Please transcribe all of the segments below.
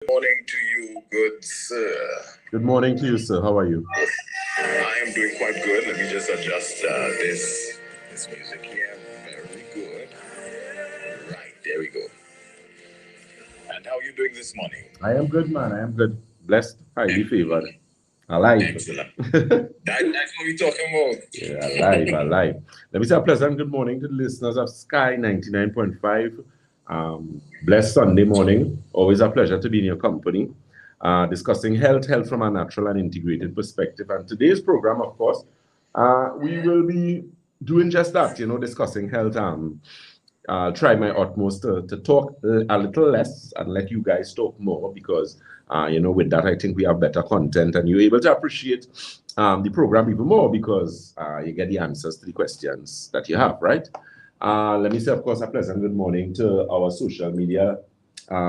Morning to you, good sir. Good morning to you, sir. How are you? I am doing quite good. Let me just adjust this music here. Very good. Right, there we go. And how are you doing this morning? I am good, man. I am good. Blessed, highly Excellent. favored. Alive. Excellent. That's what we're talking about. Yeah, alive, alive. Let me say a pleasant good morning to the listeners of Sky 99.5. Blessed Sunday morning. Always a pleasure to be in your company. Discussing health from a natural and integrated perspective. And today's program, of course, we will be doing just that, discussing health. I'll try my utmost to talk a little less and let you guys talk more because, with that, I think we have better content and you're able to appreciate the program even more because you get the answers to the questions that you have, right? Let me say, of course, a pleasant good morning to our social media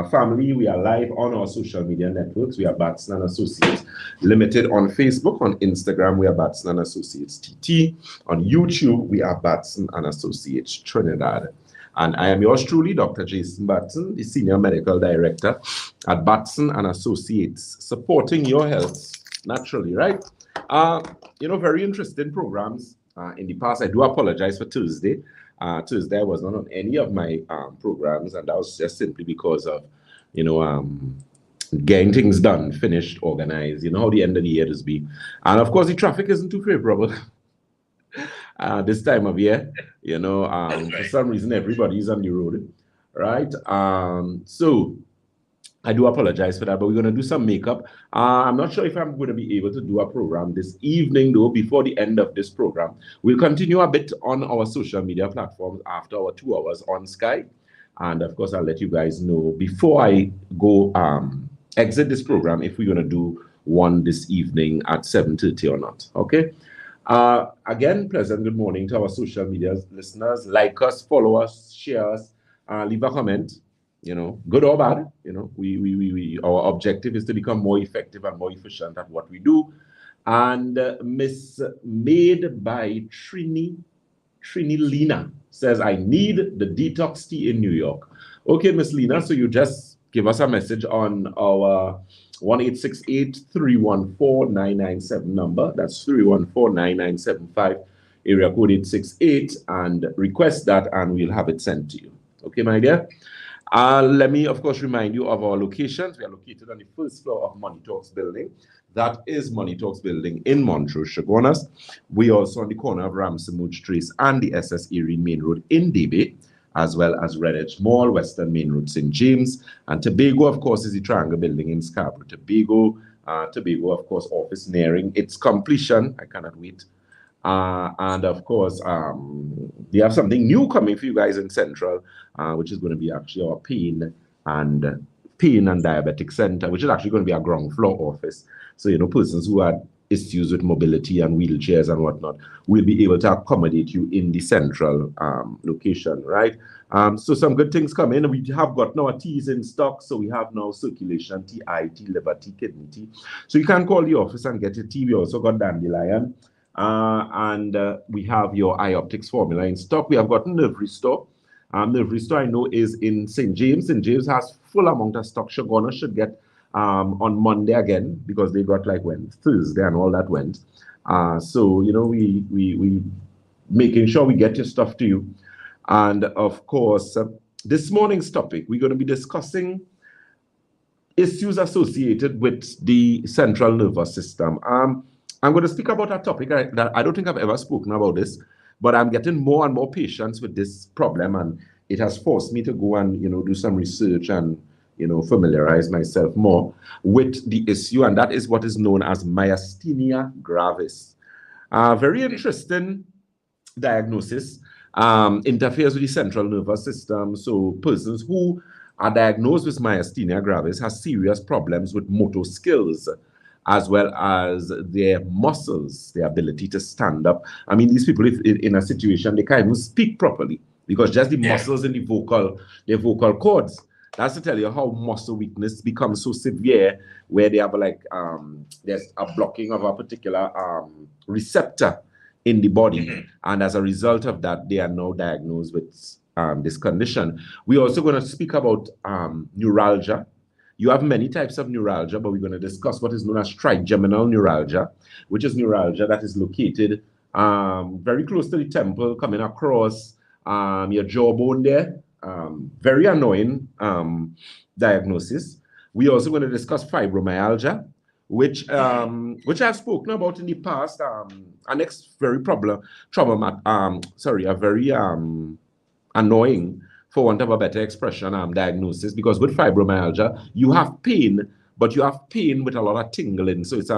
family. We are live on our social media networks. We are Batson and Associates Limited on Facebook. On Instagram, we are Batson and Associates TT. On YouTube, we are Batson and Associates Trinidad. And I am yours truly, Dr. Jason Batson, the Senior Medical Director at Batson and Associates, supporting your health naturally, right? Very interesting programs in the past. I do apologize for Tuesday. Tuesday I was not on any of my programs, and that was just simply because of, getting things done, finished, organized. You know how the end of the year is be. And of course, the traffic isn't too favorable. This time of year, for some reason everybody's on the road, right? So I do apologize for that, but we're going to do some makeup. I'm not sure if I'm going to be able to do a program this evening, though, before the end of this program. We'll continue a bit on our social media platforms after our 2 hours on Skype. And of course, I'll let you guys know before I go exit this program if we're going to do one this evening at 7:30 or not. Okay? Again, pleasant good morning to our social media listeners. Like us, follow us, share us, leave a comment. Good or bad. Our objective is to become more effective and more efficient at what we do. And Miss Made by Trini Lena says, I need the detox tea in New York. Okay, Miss Lena, so you just give us a message on our 1-868-314-997 number. That's 314-9975, area code 868, and request that, and we'll have it sent to you. Okay, my dear? Let me, of course, remind you of our locations. We are located on the first floor of Money Talks building. That is Money Talks building in Montrose, Chaguanas. We also on the corner of Ramsey Trace and the SS Erie Main Road in Debe, as well as Red Edge Mall, Western Main Road, St. James. And Tobago, of course, is the Triangle building in Scarborough. Tobago, of course, office nearing its completion. I cannot wait. And of course, we have something new coming for you guys in Central, which is going to be actually our pain and diabetic center, which is actually going to be a ground floor office. So, persons who had issues with mobility and wheelchairs and whatnot will be able to accommodate you in the central location, right? So some good things come in. We have got now teas in stock. So we have now circulation tea, eye tea, liver tea, kidney tea. So you can call the office and get your tea. We also got dandelion. And we have your iOptics formula in stock. We have got Nerve Restore. Nerve Restore, I know, is in St. James. St. James has full amount of stock. Shagona should get on Monday again because they got Thursday and all that went. So we making sure we get your stuff to you. And of course, this morning's topic, we're going to be discussing issues associated with the central nervous system. I'm going to speak about a topic that I don't think I've ever spoken about this, but I'm getting more and more patience with this problem, and it has forced me to go and do some research and familiarize myself more with the issue, and that is what is known as myasthenia gravis. Very interesting diagnosis. Interferes with the central nervous system. So persons who are diagnosed with myasthenia gravis has serious problems with motor skills, as well as their muscles, their ability to stand up. I mean, these people, if in a situation, they can't even speak properly because just the muscles in their vocal cords. That's to tell you how muscle weakness becomes so severe, where they have there's a blocking of a particular receptor in the body. And as a result of that, they are now diagnosed with this condition. We're also going to speak about neuralgia. You have many types of neuralgia, but we're going to discuss what is known as trigeminal neuralgia, which is neuralgia that is located very close to the temple, coming across your jawbone there. Very annoying diagnosis. We're also going to discuss fibromyalgia, which I've spoken about in the past. A next very a very annoying, for want of a better expression, diagnosis, because with fibromyalgia you have pain, but you have pain with a lot of tingling. So it's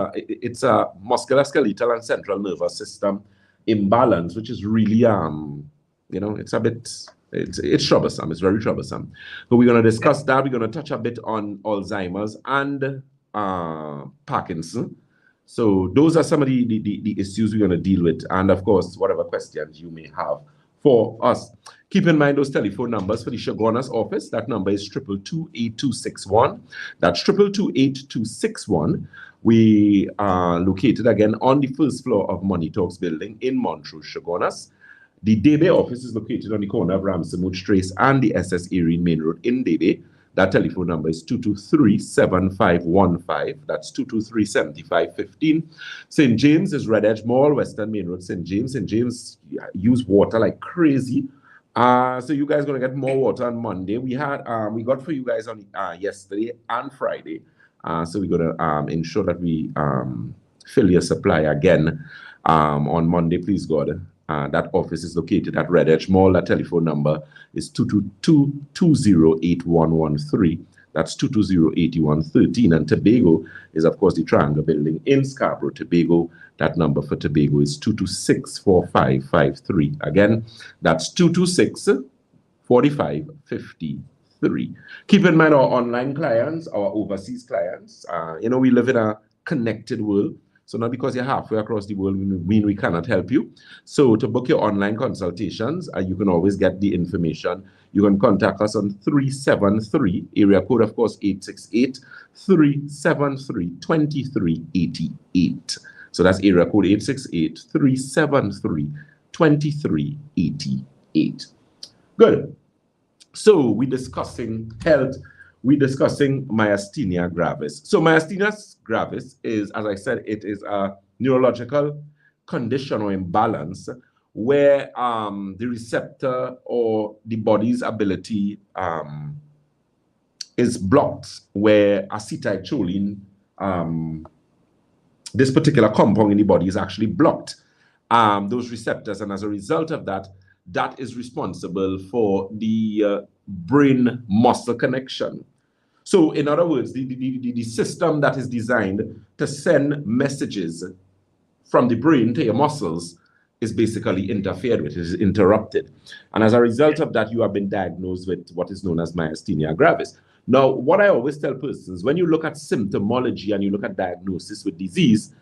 a musculoskeletal and central nervous system imbalance, which is really it's troublesome. It's very troublesome. So we're going to discuss that. We're going to touch a bit on Alzheimer's and Parkinson. So those are some of the issues we're going to deal with, and of course whatever questions you may have for us. Keep in mind those telephone numbers for the Shogunas office. That number is 222-8261. That's 222-8261. We are located again on the first floor of Money Talks building in Montrose, Shogunas. The Debe office is located on the corner of Ramsey Trace and the SS Erin Main Road in Debe. That telephone number is 223-7515. That's 223-7515. St. James is Red Edge Mall, Western Main Road, St. James. St. James use water like crazy. So you guys are going to get more water on Monday. We got for you guys on yesterday and Friday. So we're going to ensure that we fill your supply again on Monday, please God. That office is located at Red Edge Mall. That telephone number is 222-208-113. That's 220-8113. And Tobago is, of course, the Triangle Building in Scarborough, Tobago. That number for Tobago is 226-4553. Again, that's 226-4553. Keep in mind our online clients, our overseas clients. We live in a connected world. So not because you're halfway across the world mean we cannot help you. So to book your online consultations, you can always get the information. You can contact us on 373, area code, of course, 868-373-2388. So that's area code 868-373-2388. Good. So we're discussing health. We're discussing myasthenia gravis. So myasthenia gravis is, as I said, it is a neurological condition or imbalance where the receptor or the body's ability is blocked, where acetylcholine, this particular compound in the body, is actually blocked, those receptors, and as a result of that, that is responsible for the brain-muscle connection. So in other words, the system that is designed to send messages from the brain to your muscles is basically interfered with, is interrupted. And as a result of that, you have been diagnosed with what is known as myasthenia gravis. Now, what I always tell persons, when you look at symptomology and you look at diagnosis with disease,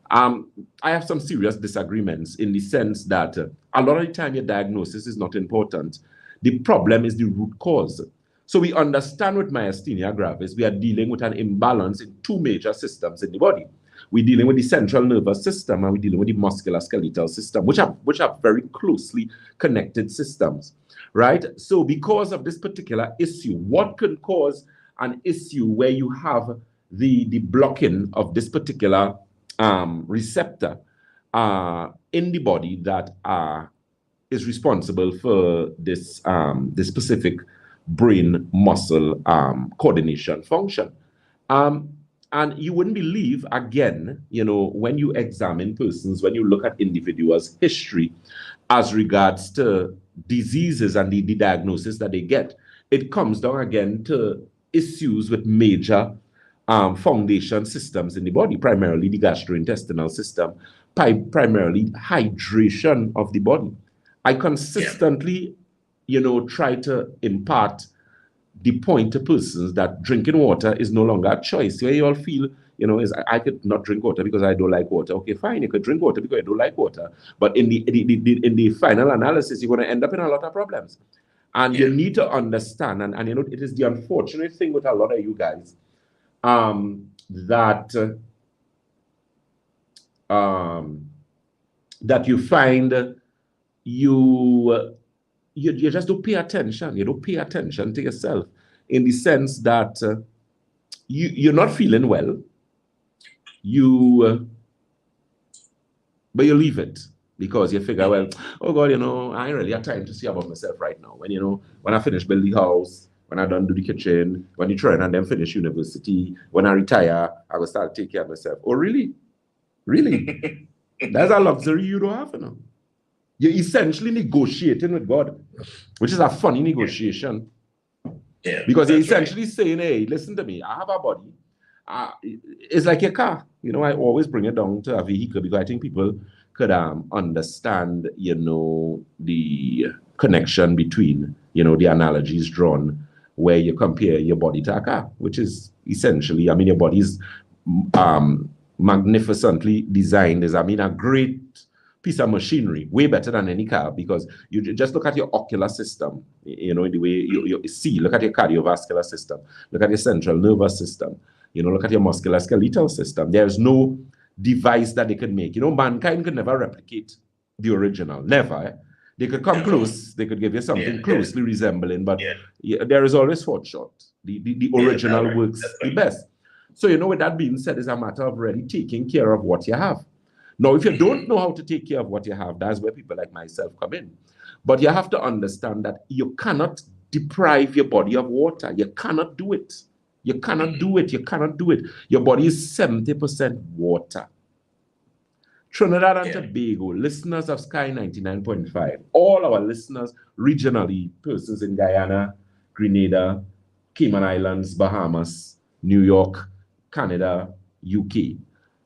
I have some serious disagreements in the sense that a lot of the time your diagnosis is not important. The problem is the root cause. So we understand with myasthenia gravis, we are dealing with an imbalance in two major systems in the body. We're dealing with the central nervous system and we're dealing with the musculoskeletal system, which are very closely connected systems, right? So because of this particular issue, what could cause an issue where you have the blocking of this particular receptor in the body that is responsible for this specific brain muscle coordination function. And you wouldn't believe, again, when you examine persons, when you look at individuals' history as regards to diseases and the diagnosis that they get, it comes down again to issues with major foundation systems in the body, primarily the gastrointestinal system, primarily hydration of the body. I consistently try to impart the point to persons that drinking water is no longer a choice. Where you all feel, is I could not drink water because I don't like water. Okay, fine, you could drink water because you don't like water. But in the final analysis, you're going to end up in a lot of problems. And you need to understand, and it is the unfortunate thing with a lot of you guys, that you find you just don't pay attention. You don't pay attention to yourself in the sense that you're not feeling well, but you leave it because you figure, well, oh God, I ain't really have time to see about myself right now. When I finish build the house, when I done do the kitchen, when the children and then finish university, when I retire, I will start to take care of myself. Oh, really? Really? That's a luxury you don't have, You're essentially negotiating with God, which is a funny negotiation. Yeah, because you're essentially saying, hey, listen to me, I have a body. It's like a car. I always bring it down to a vehicle because I think people could understand, the connection between, the analogies drawn where you compare your body to a car, which is essentially, your body is magnificently designed. Is, a great piece of machinery, way better than any car, because you just look at your ocular system, the way you see, look at your cardiovascular system, look at your central nervous system, look at your musculoskeletal system. There's no device that they can make. Mankind could never replicate the original, never. They could come close, they could give you something closely resembling, but there is always fall short. The original works the best. So, with that being said, it's a matter of really taking care of what you have. Now, if you don't know how to take care of what you have, that's where people like myself come in. But you have to understand that you cannot deprive your body of water. You cannot do it. You cannot do it. You cannot do it. Your body is 70% water. Trinidad and Tobago, listeners of Sky 99.5, all our listeners regionally, persons in Guyana, Grenada, Cayman Islands, Bahamas, New York, Canada, UK,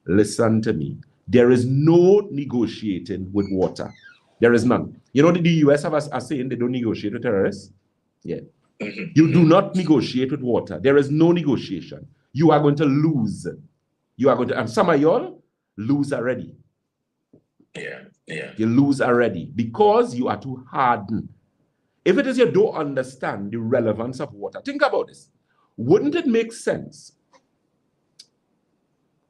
listen to me. There is no negotiating with water. There is none. The US have a saying they don't negotiate with terrorists? Yeah. You do not negotiate with water. There is no negotiation. You are going to lose. You are going to, and some of y'all lose already. Yeah. You lose already because you are too hardened. If it is you don't understand the relevance of water, think about this. Wouldn't it make sense?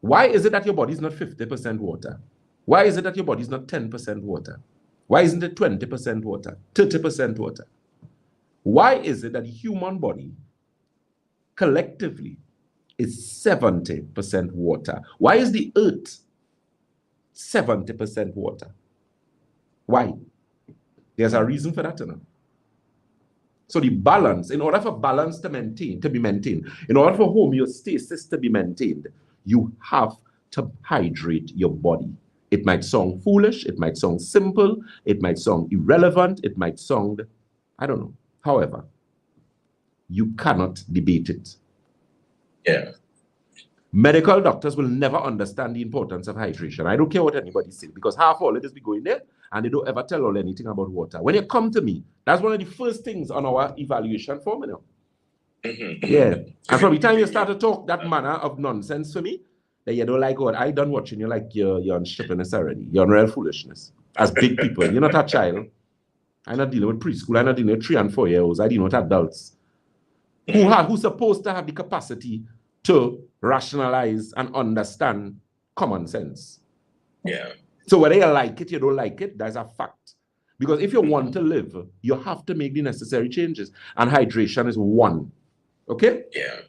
Why is it that your body is not 50% water? Why is it that your body is not 10% water? Why isn't it 20% water, 30% water? Why is it that the human body collectively is 70% water? Why is the earth 70% water? Why? There's a reason for that, So the balance, in order for balance to be maintained, in order for homeostasis to be maintained, you have to hydrate your body. It might sound foolish, it might sound simple, it might sound irrelevant, it might sound, I don't know. However, you cannot debate it. Yeah. Medical doctors will never understand the importance of hydration. I don't care what anybody says, because half all it is we go in there and they don't ever tell all anything about water. When you come to me, that's one of the first things on our evaluation form, Yeah. And from the time you start to talk that manner of nonsense for me, that you don't like what I done watching you like you're on strippiness already. You're on real foolishness. As big people, you're not a child. I'm not dealing with preschool. I'm not dealing with 3 and 4 year olds. I deal with adults who's supposed to have the capacity to rationalize and understand common sense. Yeah. So whether you like it, you don't like it, that's a fact. Because if you want to live, you have to make the necessary changes. And hydration is one. Okay? Yeah.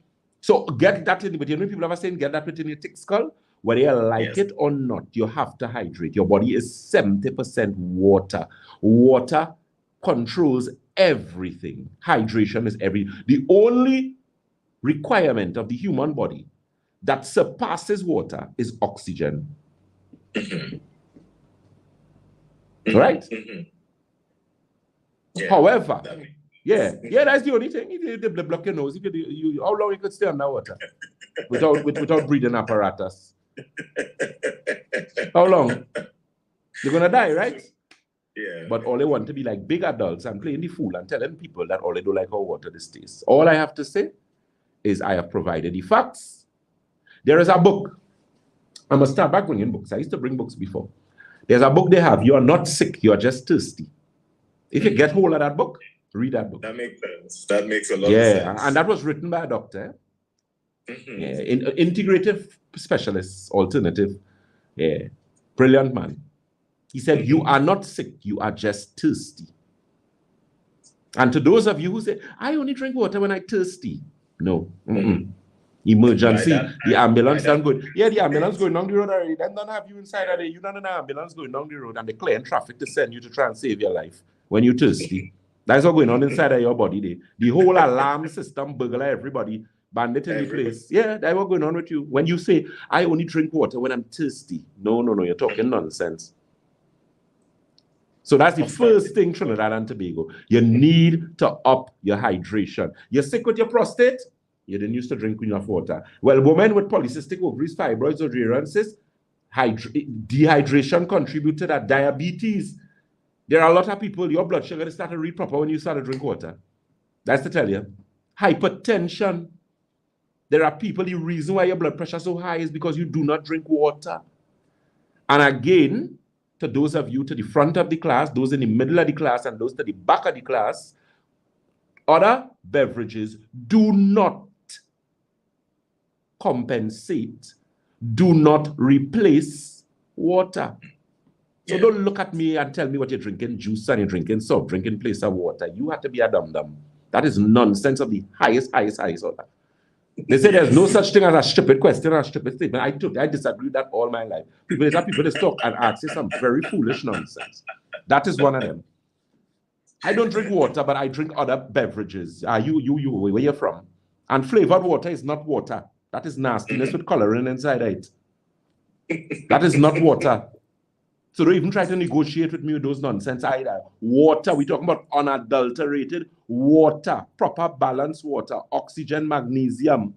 So get that in, but people ever saying get that within your thick skull? Whether you like it or not, you have to hydrate. Your body is 70% water. Water controls everything. Hydration is the only requirement of the human body that surpasses water is oxygen. Right? Yeah. However, that's the only thing. If you block your nose, how long you could stay underwater without breathing apparatus? How long? You're gonna die, right? Yeah. But all they want to be like big adults and playing the fool and telling people that all they don't like how water this tastes. All I have to say is I have provided the facts. There is a book. I must start back bringing books. I used to bring books before. There's a book they have. You are not sick. You are just thirsty. If you get hold of that book, read that book. That makes sense. That makes a lot of sense. Yeah, and that was written by a doctor. Yeah, integrative specialist, alternative. Yeah, brilliant man. He said, you are not sick, you are just thirsty. And to those of you who say, I only drink water when I'm thirsty. No. Emergency, the ambulance done good. Yeah, the ambulance going down the road already. Then don't have you inside of there. You don't know the ambulance going down the road and they clearing traffic to send you to try and save your life when you're thirsty. That's what going on inside of your body there. The whole alarm system, burglar everybody, bandit in the place. Yeah, that's what going on with you. When you say, I only drink water when I'm thirsty. No, you're talking nonsense. So that's the first thing, Trinidad and Tobago. You need to up your hydration. You're sick with your prostate? You didn't used to drink enough water. Well, women with polycystic ovaries, fibroids, ovarian cysts, dehydration contribute to that. Diabetes. There are a lot of people, your blood sugar started to read proper when you started to drink water. That's to tell you. Hypertension. There are people, the reason why your blood pressure is so high is because you do not drink water. And again, to those of you to the front of the class, those in the middle of the class, and those to the back of the class, other beverages do not compensate, do not replace water. So don't look at me and tell me what you're drinking juice and you're drinking soft drink in place of water. You have to be a dum-dum. That is nonsense of the highest order. They say there's no such thing as a stupid question or a stupid statement. I disagree with that all my life. People that talk and ask you some very foolish nonsense. That is one of them. I don't drink water, but I drink other beverages. Where you from? And flavored water is not water. That is nastiness with coloring inside it. That is not water. So don't even try to negotiate with me with those nonsense either. Water, we're talking about unadulterated water, proper balanced water, oxygen, magnesium,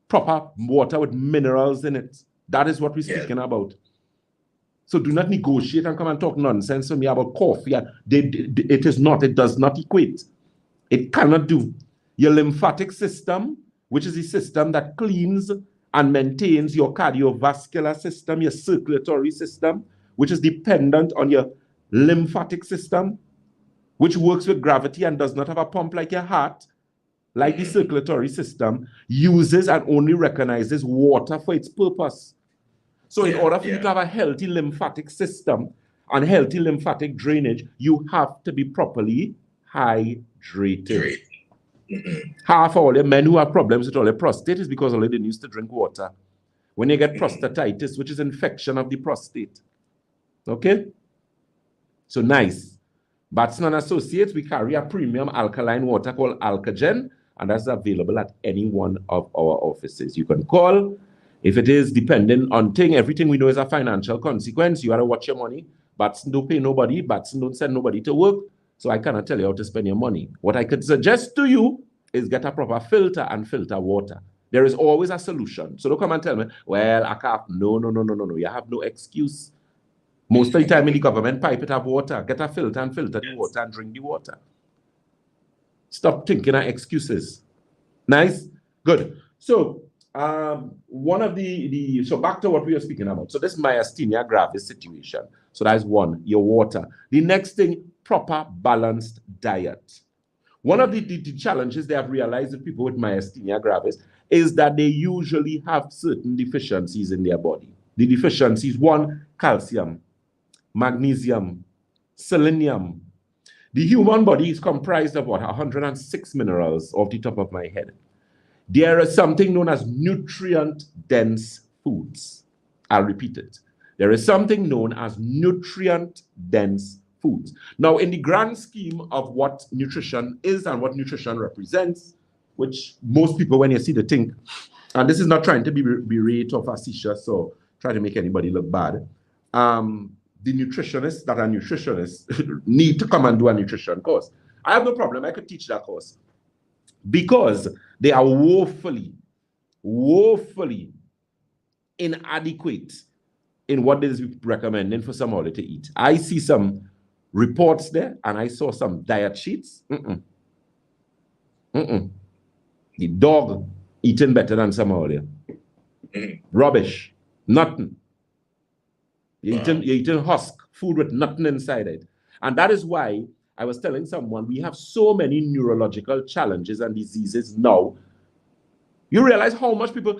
proper water with minerals in it. That is what we're speaking about. So do not negotiate and come and talk nonsense to me about coffee. It does not equate. It cannot do. Your lymphatic system, which is the system that cleans and maintains your cardiovascular system, your circulatory system, which is dependent on your lymphatic system, which works with gravity and does not have a pump like your heart, like the circulatory system, uses and only recognizes water for its purpose. So in order for you to have a healthy lymphatic system and healthy lymphatic drainage, you have to be properly hydrated. Half of all the men who have problems with all their prostate is because all they didn't used to drink water. When you get prostatitis, which is infection of the prostate. Okay? So nice. Batson and Associates, we carry a premium alkaline water called Alkagen, and that's available at any one of our offices. You can call. If it is dependent on everything we know is a financial consequence. You got to watch your money. Batson don't pay nobody. Batson don't send nobody to work. So I cannot tell you how to spend your money. What I could suggest to you is get a proper filter and filter water. There is always a solution. So don't come and tell me, well, I can't. No. You have no excuse. Most of the time in the government pipe, it have water. Get a filter and filter the water and drink the water. Stop thinking of excuses. Nice? Good. So, one of so back to what we were speaking about. So this myasthenia gravis situation. So that's one, your water. The next thing, proper balanced diet. One of the challenges they have realized with people with myasthenia gravis is that they usually have certain deficiencies in their body. The deficiencies, one, calcium, magnesium, selenium. The human body is comprised of 106 minerals off the top of my head. There is something known as nutrient-dense foods. I'll repeat it. There is something known as nutrient-dense foods. Now, in the grand scheme of what nutrition is and what nutrition represents, which most people, when you see the thing, and this is not trying to be berate or facetious or try to make anybody look bad, the nutritionists that are nutritionists need to come and do a nutrition course. I have no problem. I could teach that course because they are woefully inadequate in what is recommending for somebody to eat. I see some reports there and I saw some diet sheets. The dog eating better than somebody. Rubbish. Nothing. You're eating husk, food with nothing inside it. And that is why I was telling someone we have so many neurological challenges and diseases now. You realize how much people,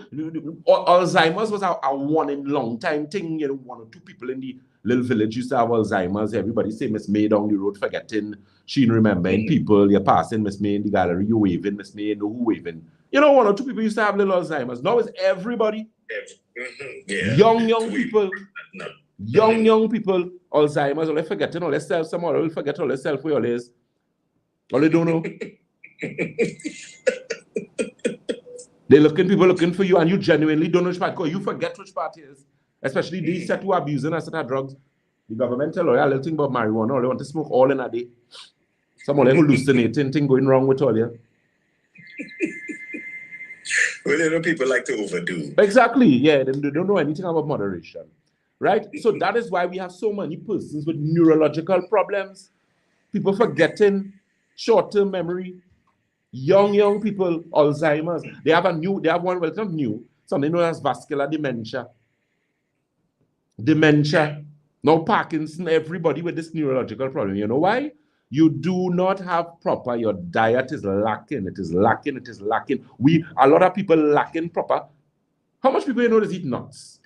Alzheimer's was a one in long time thing. You know, 1 or 2 people in the little village used to have Alzheimer's. Everybody say Miss May down the road forgetting. She remembering people. You're passing Miss May in the gallery, you waving, Miss May, you know who waving. You know, 1 or 2 people used to have little Alzheimer's. Now it's everybody. Yeah. Young people. No. Young people, Alzheimer's, or they forget, all they self tomorrow, will forget all they self where all is. All they don't know. People looking for you, and you genuinely don't know which part, because you forget which part is. Especially these set who are abusing and set of drugs. The government tell you a little thing about marijuana, all they want to smoke all in a day. Some of them hallucinating thing going wrong with all you. Well, you know, people like to overdo. Exactly, yeah, they don't know anything about moderation. Right? So that is why we have so many persons with neurological problems. People forgetting, short-term memory. Young people, Alzheimer's. They have one, well, it's not new, something known as vascular dementia. Now Parkinson, everybody with this neurological problem. You know why? You do not have proper, your diet is lacking. It is lacking. A lot of people lacking proper. How much people you know that eat nuts?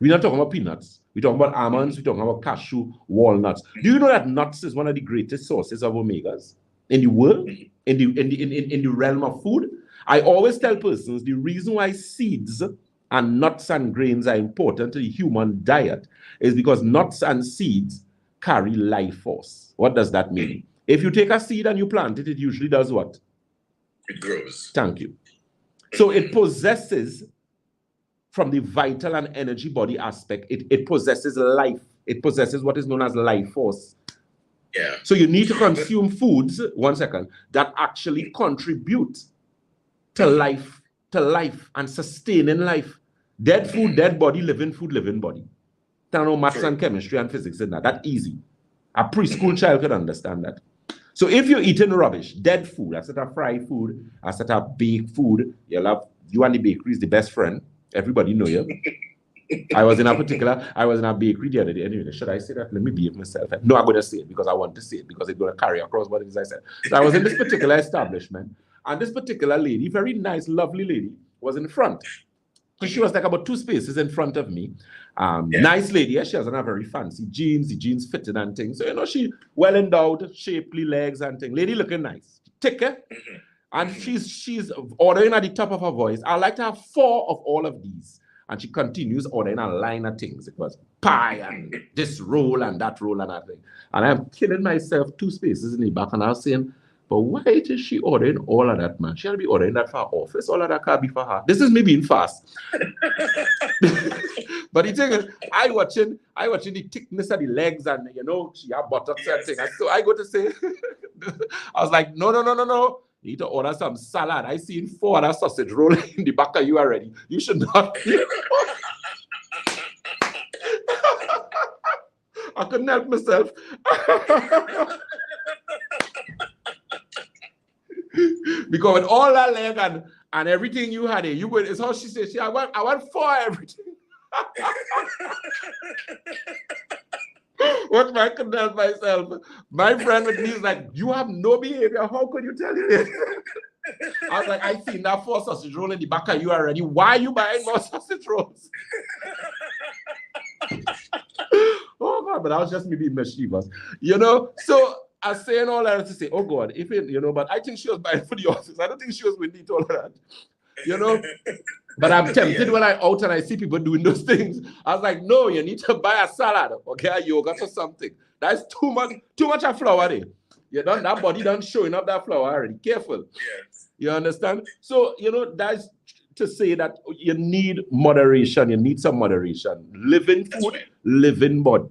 We're not talking about peanuts. We're talking about almonds. We're talking about cashew, walnuts. Do you know that nuts is one of the greatest sources of omegas in the world, in the realm of food? I always tell persons the reason why seeds and nuts and grains are important to the human diet is because nuts and seeds carry life force. What does that mean? If you take a seed and you plant it, it usually does what? It grows. Thank you. So it possesses, from the vital and energy body aspect, it possesses life. It possesses what is known as life force. Yeah. So you need to consume foods, that actually contribute to life and sustaining life. Dead food, dead body, living food, living body. There are no maths and chemistry and physics in that. That's easy. A preschool child could understand that. So if you're eating rubbish, dead food, a set of fried food, a set of baked food, you and the bakery is the best friend. Everybody know you. I was in a bakery the other day. Anyway, should I say that? Let me behave myself. No, I'm going to say it because I want to say it, because it's going to carry across what it is I said. So I was in this particular establishment, and this particular lady, very nice, lovely lady, was in front. So she was like about 2 spaces in front of me. Nice lady. Yeah, she has a very fancy jeans, the jeans fitted and things. So, you know, she well endowed, shapely legs and things. Lady looking nice. Thicker. And she's ordering at the top of her voice, I'd like to have 4 of all of these. And she continues ordering a line of things. It was pie and this roll and that roll and that thing. And I'm killing myself 2 spaces in the back, and I was saying, but why is she ordering all of that, man? She'll be ordering that for her office. All of that can't be for her. This is me being fast. But the thing is, I watching the thickness of the legs, and, you know, she have buttocks and things. So I go to say, I was like, no. You need to order some salad. I seen 4 other sausage roll in the back of you already. You should not. I couldn't help myself. Because with all that leg and everything you had, it's how she said, I want 4 everything. What I couldn't help myself. My friend with me is like, you have no behavior. How could you tell you this? I was like, I seen that 4 sausage roll in the back of you already. Why are you buying more sausage rolls? Oh God, but I was just me being mischievous. You know, so I was saying all that to say, oh God, if it, you know, but I think she was buying for the office. I don't think she was with me to all that. You know? But I'm tempted when I out and I see people doing those things. I was like, no, you need to buy a salad, okay, a yogurt or something. That's too much of flour there. You done that body done showing up that flour already. Careful. Yes. You understand? So, you know, that's to say that you need moderation. You need some moderation. Living food, living body.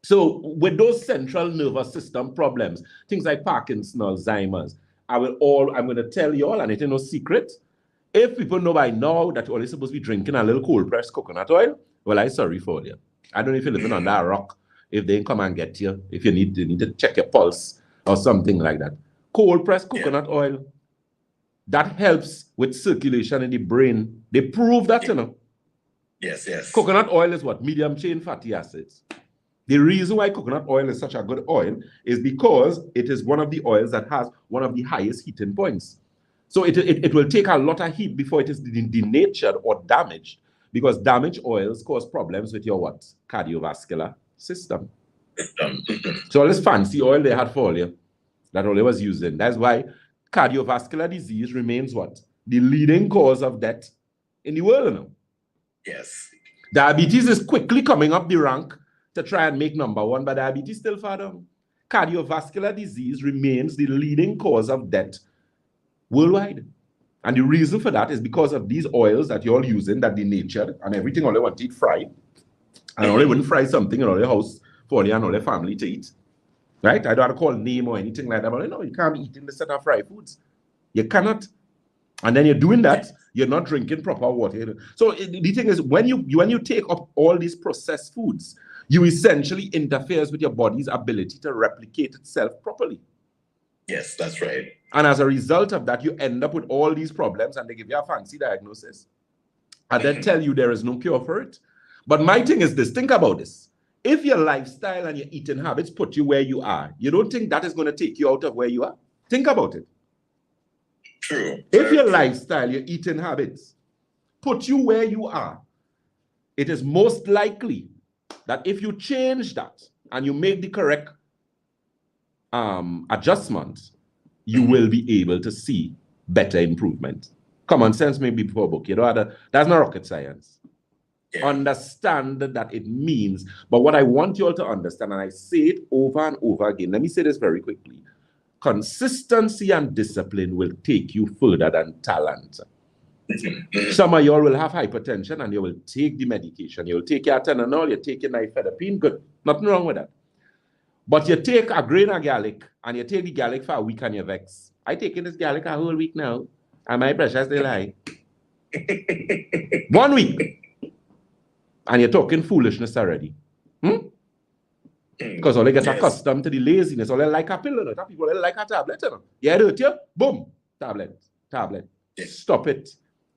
So with those central nervous system problems, things like Parkinson's, Alzheimer's, I'm going to tell you all, and it ain't no secret. If people know by now that you're only supposed to be drinking a little cold pressed coconut oil, well, I'm sorry for you. I don't know if you're living on that rock, if they come and get you, if you need to check your pulse or something like that. Cold pressed coconut oil, that helps with circulation in the brain. They prove that, you know. Yes. Coconut oil is what? Medium chain fatty acids. The reason why coconut oil is such a good oil is because it is one of the oils that has one of the highest heating points. So it will take a lot of heat before it is denatured or damaged, because damaged oils cause problems with your what? Cardiovascular system. So all this fancy oil they had for you, that all they was using. That's why cardiovascular disease remains what? The leading cause of death in the world now. Yes. Diabetes is quickly coming up the rank to try and make number one, but diabetes still far down. Cardiovascular disease remains the leading cause of death worldwide. And the reason for that is because of these oils that you're all using that denatured and everything all they want to eat fried. And all they wouldn't fry something in all their house for you and all their family to eat. Right? I don't want to call name or anything like that, but you can't be eating the set of fried foods. You cannot. And then you're doing that, you're not drinking proper water. So the thing is, when you take up all these processed foods, you essentially interferes with your body's ability to replicate itself properly. Yes, that's right. And as a result of that, you end up with all these problems and they give you a fancy diagnosis. And then tell you there is no cure for it. But my thing is this, think about this. If your lifestyle and your eating habits put you where you are, you don't think that is going to take you out of where you are? Think about it. True. If your lifestyle, your eating habits put you where you are, it is most likely that if you change that and you make the correct adjustments, you will be able to see better improvement. Common sense may be before book. That's not rocket science. Yeah. Understand that it means, but what I want you all to understand, and I say it over and over again, let me say this very quickly. Consistency and discipline will take you further than talent. Some of you all will have hypertension and you will take the medication. You will take your Atenolol, you take your nifedipine, good. Nothing wrong with that. But you take a grain of garlic and you take the garlic for a week and you vex. I taking this garlic a whole week now and my pressure is still high. 1 week. And you're talking foolishness already. Because all they get accustomed to the laziness, all they like a pill, people they like a tablet. You hurt you, boom, tablet. Stop it.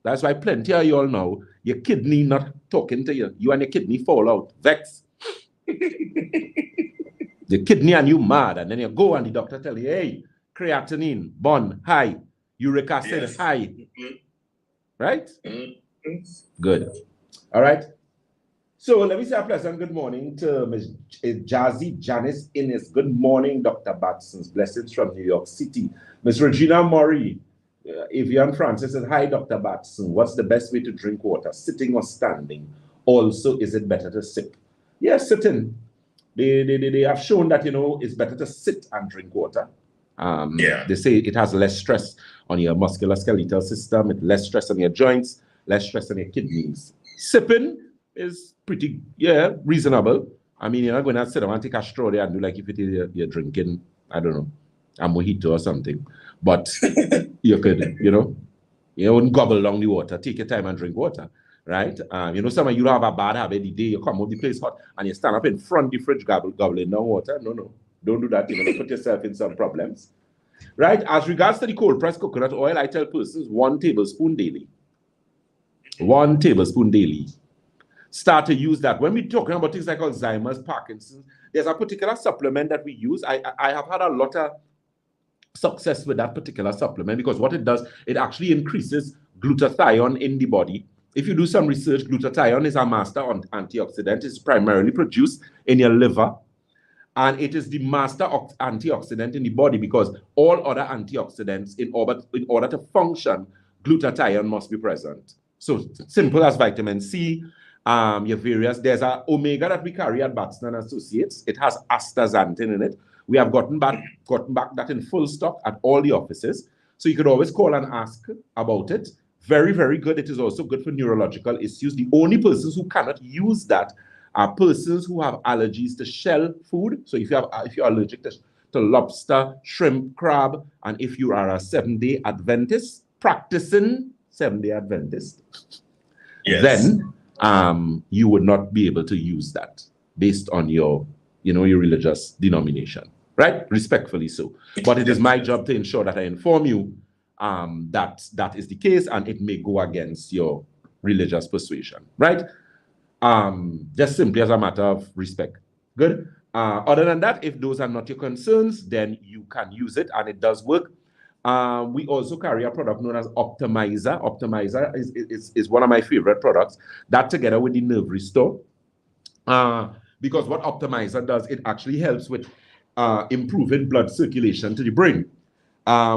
That's why plenty of you all know your kidney not talking to you. You and your kidney fall out, vex. The kidney and you mad, and then you go and the doctor tell you, hey, creatinine, bond, high, uric acid, high. Right? Good. All right. So let me say a pleasant good morning to Ms. Jazzy Janice Innes. Good morning, Dr. Batson's blessings from New York City. Ms. Regina Murray, Evian Francis says, hi, Dr. Batson. What's the best way to drink water, sitting or standing? Also, is it better to sip? Yes, sitting. They have shown that, it's better to sit and drink water. They say it has less stress on your musculoskeletal system, less stress on your joints, less stress on your kidneys. Sipping is pretty, reasonable. I mean, you're not going to sit down and take a straw there and do like if it is you're drinking, I don't know, a mojito or something. But you could, you wouldn't gobble down the water. Take your time and drink water, right? Some of you have a bad habit the day you come out the place hot and you stand up in front of the fridge gobbling down water. No. Don't do that. You're going to put yourself in some problems, right? As regards to the cold pressed coconut oil, I tell persons 1 tablespoon daily. 1 tablespoon daily. Start to use that. When we're talking about things like Alzheimer's, Parkinson's, there's a particular supplement that we use. I have had a lot of success with that particular supplement because what it does, it actually increases glutathione in the body. If you do some research, glutathione is a master antioxidant. It's primarily produced in your liver. And it is the master antioxidant in the body because all other antioxidants, in order to function, glutathione must be present. So simple as vitamin C, your various, there's an omega that we carry at Batson and Associates. It has astaxanthin in it. We have gotten back that in full stock at all the offices. So you could always call and ask about it. Very, very good. It is also good for neurological issues. The only persons who cannot use that are persons who have allergies to shell food. So if you're allergic to lobster, shrimp, crab, and if you are a 7-day Adventist, practicing 7-day Adventist, then you would not be able to use that based on your religious denomination, right? Respectfully so. But it is my job to ensure that I inform you that is the case, and it may go against your religious persuasion, right? Just simply as a matter of respect. Good. Other than that, if those are not your concerns, then you can use it and it does work. We also carry a product known as Optimizer. Optimizer is one of my favorite products. That together with the Nerve Restore. Because what Optimizer does, it actually helps with improving blood circulation to the brain.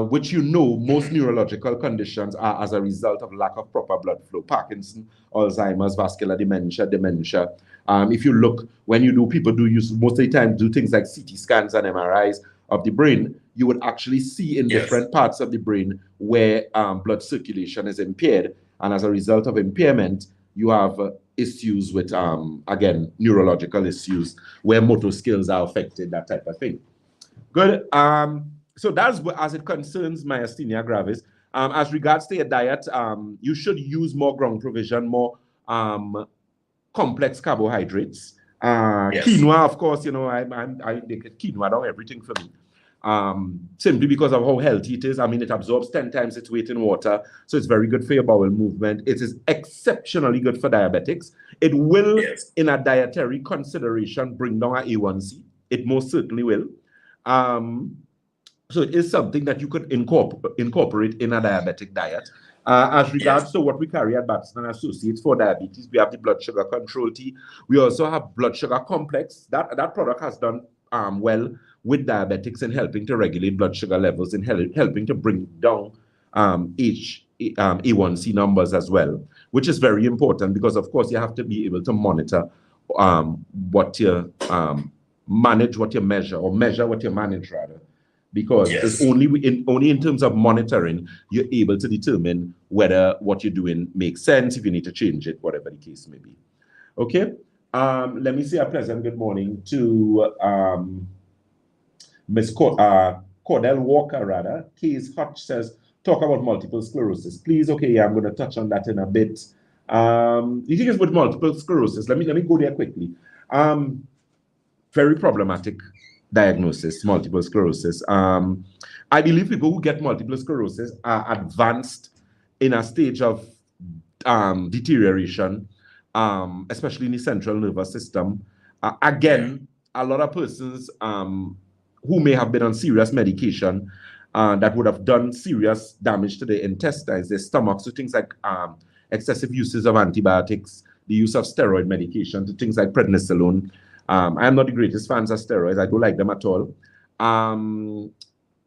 which most neurological conditions are as a result of lack of proper blood flow. Parkinson, Alzheimer's, vascular dementia. If you look, when you do, people do use most of the time do things like CT scans and MRIs of the brain, you would actually see in different parts of the brain where blood circulation is impaired. And as a result of impairment, you have issues with, again, neurological issues where motor skills are affected, that type of thing. Good. So that's as it concerns myasthenia gravis. As regards to your diet, you should use more ground provision, more complex carbohydrates. Quinoa, of course, I take quinoa down everything for me. Simply because of how healthy it is. I mean, it absorbs 10 times its weight in water, so it's very good for your bowel movement. It is exceptionally good for diabetics. It will, in a dietary consideration, bring down our A1C. It most certainly will. So it is something that you could incorporate in a diabetic diet. As regards to what we carry at Batson and Associates for diabetes, we have the blood sugar control tea. We also have blood sugar complex. That product has done well with diabetics in helping to regulate blood sugar levels and helping to bring down A1C numbers as well, which is very important because, of course, you have to be able to monitor what you manage, what you measure, or measure what you manage, rather. Because it's only in terms of monitoring, you're able to determine whether what you're doing makes sense, if you need to change it, whatever the case may be. Okay. Let me say a pleasant good morning to Ms. Cordell Walker, rather. Case Hutch says, talk about multiple sclerosis. Please, okay, I'm going to touch on that in a bit. The thing is with multiple sclerosis, let me go there quickly. Very problematic diagnosis, multiple sclerosis. I believe people who get multiple sclerosis are advanced in a stage of deterioration, especially in the central nervous system. Again, a lot of persons who may have been on serious medication that would have done serious damage to their intestines, their stomachs, so things like excessive uses of antibiotics, the use of steroid medication, to things like prednisolone. I'm not the greatest fans of steroids. I don't like them at all.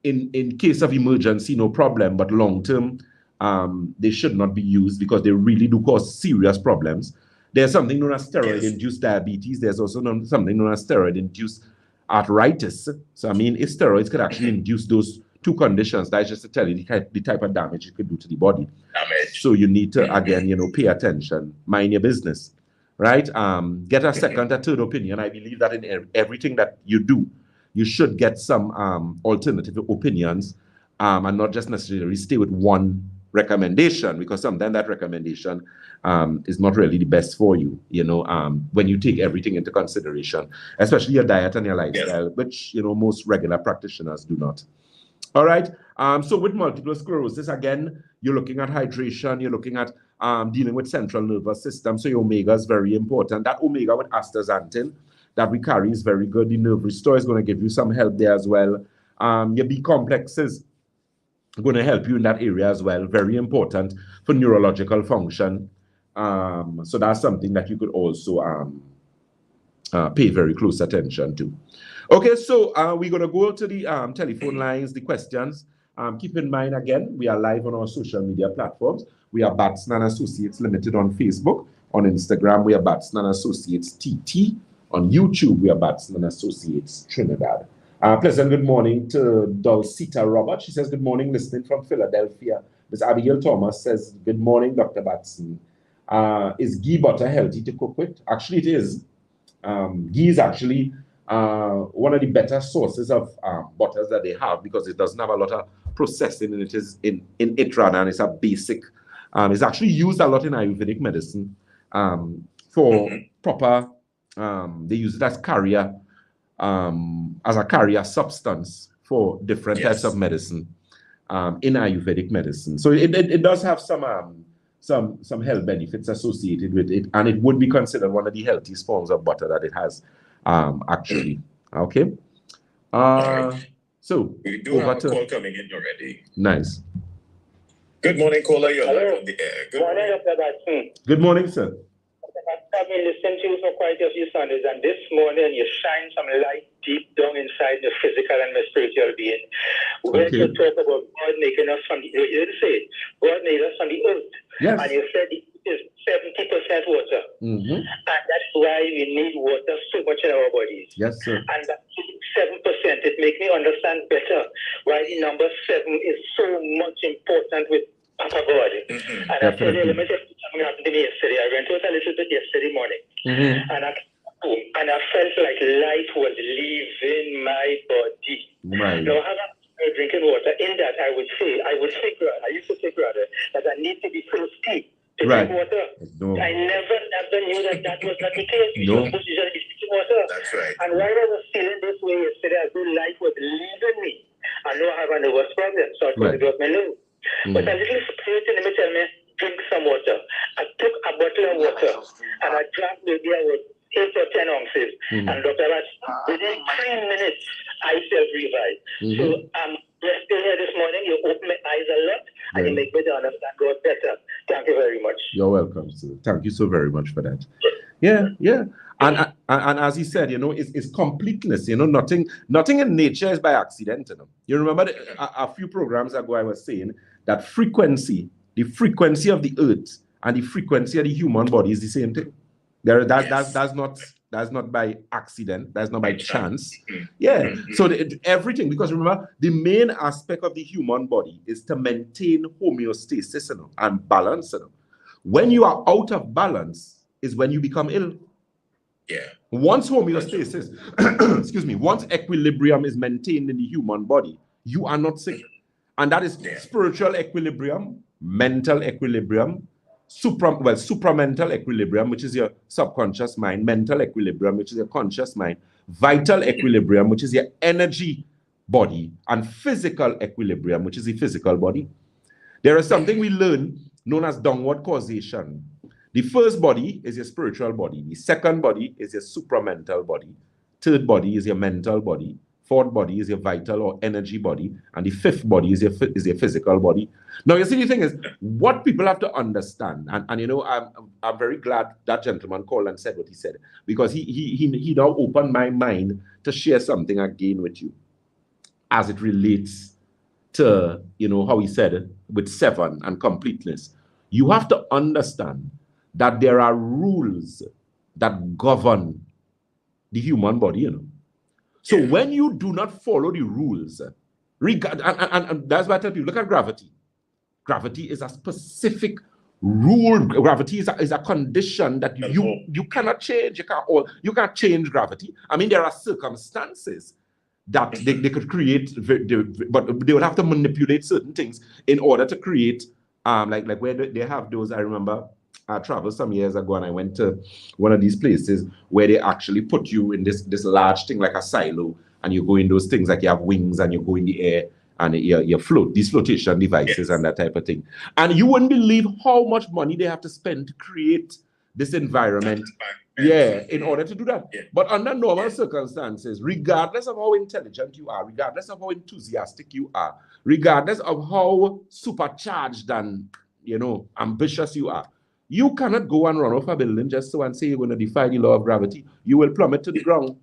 In case of emergency, no problem, but long-term, they should not be used because they really do cause serious problems. There's something known as steroid-induced diabetes. There's also something known as steroid-induced arthritis. So, I mean, if steroids could actually induce those two conditions, that's just to tell you the type of damage it could do to the body. So you need to, again, pay attention, mind your business. Right? Get a second, a third opinion. I believe that in everything that you do, you should get some alternative opinions and not just necessarily stay with one recommendation, because sometimes that recommendation is not really the best for you, when you take everything into consideration, especially your diet and your lifestyle, which, most regular practitioners do not. All right. So with multiple sclerosis, again, you're looking at hydration, you're looking at dealing with central nervous system. So your omega is very important. That omega with astaxanthin that we carry is very good. The nerve restore is going to give you some help there as well. Your B complexes are going to help you in that area as well. Very important for neurological function. So that's something that you could also pay very close attention to. Okay, so we're going to go to the telephone lines, the questions. Keep in mind, again, we are live on our social media platforms. We are Batson and Associates Limited on Facebook. On Instagram, we are Batson and Associates TT. On YouTube, we are Batson and Associates Trinidad. Pleasant good morning to Dulcita Robert. She says, good morning, listening from Philadelphia. Ms. Abigail Thomas says, good morning, Dr. Batson. Is ghee butter healthy to cook with? Actually, it is. Ghee is actually one of the better sources of butters that they have because it doesn't have a lot of processing and it is in it rather, and it's a basic. It's actually used a lot in Ayurvedic medicine for proper. They use it as carrier, as a carrier substance for different types of medicine in Ayurvedic medicine. So it does have some health benefits associated with it, and it would be considered one of the healthiest forms of butter that it has. Actually, okay. So we do have a call coming in already. Nice. Good morning, caller. You're live on the air. Good morning, Dr. Batson. Good morning, sir. I've been listening to you for quite a few Sundays, and this morning you shine some light deep down inside the physical and the spiritual being. When you talk about God making us from the earth, you didn't say it. God made us from the earth. Yes. And you said it is 70% water. Mm-hmm. And that's why we need water so much in our bodies. Yes, sir. And that 7%, it makes me understand better why the number 7 is so much important with Papa God. Mm-hmm. And I tell you, let me just tell you something happened to me yesterday. I went out a little bit yesterday morning. Mm-hmm. And I felt like life was leaving my body. Right. Now, drinking water, in that I would think rather, I used to think rather, that I need to be thirsty to drink water. No. I never knew that was not the case. No. Supposed to just be drinking water. That's right. And while I was feeling this way yesterday, as though life was leaving me, I know I have a nervous problem, so I thought it was my nose. But a little spirit in me tell me, drink some water. I took a bottle of water and I drank maybe about 8 or 10 ounces. And Dr.Batson, within 3 minutes, I felt revived. So you're still here this morning. You open my eyes a lot and you make me to understand God better. Thank you very much. You're welcome, sir. Thank you so very much for that. Yeah. And as he said, it's completeness. Nothing in nature is by accident. You remember a few programs ago I was saying that the frequency of the earth and the frequency of the human body is the same thing. That's not by accident. That's not by chance. Yeah. So everything, because remember, the main aspect of the human body is to maintain homeostasis and balance. When you are out of balance is when you become ill. Yeah. Once homeostasis, excuse me, once equilibrium is maintained in the human body, you are not sick. And that is spiritual equilibrium, mental equilibrium, supramental equilibrium, which is your subconscious mind, mental equilibrium, which is your conscious mind, vital equilibrium, which is your energy body, and physical equilibrium, which is the physical body. There is something we learn known as downward causation. The first body is your spiritual body. The second body is your supramental body. Third body is your mental body. Fourth body is your vital or energy body. And the fifth body is your physical body. Now, you see, the thing is, what people have to understand, and I'm very glad that gentleman called and said what he said, because he now opened my mind to share something again with you as it relates to, how he said with 7 and completeness. You have to understand that there are rules that govern the human body, So when you do not follow the rules, and that's why I tell people, look at gravity. Gravity is a specific rule. Gravity is a condition that you cannot change. You can't change gravity. I mean, there are circumstances that they could create, but they would have to manipulate certain things in order to create, like where they have those. I remember I traveled some years ago and I went to one of these places where they actually put you in this large thing like a silo, and you go in those things like you have wings and you go in the air and you float, these flotation devices and that type of thing. And you wouldn't believe how much money they have to spend to create this environment. In order to do that. But under normal circumstances, regardless of how intelligent you are, regardless of how enthusiastic you are, regardless of how supercharged and ambitious you are, you cannot go and run off a building just so and say you're going to defy the law of gravity. You will plummet to the ground.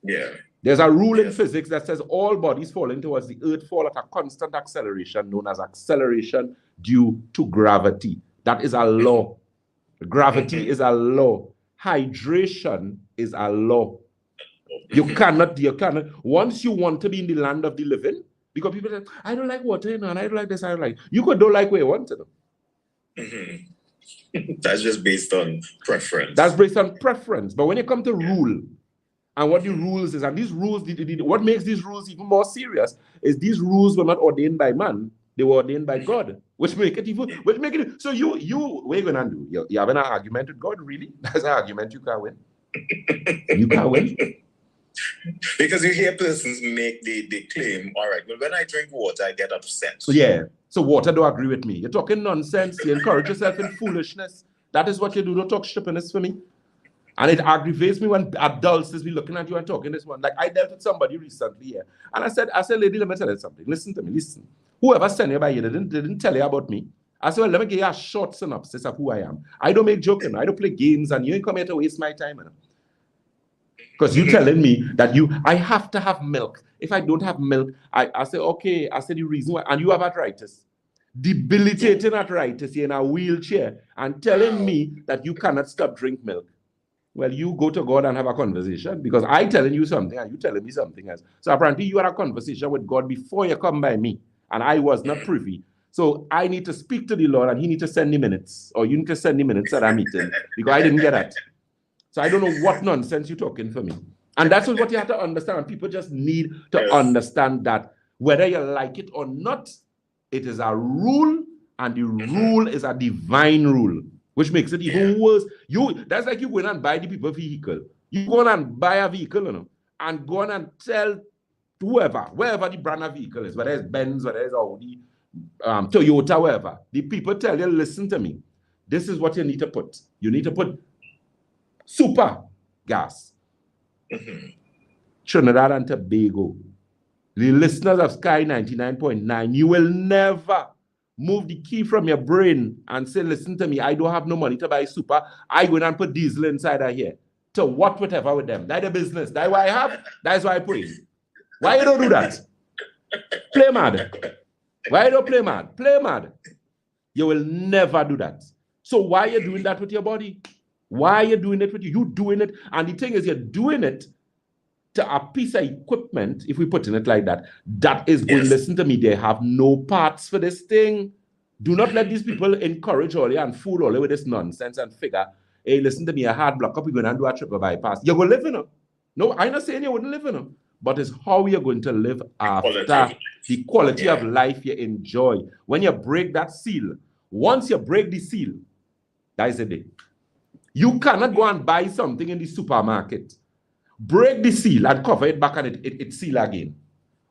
Yeah. There's a rule in physics that says all bodies falling towards the earth fall at a constant acceleration known as acceleration due to gravity. That is a law. Gravity is a law. Hydration is a law. You cannot. Once you want to be in the land of the living, because people say, I don't like water, and I don't like this, I don't like. You could don't like where you want to. That's just based on preference. That's based on preference. But when you come to rule, and what the rules is, and these rules, what makes these rules even more serious is these rules were not ordained by man; they were ordained by God, which make it even. So you, what are you gonna do? You having an argument with God? Really? That's an argument you can't win. You can't win. Because you hear persons make the claim, all right, well, when I drink water, I get upset. So water don't agree with me. You're talking nonsense. You encourage yourself in foolishness. That is what you do. Don't talk stupidness for me. And it aggravates me when adults is be looking at you and talking this one. Like I dealt with somebody recently here. And I said, lady, let me tell you something. Listen to me, listen. Whoever sent you by here, they didn't tell you about me. I said, well, let me give you a short synopsis of who I am. I don't make joking. I don't play games, and you ain't come here to waste my time. Because you telling me that I have to have milk. If I don't have milk, I say, okay, I said the reason why, and you have arthritis. Debilitating arthritis, you're in a wheelchair, and telling me that you cannot stop drink milk. Well, you go to God and have a conversation, because I telling you something and you telling me something else. So apparently you had a conversation with God before you come by me, and I was not privy. So I need to speak to the Lord, and he need to send me minutes, or you need to send me minutes at a meeting, because I didn't get that. So I don't know what nonsense you're talking for me. And that's what you have to understand. People just need to understand that whether you like it or not, it is a rule, and the rule is a divine rule, which makes it even worse. That's like you go in and buy the people vehicle. You go on and buy a vehicle, and go on and tell wherever the brand of vehicle is, whether it's Benz, whether it's Audi, Toyota, wherever. The people tell you, listen to me. This is what you need to put. You need to put super gas. Trinidad and Tobago. The listeners of Sky 99.9, you will never move the key from your brain and say, listen to me, I don't have no money to buy super. I go and put diesel inside of here. To whatever with them. That's the business. That's what I have. That's why I put in. Why you don't do that? Play mad. Why you don't play mad? Play mad. You will never do that. So why are you doing that with your body? Why are you doing it with you? You doing it. And the thing is, you're doing it to a piece of equipment, if we put in it like that, that is going, listen to me, they have no parts for this thing. Do not let these people encourage all you and fool all you with this nonsense and figure, hey, listen to me, a hard block up, we're going to do a triple bypass. You're going to live in it. No, I'm not saying you wouldn't live in it, but it's how you're going to live after the quality of life you enjoy. When you break that seal, once you break the seal, that is the day. You cannot go and buy something in the supermarket, break the seal and cover it back, and it seal again.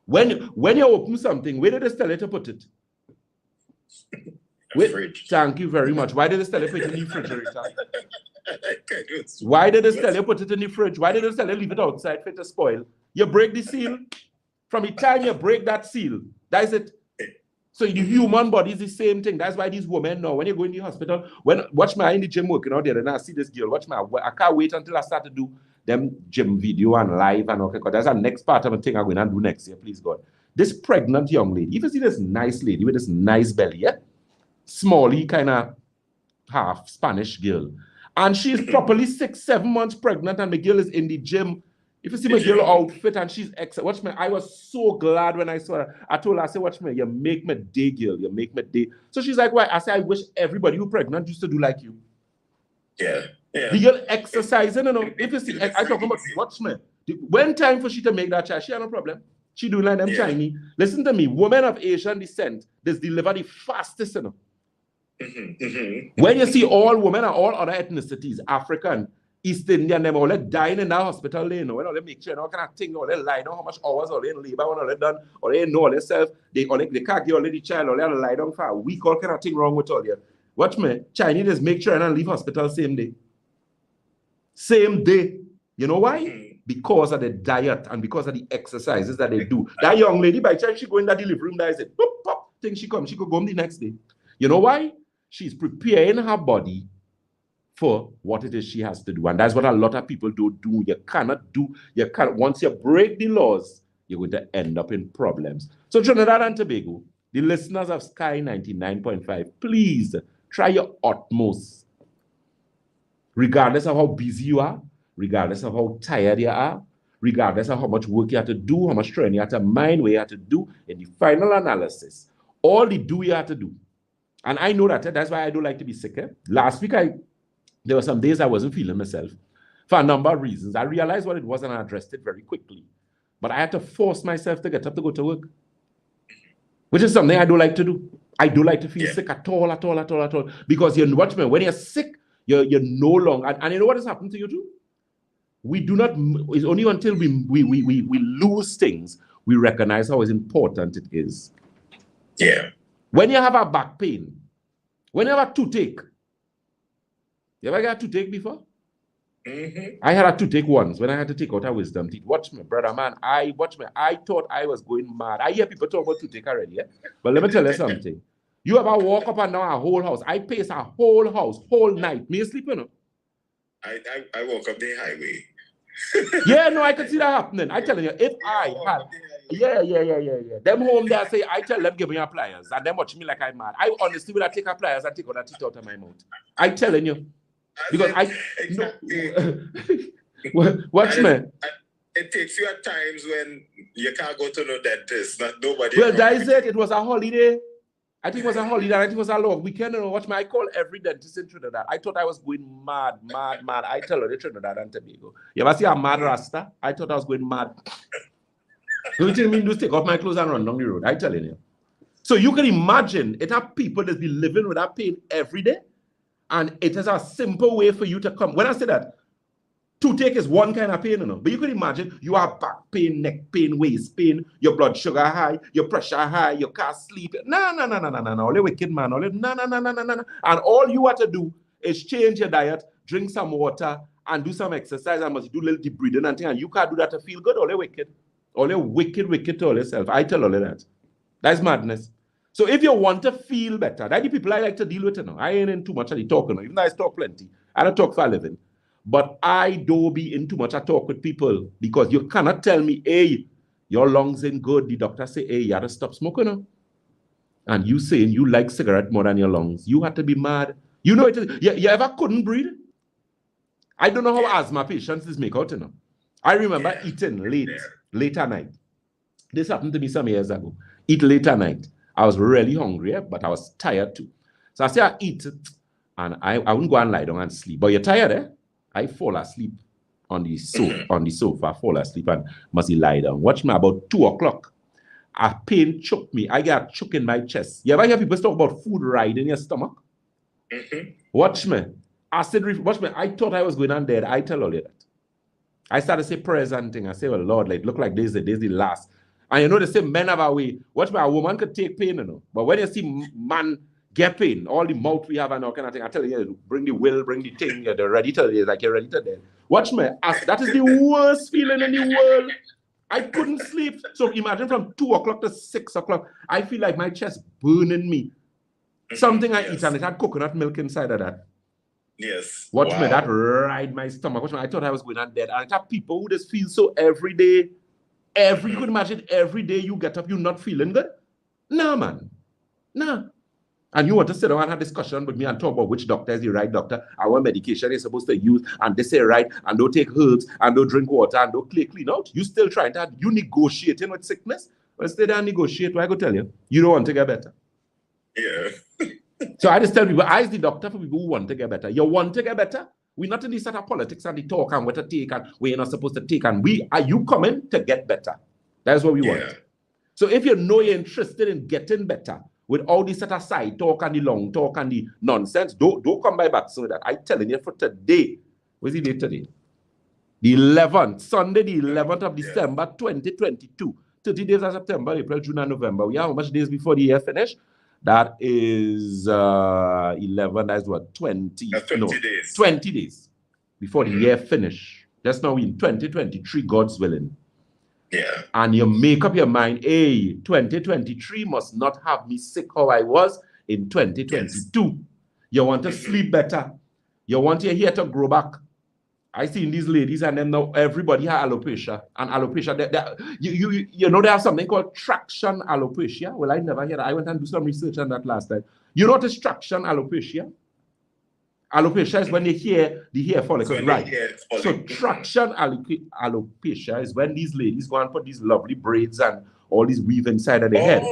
When you open something, where did they tell you to put it? Fridge. Thank you very much. Why did they tell you to put it in the refrigerator? Why did they tell you to put it in the fridge? Why did they tell you to leave it outside for it to spoil? You break the seal. From the time you break that seal, that's it. So the human body is the same thing. That's why these women now, when you go in the hospital, watch me in the gym working out there, and I see this girl, watch me, I can't wait until I start to do them gym video and live and okay, because that's the next part of the thing I'm going to do next year, please God. This pregnant young lady, if you see this nice lady with this nice belly, smally kind of half Spanish girl, and she's properly 6-7 months pregnant, and the girl is in the gym. If you see my girl outfit and she's excellent, watch me. I was so glad when I saw her. I told her, I said, watch me, you make me day, girl. You make me day. So she's like, why? I said, I wish everybody who pregnant used to do like you. Yeah. The girl exercising, if you see, I talk about, watch me. When time for she to make that child, she had no problem. She doing like them Chinese. Listen to me, women of Asian descent, they deliver the fastest, When you see all women and all other ethnicities, African, East Indian, them all dying in that hospital, when all they make sure, all kind of thing, all they lie down, how much hours all they in labor, when all they done, or they know all themselves, they can't give all the child, all they lie down for a week, all kind of thing wrong with all you. Watch me, Chinese make sure and leave hospital same day. Same day. You know why? Because of the diet and because of the exercises that they do. That young lady, by the time she go in that delivery room, that is it. Pop, pop, think she could go home the next day. You know why? She's preparing her body for what it is she has to do. And that's what a lot of people don't do. You cannot, once you break the laws, you're going to end up in problems. So Trinidad and Tobago, the listeners of Sky 99.5, please try your utmost. Regardless of how busy you are, regardless of how tired you are, regardless of how much work you have to do, how much training you have to mind, what you have to do, in the final analysis, all the do you have to do. And I know that, that's why I don't like to be sick. Last week, there were some days I wasn't feeling myself for a number of reasons. I realized what it was and I addressed it very quickly. But I had to force myself to get up to go to work, which is something I don't like to do. I don't like to feel sick at all. Because you watch me, when you're sick, you're no longer, and you know what has happened to you too? We do not, it's only until we lose things, we recognize how important it is. Yeah. When you have a back pain, when you have a toothache, you ever got a toothache before? I had a toothache once when I had to take out a wisdom teeth. Watch me, brother, man. I thought I was going mad. I hear people talk about toothache already, but let me tell you something. You ever walk up and down a whole house? I pace a whole house, whole night. Me sleep, you know. I walk up the highway. Yeah, no, I can see that happening. I telling you, if I had, yeah. Them home there say, I tell them give me a pliers, and them watch me like I'm mad. I honestly will take a pliers and take all that teeth out of my mouth. I telling you, because watch me. It takes you at times when you can't go to no dentist, not nobody. Well, that is it. It was a holiday. I think it was a holiday. I think it was a long weekend. You know, watch me. I call every dentist in Trinidad. I thought I was going mad. I tell her, the Trinidad and Tobago. You ever see a mad rasta? I thought I was going mad. The only thing I mean is take off my clothes and run down the road. I telling you. So you can imagine it have people that be living with that pain every day, and it is a simple way for you to come. When I say that, toothache is one kind of pain, you know. But you can imagine you have back pain, neck pain, waist pain, your blood sugar high, your pressure high, you can't sleep. No. Only wicked man. No. And all you have to do is change your diet, drink some water, and do some exercise, and must do a little deep breathing and thing. And you can't do that to feel good. Only wicked to all yourself. I tell all of that. That's madness. So if you want to feel better, that's the people I like to deal with, you know. I ain't in too much of the talk, you know. Even though I talk plenty. I don't talk for a living. But I don't be in too much. I talk with people because you cannot tell me, hey, your lungs ain't good. The doctor say, hey, you have to stop smoking. No? And you saying you like cigarette more than your lungs. You have to be mad. You know it is. You ever couldn't breathe? I don't know how asthma patients this make out, you know. I remember eating late at night. This happened to me some years ago. Eat late at night. I was really hungry, but I was tired too. So I say I eat, and I wouldn't go and lie down and sleep. But you're tired, eh? I fall asleep on the sofa, fall asleep and must lie down. Watch me about 2 o'clock. A pain choked me. I got choke in my chest. You ever hear people talk about food ride in your stomach? Watch me. Watch me. I thought I was going on dead. I tell all you that. I started to say prayers and thing. I say, well, Lord, like look like this is the last. And you know they say men have a way. Watch me, a woman could take pain, you know. But when you see man get pain, all the mouth we have and all kind of thing, I tell you, bring the will, bring the thing, you're ready to live, like you're ready to dead. Watch me, that is the worst feeling in the world. I couldn't sleep. So imagine from 2 o'clock to 6 o'clock, I feel like my chest burning me. Something I eat and it had coconut milk inside of that. Yes. Watch me, that ride my stomach. Watch me, I thought I was going on dead. And it have people who just feel so every day. You could imagine every day you get up, you're not feeling good. Nah, man. Nah. And you want to sit down and have a discussion with me and talk about which doctor is the right doctor and what medication you're supposed to use, and they say right, and don't take herbs, and don't drink water, and don't clean out. You still trying to you negotiating with sickness? Well, stay there and negotiate. What I go tell you? You don't want to get better. Yeah. So I just tell people, I is the doctor for people who want to get better. You want to get better? We're not in this sort of politics and the talk and what to take and where you're not supposed to take. And are you coming to get better? That's what we want. So if you know you're interested in getting better, with all this sort of side talk and the long talk and the nonsense, don't come by Batson with that. I'm telling you for today. What's the date today? The 11th, Sunday, the 11th of December, 2022. 30 days of September, April, June, and November. We have how much days before the year finish? That is 11, that's what, 20? 20 days. 20 days before the year finish. That's now in 2023, God's willing. Yeah. And you make up your mind, hey, 2023 must not have me sick how I was in 2022. Yes. You want to sleep better. You want your hair to grow back. I seen these ladies and then now everybody has alopecia. And alopecia, you know they have something called traction alopecia. Well, I never heard that. I went and do some research on that last time. You know what is traction alopecia? Alopecia is when the hair follicles, right? So traction alopecia is when these ladies go and put these lovely braids and all these weave inside of their head.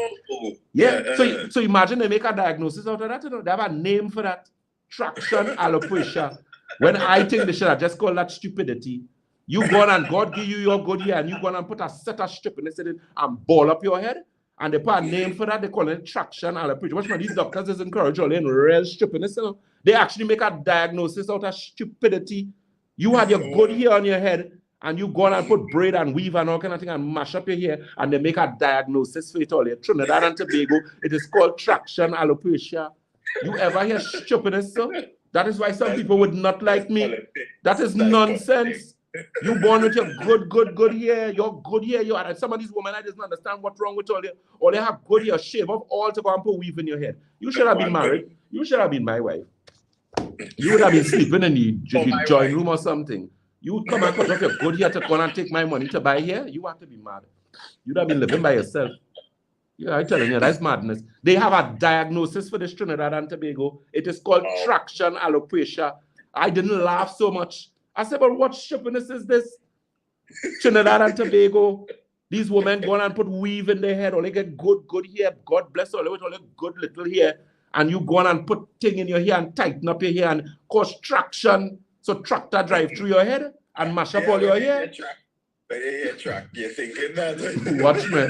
Yeah. So imagine they make a diagnosis out of that. You know, they have a name for that. Traction alopecia. When I think they should have just called that stupidity. You go on and God give you your good hair and you go on and put a set of stupidness in it and ball up your head. And they put a name for that. They call it traction alopecia. Watch, these doctors is encourage all in real stupidness. You know? They actually make a diagnosis out of stupidity. You had your good hair on your head and you go on and put braid and weave and all kind of thing and mash up your hair and they make a diagnosis for it all. In Trinidad and Tobago, it is called traction alopecia. You ever hear stupidness, sir? That is why some people would not like me. That is nonsense. You born with your good hair. Your good hair. You are some of these women. I just don't understand what's wrong with all them. Or they have good hair. Shave off all to go and put weave in your head. You should have been married. You should have been my wife. You would have been sleeping in the joint room or something. You would come and cut off your good hair to go and take my money to buy hair. You have to be mad. You'd have been living by yourself. Yeah, I'm telling you, that's madness. They have a diagnosis for this Trinidad and Tobago. It is called traction alopecia. I didn't laugh so much. I said, but what shippiness is this? Trinidad and Tobago. These women go on and put weave in their head, or they get good hair. God bless all with all the good little hair. And you go on and put thing in your hair and tighten up your hair and cause traction. So tractor drive through your head and mash up all your hair. You're thinking that. Watch me.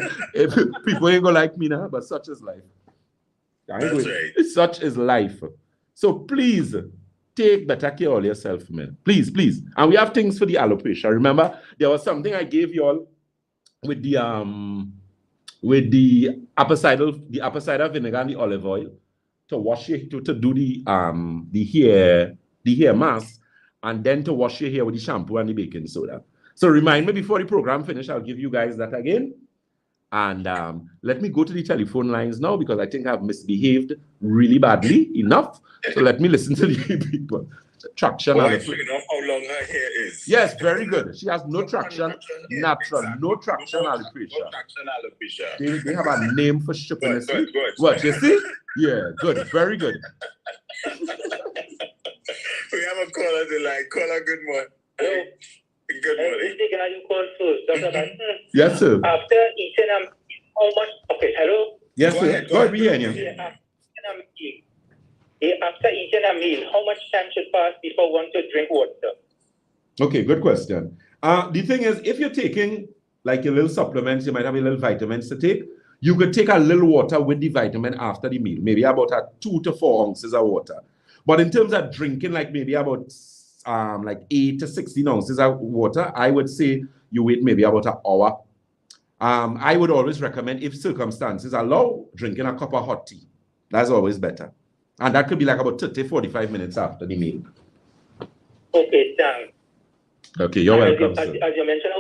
People ain't gonna like me now, but such is life. That's right. Such is life. So please take better care of yourself, man. Please. And we have things for the alopecia. Remember, there was something I gave you all with the apple cider vinegar and the olive oil to wash your to do the hair mask, and then to wash your hair with the shampoo and the baking soda. So remind me before the program finish, I'll give you guys that again. And let me go to the telephone lines now because I think I've misbehaved really badly enough. So let me listen to the people. Traction. Well, I figured out how long her hair is. Yes, very good. She has no traction, natural, no traction alopecia. They have a name for shippiness. Good. What, you see? Yeah, good, very good. We have a caller on the line. Caller, good morning. Good morning. This is the guy you called first, Dr.Batson. Yes, sir. After eating how much? Okay, hello? Yes, sir. Go ahead, we hear you. After eating a meal, how much time should pass before one to drink water? Okay, good question. The thing is, if you're taking like your little supplements, you might have a little vitamins to take. You could take a little water with the vitamin after the meal, maybe about 2 to 4 ounces of water. But in terms of drinking, like maybe about like 8 to 16 ounces of water, I would say you wait maybe about an hour. I would always recommend, if circumstances allow, drinking a cup of hot tea. That's always better. And that could be like about 30, 45 minutes after the meal. Okay, thanks. Okay, you're welcome, as you mentioned,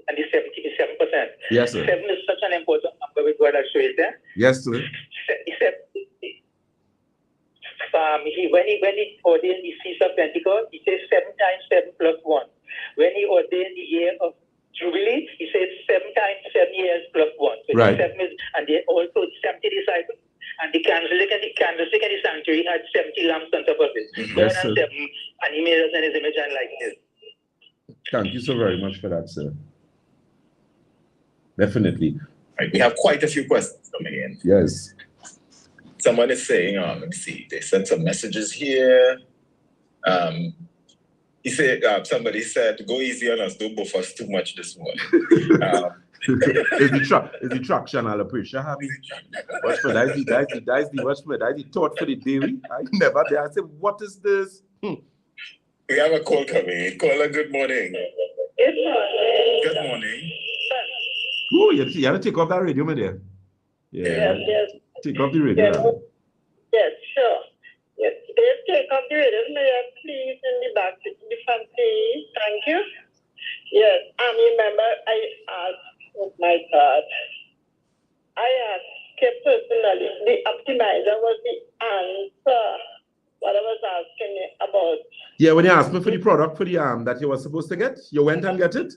and the 77%. Yes, sir. 7 is such an important number with what I showed there. Yes, sir. When he ordained the Feast of Pentecost, he says 7 times 7 plus 1. When he ordained the year of Jubilee, he says 7 times 7 years plus 1. So right. 7 is, and they also 70 disciples, and the candlestick and the sanctuary had 70 lamps on top of it. Yes, sir. 7, and he made us in his image and likeness. Thank you so very much for that, sir. Definitely. Right, we have quite a few questions coming in. Yes. Someone is saying, let me see, they sent some messages here. He said, somebody said, go easy on us, don't buff us too much this morning. Is the traction alopecia happy? Watch for that's the thought for the dairy. I never did. I said, what is this? We have a call coming in. Caller, good morning. Good morning. Good morning. Oh, you have to take off that radio, my dear. Yeah. Yes. Take off the radio. Yes, sure. Yes, please take off the radio, please, in the back, the front, please. Thank you. Yes, remember, I asked, oh my God, I asked personally, the optimizer was the answer, what I was asking about. Yeah, when you asked me for the product for the that you were supposed to get, you went and get it?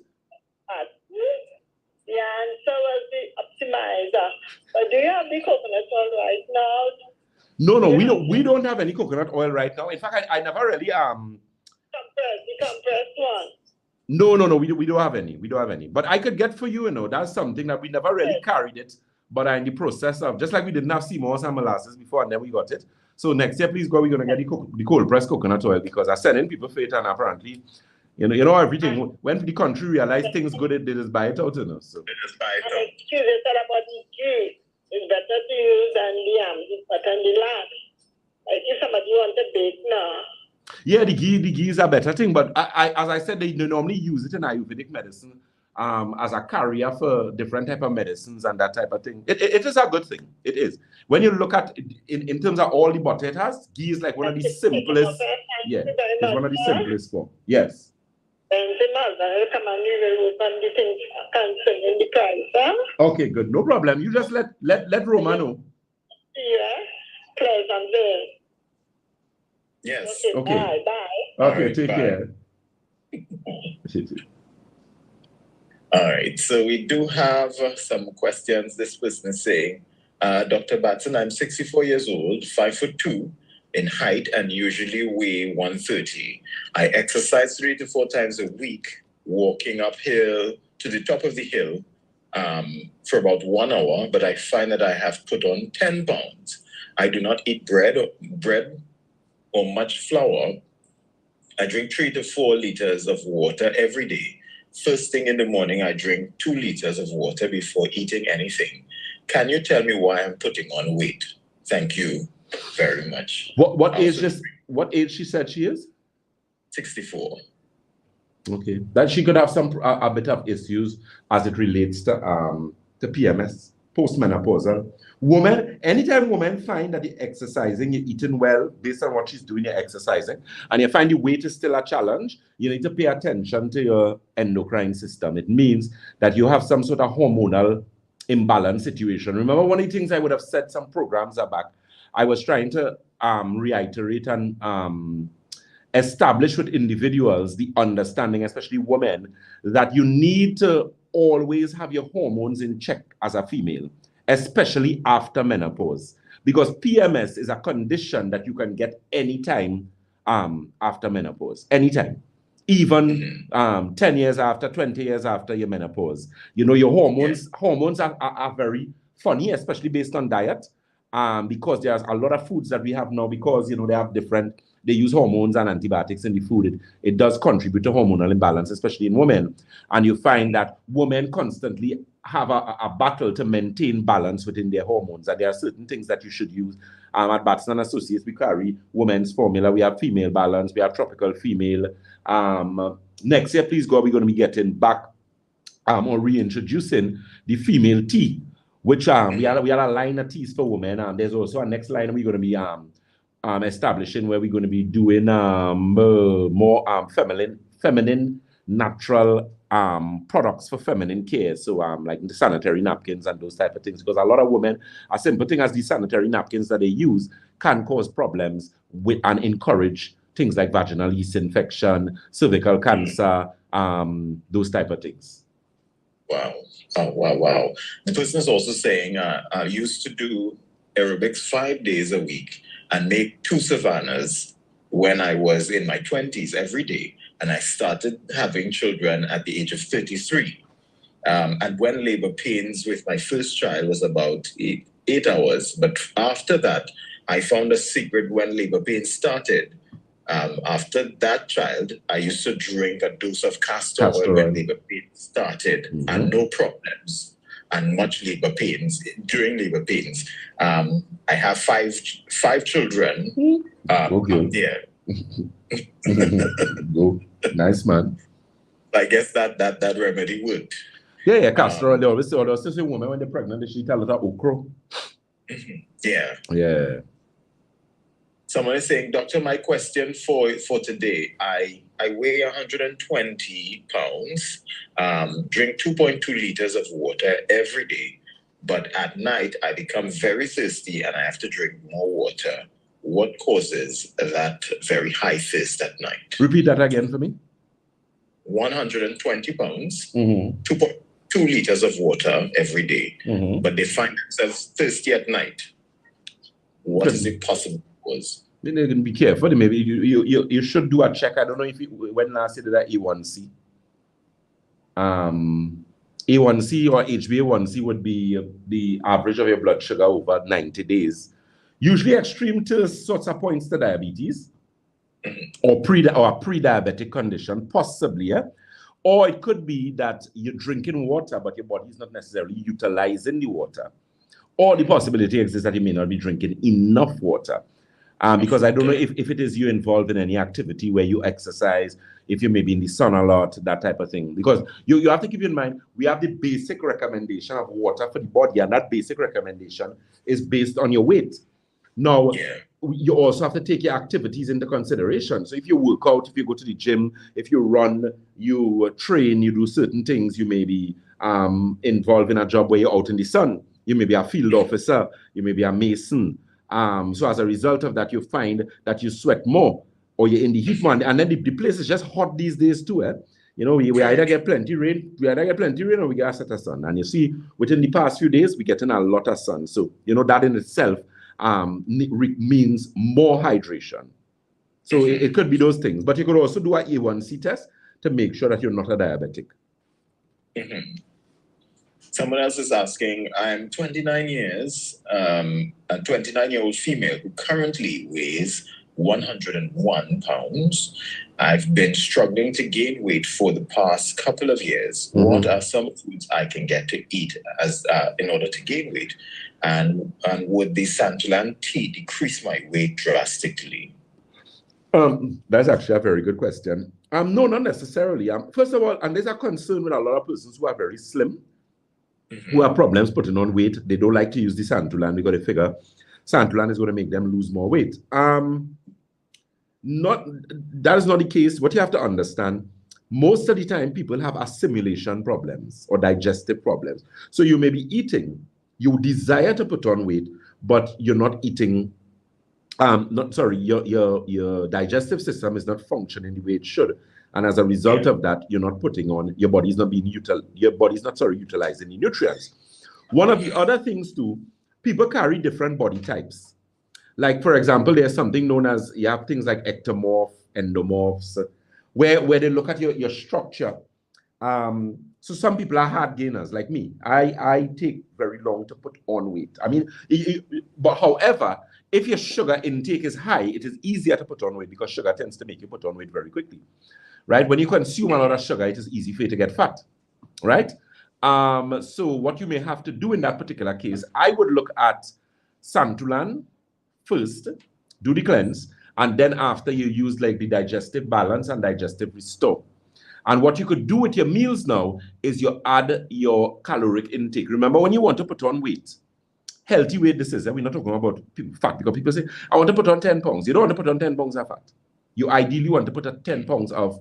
The answer was the optimizer. But do you have the coconut oil right now? No, we don't have any coconut oil right now. In fact, I never really the compressed one. No, we don't have any. We don't have any. But I could get for you, that's something that we never really carried it, but in the process of, just like we didn't have CMOS and molasses before, and then we got it. So next year, please go, we're going to get the cold pressed coconut oil, because I sent in people for it, and apparently, you know everything. When the country realized things good, they just buy it out, So they just buy it out. Curious about the ghee. It's better to use than the last. Like if somebody wants to bake now. Yeah, the ghee is a better thing, but as I said, they normally use it in Ayurvedic medicine as a carrier for different type of medicines and that type of thing. It is a good thing. It is. When you look at in terms of all the butter it has, ghee is like one of the simplest. Yeah, it's one of the simplest form. Yes. Okay, good. No problem. You just let Roma know. Yes. Okay. Bye. Okay, take care. All right, so we do have some questions. This person is saying, Dr. Batson, I'm 64 years old, 5'2" in height, and usually weigh 130. I exercise 3 to 4 times a week, walking uphill to the top of the hill for about 1 hour, but I find that I have put on 10 pounds. I do not eat bread or much flour. I drink 3 to 4 liters of water every day. First thing in the morning, I drink 2 liters of water before eating anything. Can you tell me why I'm putting on weight? Thank you very much. What age she said she is? 64. Okay, that she could have a bit of issues as it relates to PMS, postmenopausal. Anytime women find that you're exercising, you're eating well, based on what she's doing, you're exercising, and you find the weight is still a challenge, you need to pay attention to your endocrine system. It means that you have some sort of hormonal imbalance situation. Remember, one of the things I would have said some programs back, I was trying to reiterate and establish with individuals the understanding, especially women, that you need to always have your hormones in check as a female, especially after menopause, because PMS is a condition that you can get anytime after menopause, anytime, even 10 years after, 20 years after your menopause. You know, your hormones are very funny, especially based on diet, because there's a lot of foods that we have now, because, you know, they use hormones and antibiotics in the food. It does contribute to hormonal imbalance, especially in women. And you find that women constantly have a battle to maintain balance within their hormones. And there are certain things that you should use. At Batson Associates, we carry women's formula. We have female balance. We have tropical female. Next year, please God, we're going to be getting back or reintroducing the female tea, which we had a line of teas for women. There's also a next line we're going to be establishing, where we're going to be doing more feminine, natural products for feminine care. So like the sanitary napkins and those type of things, because a lot of women, a simple thing as the sanitary napkins that they use can cause problems with and encourage things like vaginal yeast infection, cervical cancer, those type of things. Wow. Oh, wow. The person is also saying, I used to do aerobics 5 days a week and make 2 savannas when I was in my 20s every day. And I started having children at the age of 33. And when labor pains with my first child was about 8 hours. But after that, I found a secret when labor pains started. After that child, I used to drink a dose of castor oil when labor pains started, and no problems, and much labor pains during labor pains. I have five children. Yeah. Go. Nice, man. I guess that remedy would. Yeah, castor oil. They always say women when they're pregnant, they should eat a lot of okra. Yeah. Someone is saying, Doctor, my question for today, I weigh 120 pounds, drink 2.2 liters of water every day, but at night I become very thirsty and I have to drink more water. What causes that very high thirst at night? Repeat that again for me. 120 pounds, 2.2 liters of water every day, but they find themselves thirsty at night. What is it possible? Then you can be careful. Maybe you should do a check. I don't know if when last you did that A1C. A1C or HbA1c would be the average of your blood sugar over 90 days. Usually extreme to sorts of points to diabetes or pre-diabetic condition, possibly. Or it could be that you're drinking water, but your body is not necessarily utilizing the water. Or the possibility exists that you may not be drinking enough water. Because I don't know if it is you involved in any activity where you exercise, if you may be in the sun a lot, that type of thing. Because you have to keep in mind, we have the basic recommendation of water for the body, and that basic recommendation is based on your weight. Now, you also have to take your activities into consideration. So if you work out, if you go to the gym, if you run, you train, you do certain things, you may be involved in a job where you're out in the sun. You may be a field officer, you may be a mason. So as a result of that, you find that you sweat more or you're in the heat more. And then the place is just hot these days too. You know, we either get plenty rain, or we get a set of sun. And you see, within the past few days, we're getting a lot of sun. So, you know, that in itself means more hydration. So it could be those things. But you could also do an A1C test to make sure that you're not a diabetic. Someone else is asking, I'm 29 years, a 29-year-old female who currently weighs 101 pounds. I've been struggling to gain weight for the past couple of years. What are some foods I can get to eat as in order to gain weight? And would the santolan tea decrease my weight drastically? That's actually a very good question. No, not necessarily. First of all, and there's a concern with a lot of persons who are very slim, who have problems putting on weight. They don't like to use the santolan because they figure santolan is going to make them lose more weight. That is not the case. What you have to understand, most of the time people have assimilation problems or digestive problems. So you may be eating, you desire to put on weight, but you're not eating, your digestive system is not functioning the way it should. And as a result of that, you're not putting on, your body's not utilizing the nutrients. One of the other things too, people carry different body types. Like, for example, there's something known as, you have things like ectomorph, endomorphs, where they look at your structure. So some people are hard gainers like me. I take very long to put on weight. I mean, but however, if your sugar intake is high, it is easier to put on weight because sugar tends to make you put on weight very quickly, right? When you consume a lot of sugar, it is easy for you to get fat, right? So what you may have to do in that particular case, I would look at santolan first, do the cleanse, and then after you use like the digestive balance and digestive restore. And what you could do with your meals now is you add your caloric intake. Remember, when you want to put on weight, healthy weight this is, we're not talking about fat, because people say, I want to put on 10 pounds. You don't want to put on 10 pounds of fat. You ideally want to put on 10 pounds of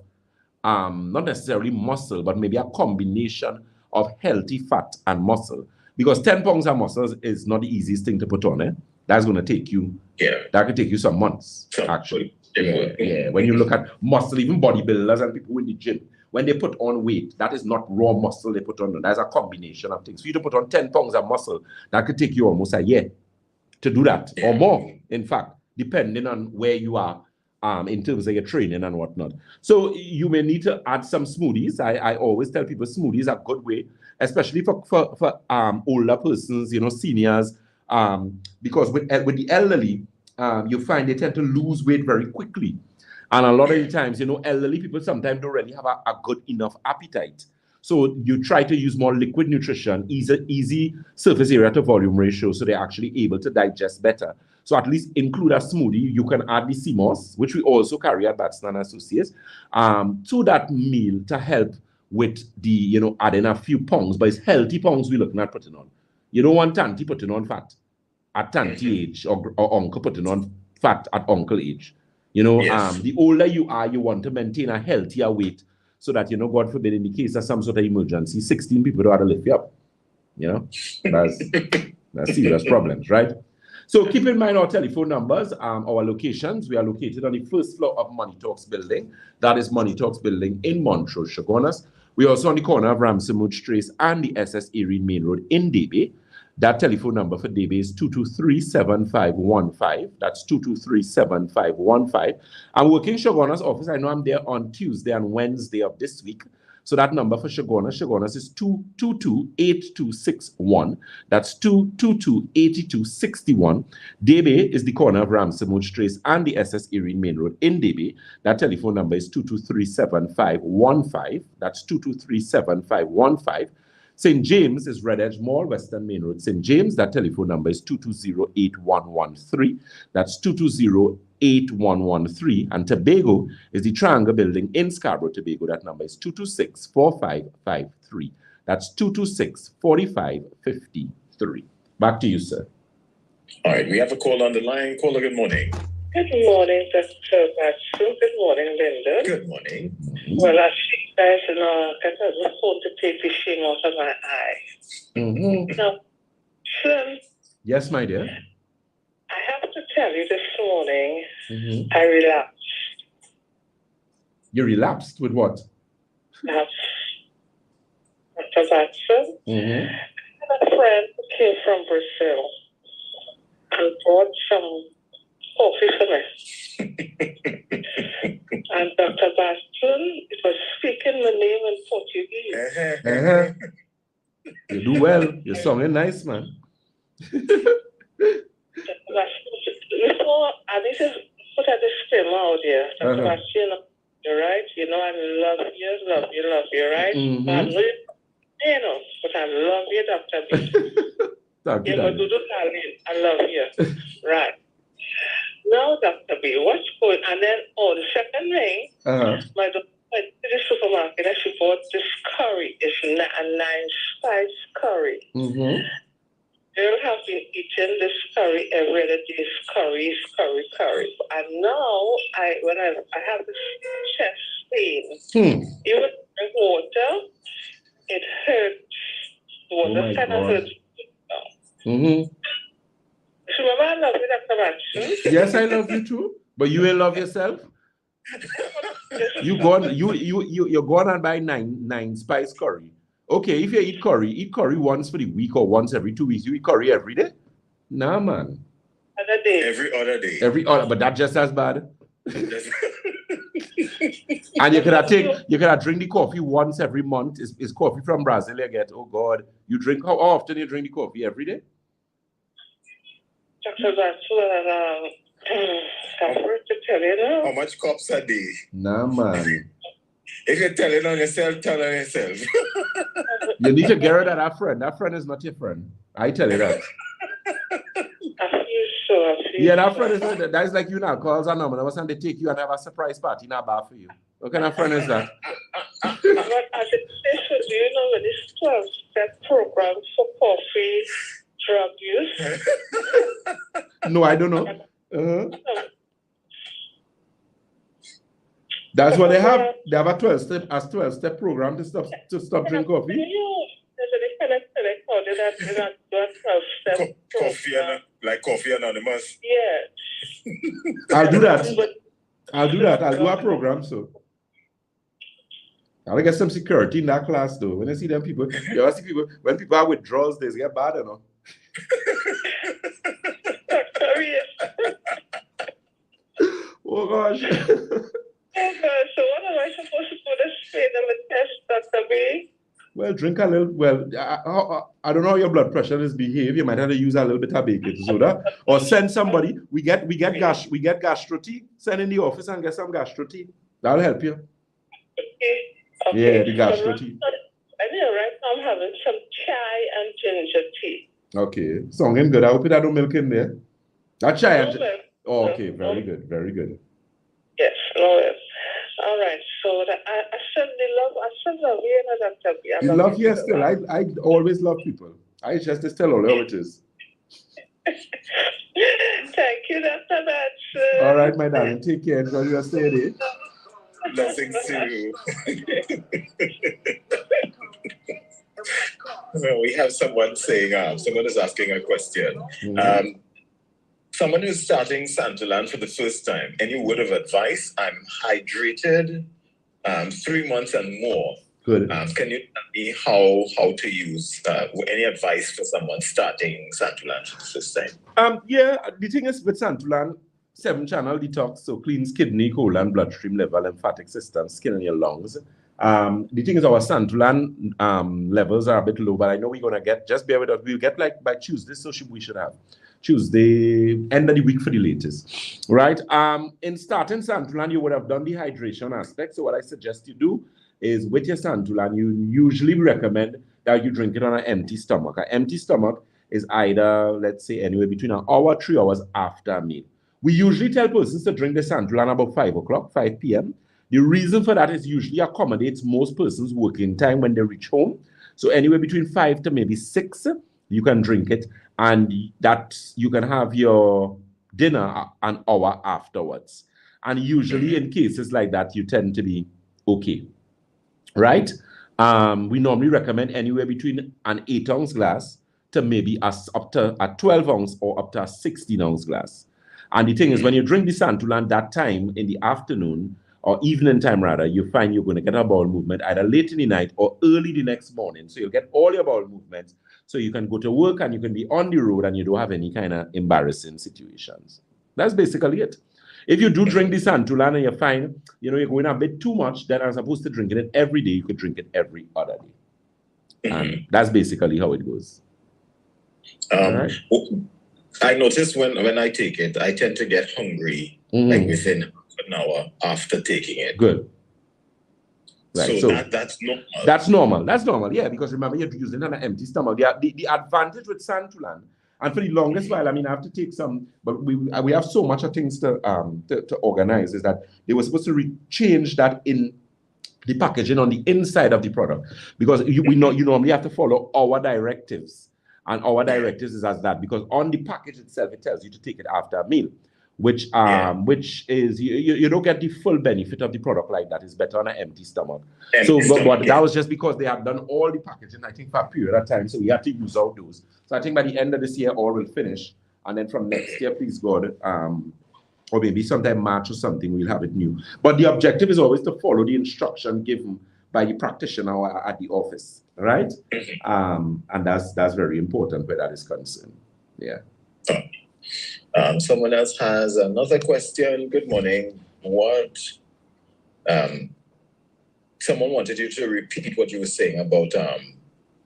not necessarily muscle, but maybe a combination of healthy fat and muscle. Because 10 pounds of muscles is not the easiest thing to put on. That's going to take you, that could take you some months, actually. Yeah. When you look at muscle, even bodybuilders and people in the gym, when they put on weight, that is not raw muscle they put on. That's a combination of things. For you to put on 10 pounds of muscle, that could take you almost a year to do that, or more, in fact, depending on where you are in terms of your training and whatnot. So you may need to add some smoothies. I always tell people smoothies are a good way, especially for older persons, seniors, because with the elderly, you find they tend to lose weight very quickly. And a lot of the times, elderly people sometimes don't really have a good enough appetite. So you try to use more liquid nutrition, easy surface area to volume ratio, so they're actually able to digest better. So at least include a smoothie. You can add the CMOS, which we also carry at Batson and Associates, to that meal to help with the, adding a few pounds. But it's healthy pounds we're looking at putting on. You don't want Tanti putting on fat at Tanti age or uncle putting on fat at uncle age. The older you are, you want to maintain a healthier weight so that, God forbid, in the case of some sort of emergency, 16 people don't have to lift you up. That's serious problems, right? So keep in mind our telephone numbers, our locations. We are located on the first floor of Money Talks building. That is Money Talks building in Montrose, Chaguanas. We're also on the corner of Ramsey Trace and the SS Erin Main Road in Debe. That telephone number for Debe is 223-7515. That's 223-7515. I'm working Chaguanas office. I know I'm there on Tuesday and Wednesday of this week. So that number for Chaguanas is 222-8261. That's 222-8261. Debe is the corner of Ramsey Trace and the SS Erin Main Road in Debe. That telephone number is 223-7515. That's 223-7515. St. James is Red Edge Mall, Western Main Road, St. James. That telephone number is 220-8113. That's 220-8113. And Tobago is the Triangle Building in Scarborough, Tobago. That number is 226-4553. That's 226-4553. Back to you, sir. All right, we have a call on the line. Caller, good morning. Good morning, Dr. Batson. Good morning, Linda. Good morning. Well, I see guys, I just want to take the shame out of my eye. Now, son, Yes, my dear. I have to tell you this morning, I relapsed. You relapsed with what? Dr. Batson. I had a friend who came from Brazil and brought some coffee for me. And Dr. Batson was speaking the name in Portuguese. You do well. Your song is nice, man. Before, I need to put a disclaimer out here. Dr. Batson, you're right. You know, I love you, right? I'm not, but I love you, Dr. B. Thank you, I love you. Right. Now, Dr. B, what's going on? And then on the second ring, my daughter went to the supermarket and she bought this curry. It's a 9-spice curry. Girl have been eating this curry every other day. Curry. And now, when I have this chest pain, even drink water, it hurts. Water kind of hurts. So remember, I love you, Dr. Batson. Yes, I love you too. But you will love yourself. You're going and buy 9-spice curry. Okay, if you eat curry once for the week or once every 2 weeks. You eat curry every day? Nah, man. Other day. Every other day. But that's just as bad. And you could have drink the coffee once every month. It's coffee from Brazil you get. Oh God. How often you drink the coffee? Every day? Dr. Batson, I'm to tell you now. How much cups a day? Nah, man. If you're telling on yourself, tell on yourself. You need to get rid of that friend. That friend is not your friend. I tell you that. I feel so. That friend is not, that is like you now. Calls anonymous and they take you and have a surprise party in a bar for you. What kind of friend is that? But as it says, do you know when this 12-step program for coffee drug use? No, I don't know. That's what they have. They have a 12-step program to stop drinking coffee. Coffee Anonymous. Yeah. I'll do that. I'll do a program, so. I'll get some security in that class, though. When I see them people, you ever see people, when people have withdrawals, they get bad, you know. Oh, gosh. So what am I supposed to put a spin on the test, Dr. B? Well, drink a little. Well, I don't know how your blood pressure is behave. You might have to use a little bit of baking soda, or send somebody. We get gastro tea. Send in the office and get some gastro tea. That'll help you. Okay. Yeah, the gastro tea. I know, right now I'm having some chai and ginger tea. Okay, sounding good. I hope you have no milk in there. That chai and milk. Oh, okay, very good, very good. Yes, no milk. All right, so I certainly love you, Dr. B. You love you still. I always love people. I just tell all how it is. Thank you, Dr. Batson. All right, my darling. Take care. Enjoy your stay there. Blessings to you. We have someone saying, someone is asking a question. Someone who's starting Santulan for the first time, any word of advice? I'm hydrated, 3 months and more. Good. Can you tell me how to use, any advice for someone starting Santulan for the first time? Yeah, the thing is with Santulan, 7-channel detox, so cleans kidney, colon, bloodstream level, lymphatic system, skin and your lungs. The thing is our Santulan levels are a bit low, but I know we're going to just bear with us. We'll get like by Tuesday, so we should have. Tuesday, end of the week for the latest, right? In starting Santulan, you would have done the hydration aspect. So what I suggest you do is with your Santulan, you usually recommend that you drink it on an empty stomach. An empty stomach is either, let's say, anywhere between an hour, 3 hours after a meal. We usually tell persons to drink the Santulan about 5 p.m. The reason for that is usually accommodates most persons' working time when they reach home. So anywhere between 5 to maybe 6 you can drink it, and that you can have your dinner an hour afterwards. And usually in cases like that, you tend to be okay, right? We normally recommend anywhere between an 8-ounce glass to maybe up to a 12-ounce or up to a 16-ounce glass. And the thing is, when you drink the Santulan that time in the afternoon or evening time rather, you find you're going to get a bowel movement either late in the night or early the next morning. So you'll get all your bowel movements. So you can go to work and you can be on the road and you don't have any kind of embarrassing situations. That's basically it. If you do drink the Santulan and you find, you're going a bit too much, then as opposed to drinking it every day, you could drink it every other day. And that's basically how it goes. Right. I notice when I take it, I tend to get hungry like within half an hour after taking it. Good. Right. So that's normal. That's normal. That's normal. Yeah, because remember, you're using an empty stomach. The advantage with Santulan, and for the longest while, I mean, I have to take some, but we have so much of things to organize, is that they were supposed to change that in the packaging on the inside of the product, because you normally have to follow our directives, and our directives is as that, because on the package itself, it tells you to take it after a meal, which is you don't get the full benefit of the product like that. It's better on an empty stomach. But that was just because they had done all the packaging, I think, for a period of time, so we had to use out those. So I think by the end of this year, all will finish, and then from next year, please God, or maybe sometime March or something, we'll have it new. But the objective is always to follow the instruction given by the practitioner at the office, right? And that's very important where that is concerned. Yeah. Someone else has another question. Good morning. Someone wanted you to repeat what you were saying about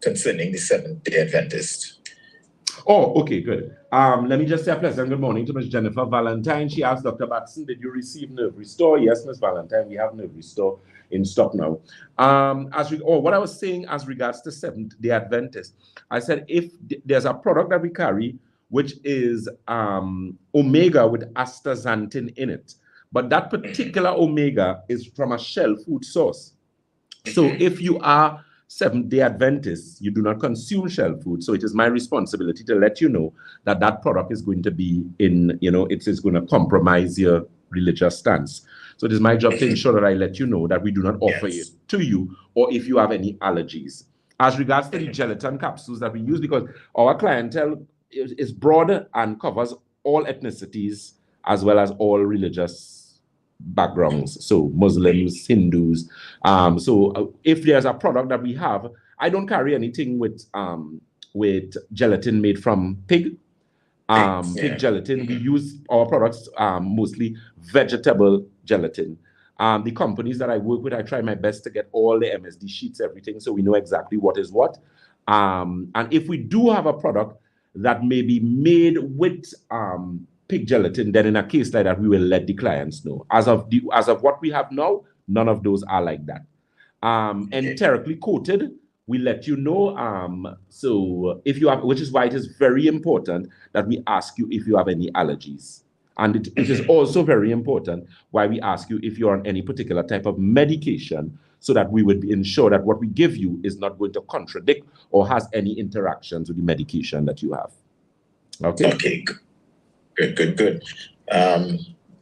concerning the Seventh-day Adventist. Oh, okay, good. Let me just say a pleasant good morning to Ms. Jennifer Valentine. She asked Dr. Batson, did you receive Nerve Restore? Yes, Ms. Valentine, we have Nerve Restore in stock now. What I was saying as regards to Seventh-day Adventist, I said if there's a product that we carry which is omega with astaxanthin in it, but that particular omega is from a shell food source. So if you are Seventh-day Adventists, you do not consume shell food. So it is my responsibility to let you know that that product is going to be it is going to compromise your religious stance. So it is my job to ensure that I let you know that we do not offer it to you, or if you have any allergies. As regards to the gelatin capsules that we use, because our clientele is broad and covers all ethnicities as well as all religious backgrounds, so Muslims, Hindus. So if there's a product that we have, I don't carry anything with gelatin made from pig gelatin. We use our products mostly vegetable gelatin. The companies that I work with, I try my best to get all the MSD sheets, everything, so we know exactly what is what. And if we do have a product that may be made with pig gelatin, then in a case like that, we will let the clients know. As of what we have now, none of those are like that. Enterically coated, we let you know. So if you have, which is why it is very important that we ask you if you have any allergies. And it is also very important why we ask you if you're on any particular type of medication, so that we would ensure that what we give you is not going to contradict or has any interactions with the medication that you have. Okay? Okay, good.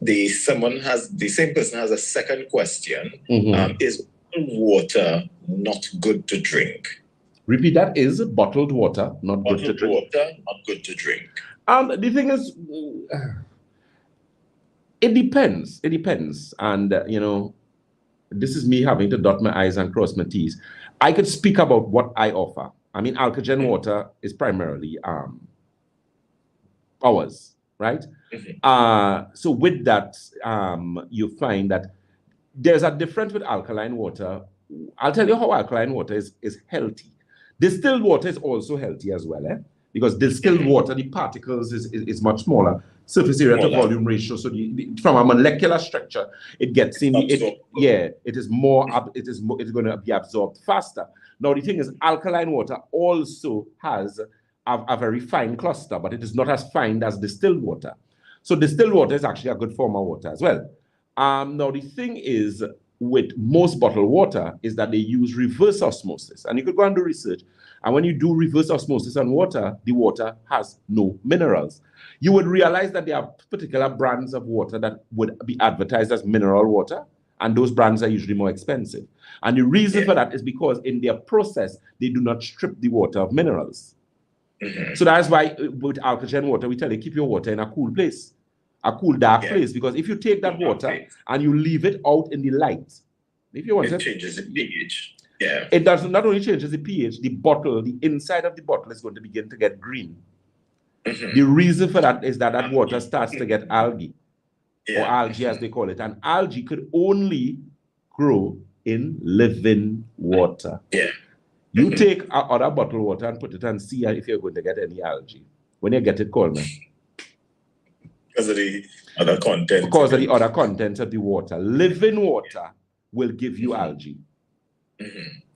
The same person has a second question. Is water not good to drink? Repeat that. Is bottled water not good to drink? Water not good to drink. The thing is, it depends. It depends. And, this is me having to dot my I's and cross my T's. I could speak about what I offer. I mean, Alkagen water is primarily ours, right? So with that, you find that there's a difference with alkaline water. I'll tell you how alkaline water is healthy. Distilled water is also healthy as well, because distilled water, the particles is much smaller. Surface area to volume ratio. So from a molecular structure, it gets in. It is going to be absorbed faster. Now the thing is, alkaline water also has a very fine cluster, but it is not as fine as distilled water. So distilled water is actually a good form of water as well. Now the thing is, with most bottled water is that they use reverse osmosis. And you could go and do research. And when you do reverse osmosis on water, the water has no minerals. You would realize that there are particular brands of water that would be advertised as mineral water, and those brands are usually more expensive. And the reason for that is because in their process, they do not strip the water of minerals. So that's why with alkaline water, we tell you keep your water in a cool place, a cool, dark place. Because if you take that water and you leave it out in the light, if you want it changes the pH. Yeah. It does not only changes the pH, the bottle, the inside of the bottle is going to begin to get green. The reason for that is that that water starts to get algae, or algae as they call it. And algae could only grow in living water. You take other bottled water and put it and see if you're going to get any algae. When you get it, call me. Because of the other content. Because of the other contents of the water. Living water will give you algae.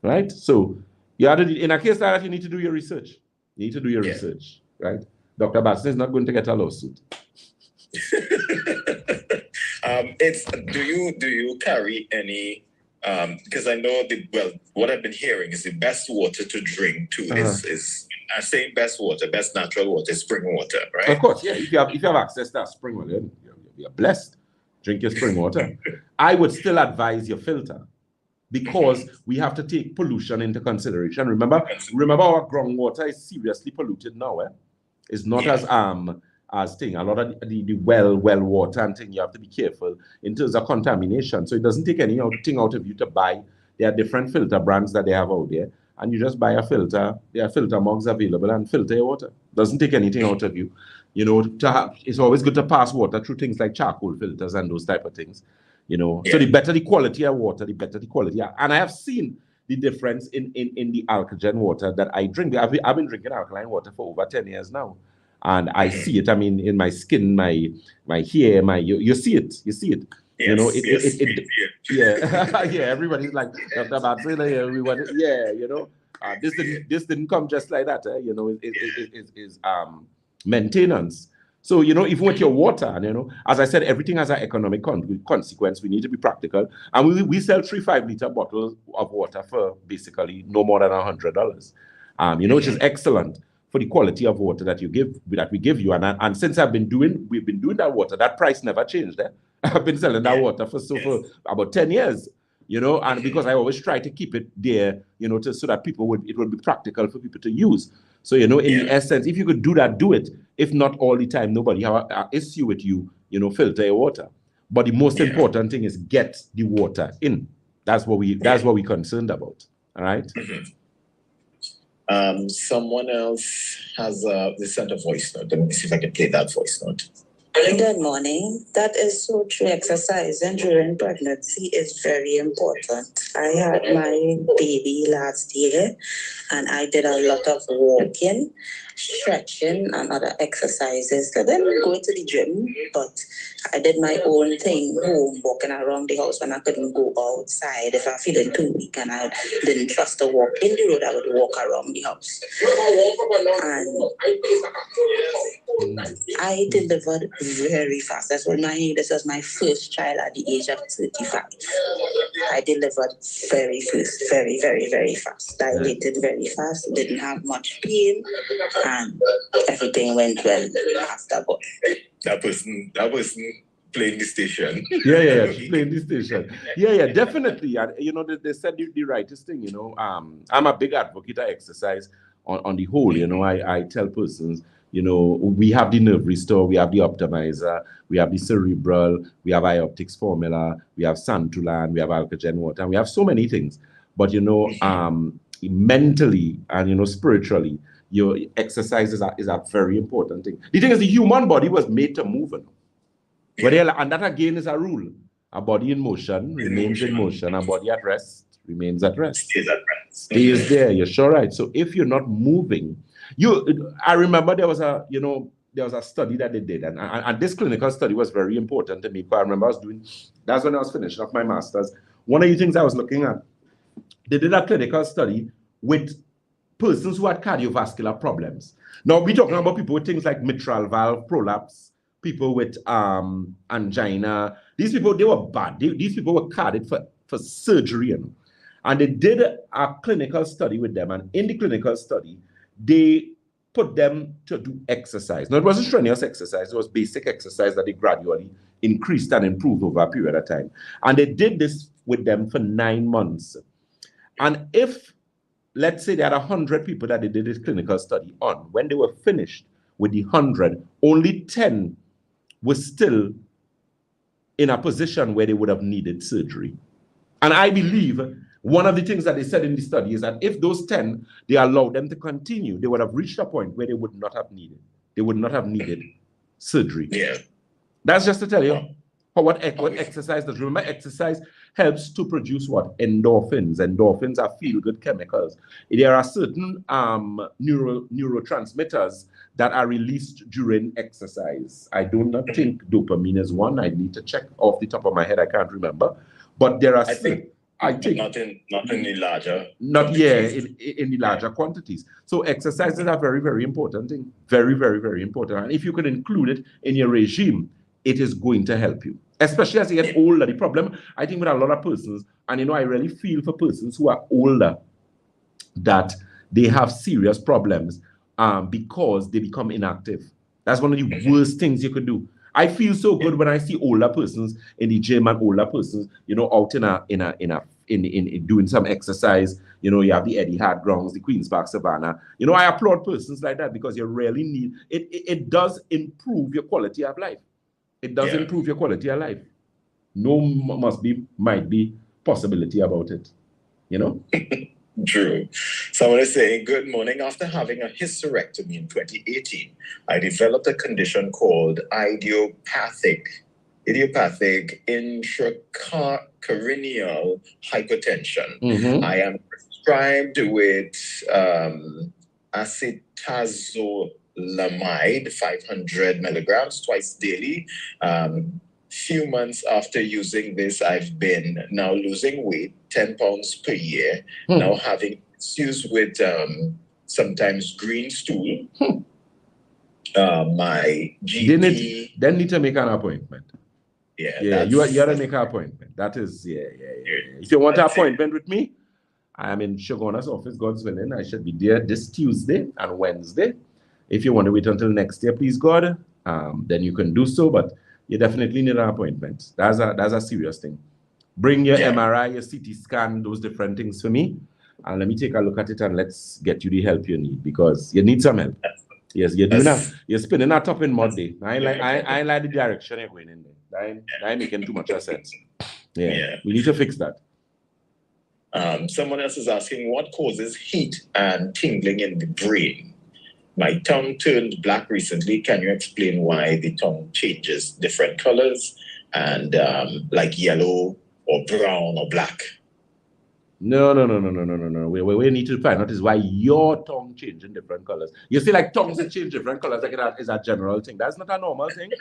Right? So you have to, in a case like that, you need to do your research. You need to do your research. Right? Dr. Batson is not going to get a lawsuit. Do you carry any? Because I know what I've been hearing is the best water to drink too is I say best water, best natural water is spring water, right? Of course, yeah. If you have access to that spring water, you're blessed. Drink your spring water. I would still advise your filter, because we have to take pollution into consideration. Remember our groundwater is seriously polluted now. It's not as thing. A lot of the well water and thing, you have to be careful in terms of contamination. So it doesn't take anything out of you to buy. There are different filter brands that they have out there, and you just buy a filter. There are filter mugs available and filter your water. Doesn't take anything out of you. It's always good to pass water through things like charcoal filters and those type of things. So the better the quality of water, the better the quality. And I have seen the difference in the alkaline water that I drink. I've been drinking alkaline water for over 10 years now. And I see it. I mean, in my skin, my hair, you see it. You see it. Yes, Everybody's like, Dr. Batson, everybody, this didn't come just like that. It is maintenance. So, even with your water, as I said, everything has an economic consequence. We need to be practical. And we sell 3 5-liter bottles of water for basically no more than $100, which is excellent for the quality of water that we give you. And since we've been doing that water, that price never changed. I've been selling that water for about 10 years, and because I always try to keep it there, so that it would be practical for people to use. So, in the essence, if you could do that, do it. If not all the time, nobody have an issue with you, filter your water. But the most important thing is get the water in. That's what we're concerned about. All right. Someone else has they sent a voice note. Let me see if I can play that voice note. Good morning. That is so true. Exercising during pregnancy is very important. I had my baby last year, and I did a lot of walking, stretching, and other exercises. I didn't go to the gym, but I did my own thing home, walking around the house when I couldn't go outside. If I'm feeling too weak and I didn't trust to walk in the road, I would walk around the house. And I delivered very fast. This was my first child at the age of 35. I delivered very very, very fast. Dilated very fast, didn't have much pain, and everything went well after birth. That person playing the station. She's playing the station. Definitely. And they said the rightest thing. I'm a big advocate of exercise on the whole. I tell persons, we have the nerve restore, we have the optimizer, we have the cerebral, we have ioptics formula, we have santulan, we have alkaline water, and we have so many things. But mentally and spiritually, your exercise is a very important thing. The thing is, the human body was made to move. And that again is a rule. A body in motion remains in motion. A body at rest remains at rest. Stays there. You're sure right. So if you're not moving, I remember there was a study that they did, and this clinical study was very important to me. Because I remember that's when I was finishing off my master's. One of the things I was looking at, they did a clinical study with persons who had cardiovascular problems. Now we're talking about people with things like mitral valve prolapse, people with angina. These people, they were bad. These people were cardied for for surgery. And they did a clinical study with them. And in the clinical study, they put them to do exercise. Now, it wasn't strenuous exercise. It was basic exercise that they gradually increased and improved over a period of time. And they did this with them for 9 months. And if, let's say, they had 100 people that they did this clinical study on, when they were finished with the 100, only 10 were still in a position where they would have needed surgery. And I believe one of the things that they said in the study is that if those 10, they allowed them to continue, they would have reached a point where they would not have needed surgery. Yeah. That's just to tell you what exercise does. Remember, exercise helps to produce what? Endorphins. Endorphins are feel-good chemicals. There are certain neurotransmitters that are released during exercise. I do not think dopamine is one. I need to check off the top of my head. I can't remember. But there are I think not in the larger. Not in the larger quantities. So exercise is a very, very important thing. Very, very, very important. And if you can include it in your regime, it is going to help you. Especially as you get older. The problem, I think, with a lot of persons, and I really feel for persons who are older, that they have serious problems because they become inactive. That's one of the worst things you could do. I feel so good when I see older persons in the gym and older persons, out in doing some exercise. You have the Eddie Hart grounds, the Queen's Park Savannah. I applaud persons like that because you really need it. It does improve your quality of life. It does improve your quality of life. No might be possibility about it. True. Someone is saying, good morning. After having a hysterectomy in 2018, I developed a condition called idiopathic intracranial hypertension. I am prescribed with acetazolamide, 500 milligrams twice daily. Few months after using this, I've been now losing weight, 10 pounds per year, now having issues with sometimes green stool. My GP... Then need to make an appointment. Yeah, you gotta make an appointment. That is, If you want an appointment with me, I am in Shoguna's office, God's willing. I should be there this Tuesday and Wednesday. If you want to wait until next year, please God, then you can do so, but you definitely need an appointment. That's a serious thing. Bring your MRI, your CT scan, those different things for me, and let me take a look at it and let's get you the help you need because you need some help. Yes, you're doing that. You're spinning that up in mud day. I ain't like the direction you're going in there. That ain't making too much sense. We need to fix that. Someone else is asking, what causes heat and tingling in the brain? My tongue turned black recently. Can you explain why the tongue changes different colors and like yellow or brown or black? No. We need to find out is why your tongue changes different colors. You see, like tongues that change different colors, like that is a general thing. That's not a normal thing.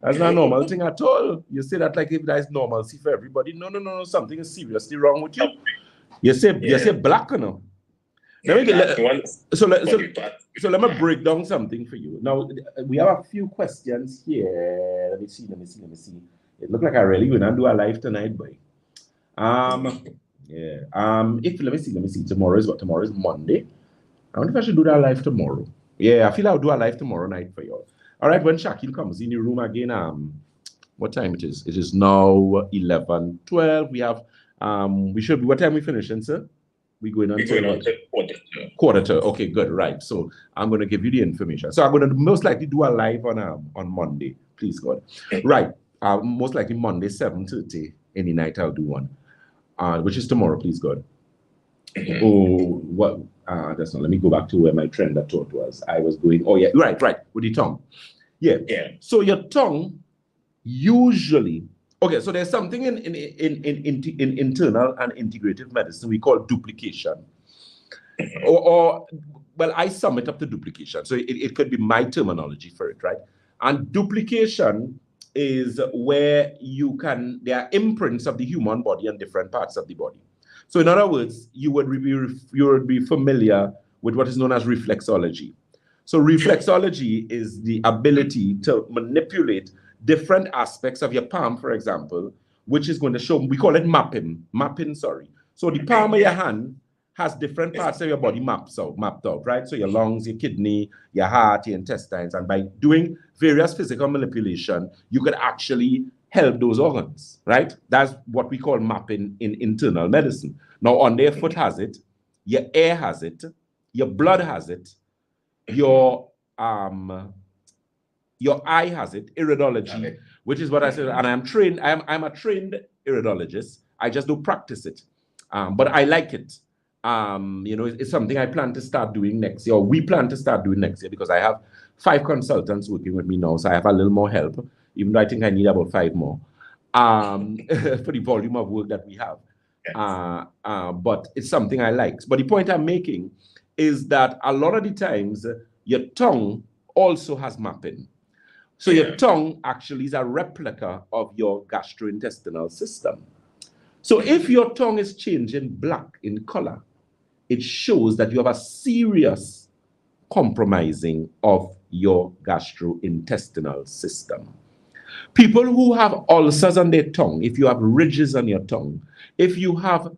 That's not a normal thing at all. You say that like if that is normalcy for everybody. No. Something is seriously wrong with you. You say black, Let me break down something for you. Now, we have a few questions here. Let me see. It looks like I really going to do a live tonight, boy. Let me see. Tomorrow is Monday. I wonder if I should do that live tomorrow. Yeah, I feel I'll do a live tomorrow night for y'all. All right, when Shakil comes in the room again, what time it is? It is now 11:12. We have what time we finishing, sir? We're going on to quarter to. Okay, good. Right. So I'm going to give you the information. So I'm going to most likely do a live on Monday, please God. Right. Most likely Monday, 7:30. Any night I'll do one, which is tomorrow, please God. That's not. Let me go back to where my trend that thought was. I was going. Oh yeah, right. With the tongue. Yeah. So your tongue usually. Okay, so there's something in internal and integrative medicine we call duplication. Well, I sum it up to duplication. So it could be my terminology for it, right? And duplication is where there are imprints of the human body on different parts of the body. So in other words, you would be familiar with what is known as reflexology. So reflexology is the ability to manipulate different aspects of your palm, for example, which is going to show, we call it mapping, sorry. So the palm of your hand has different parts of your body mapped out, right? So your lungs, your kidney, your heart, your intestines, and by doing various physical manipulation, you could actually help those organs, right? That's what we call mapping in internal medicine. Now, on their foot has it, your ear has it, your blood has it, your eye has it, iridology, which is what I said, and I'm trained, I'm a trained iridologist. I just don't practice it. But I like it. It's something I plan to start doing next year, or we plan to start doing next year, because I have 5 consultants working with me now, so I have a little more help, even though I think I need about 5 more for the volume of work that we have. But it's something I like. But the point I'm making is that a lot of the times, your tongue also has mapping. So your tongue actually is a replica of your gastrointestinal system. So if your tongue is changing black in color, it shows that you have a serious compromising of your gastrointestinal system. People who have ulcers on their tongue, if you have ridges on your tongue, if you have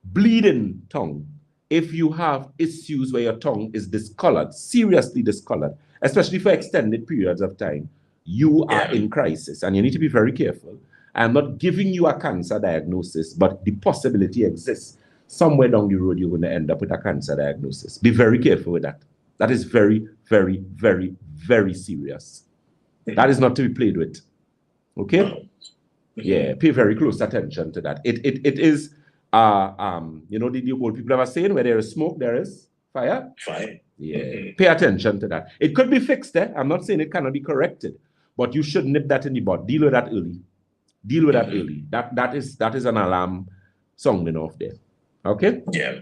bleeding tongue, if you have issues where your tongue is discolored, seriously discolored, especially for extended periods of time, you are in crisis, and you need to be very careful. I'm not giving you a cancer diagnosis, but the possibility exists. Somewhere down the road, you're going to end up with a cancer diagnosis. Be very careful with that. That is very, very, very, very serious. That is not to be played with. Okay? Yeah, pay very close attention to that. It is, the old people have a saying, where there is smoke, there is fire. Fire. Yeah, pay attention to that. It could be fixed there. I'm not saying it cannot be corrected, but you should nip that in the bud. Deal with that early. Deal with that early. That is an alarm sounding off there. Okay? Yeah.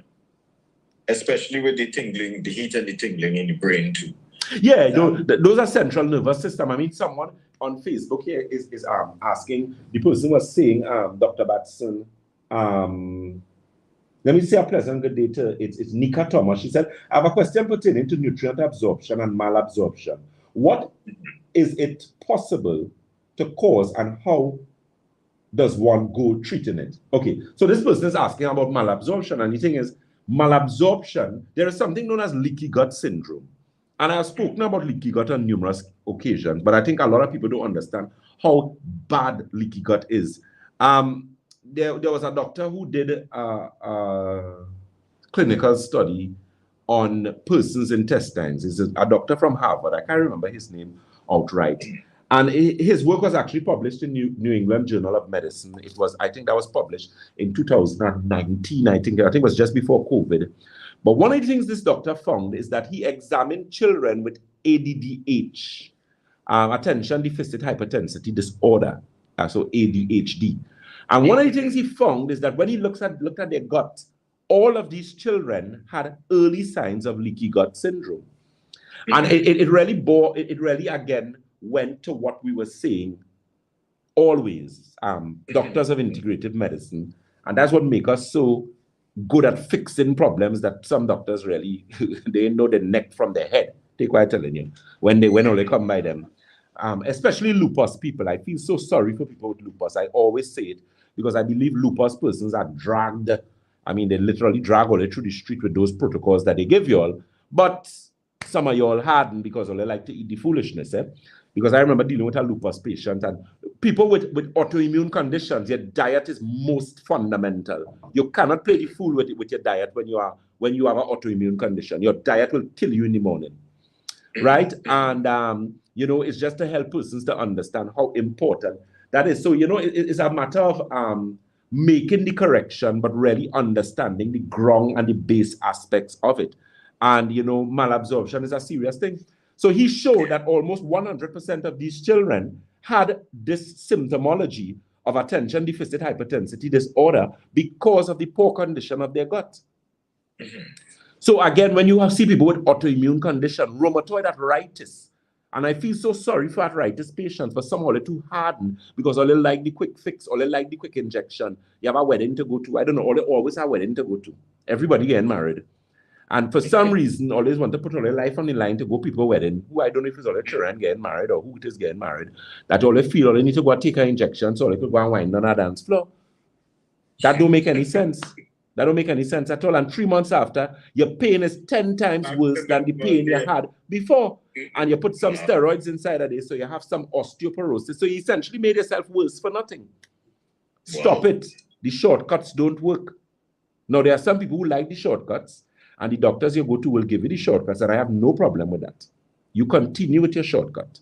Especially with the tingling, the heat and the tingling in the brain too. Yeah, those are central nervous system. I mean, someone on Facebook here is asking, the person was saying, Dr. Batson, let me say a pleasant good day to, it's Nika Thomas. She said, I have a question pertaining to nutrient absorption and malabsorption. What is it possible to cause, and how does one go treating it? Okay, so this person is asking about malabsorption, and the thing is, malabsorption, there is something known as leaky gut syndrome. And I have spoken about leaky gut on numerous occasions, but I think a lot of people don't understand how bad leaky gut is. There was a doctor who did a clinical study on persons' intestines. He's a doctor from Harvard. I can't remember his name outright. And his work was actually published in New England Journal of Medicine. It was, I think that was published in 2019. I think it was just before COVID. But one of the things this doctor found is that he examined children with ADDH, attention deficit hyperintensity disorder, so ADHD. And one of the things he found is that when he looked at their gut, all of these children had early signs of leaky gut syndrome. And it really again went to what we were saying always, doctors of integrative medicine. And that's what makes us so good at fixing problems that some doctors really, they know the neck from their head. Take what I'm telling you, when they come by them. Especially lupus people. I feel so sorry for people with lupus. I always say it because I believe lupus persons are dragged. I mean, they literally drag all the way through the street with those protocols that they give you all. But some of you all hardened because all they like to eat the foolishness. Because I remember dealing with a lupus patient, and people with autoimmune conditions, your diet is most fundamental. You cannot play the fool with your diet when you have an autoimmune condition. Your diet will kill you in the morning, right? And it's just to help persons to understand how important that is. So it's a matter of making the correction, but really understanding the ground and the base aspects of it. And malabsorption is a serious thing. So he showed that almost 100% of these children had this symptomology of attention deficit hyperintensity disorder because of the poor condition of their gut. So again, when you see people with autoimmune condition, rheumatoid arthritis, and I feel so sorry for arthritis patients, for some all too hardened because all they like the quick fix, all they like the quick injection. You have a wedding to go to. I don't know, all they always have a wedding to go to. Everybody getting married. And for some reason, always want to put all their life on the line to go people wedding, who I don't know if it's all their children getting married or who it is getting married, that all they feel all they need to go and take an injection so they could go and wind on a dance floor. That don't make any sense. That don't make any sense at all. And 3 months after, your pain is 10 times worse than the pain you had before. And you put some steroids inside of this, so you have some osteoporosis. So you essentially made yourself worse for nothing. Stop it. The shortcuts don't work. Now, there are some people who like the shortcuts, and the doctors you go to will give you the shortcuts, and I have no problem with that. You continue with your shortcut.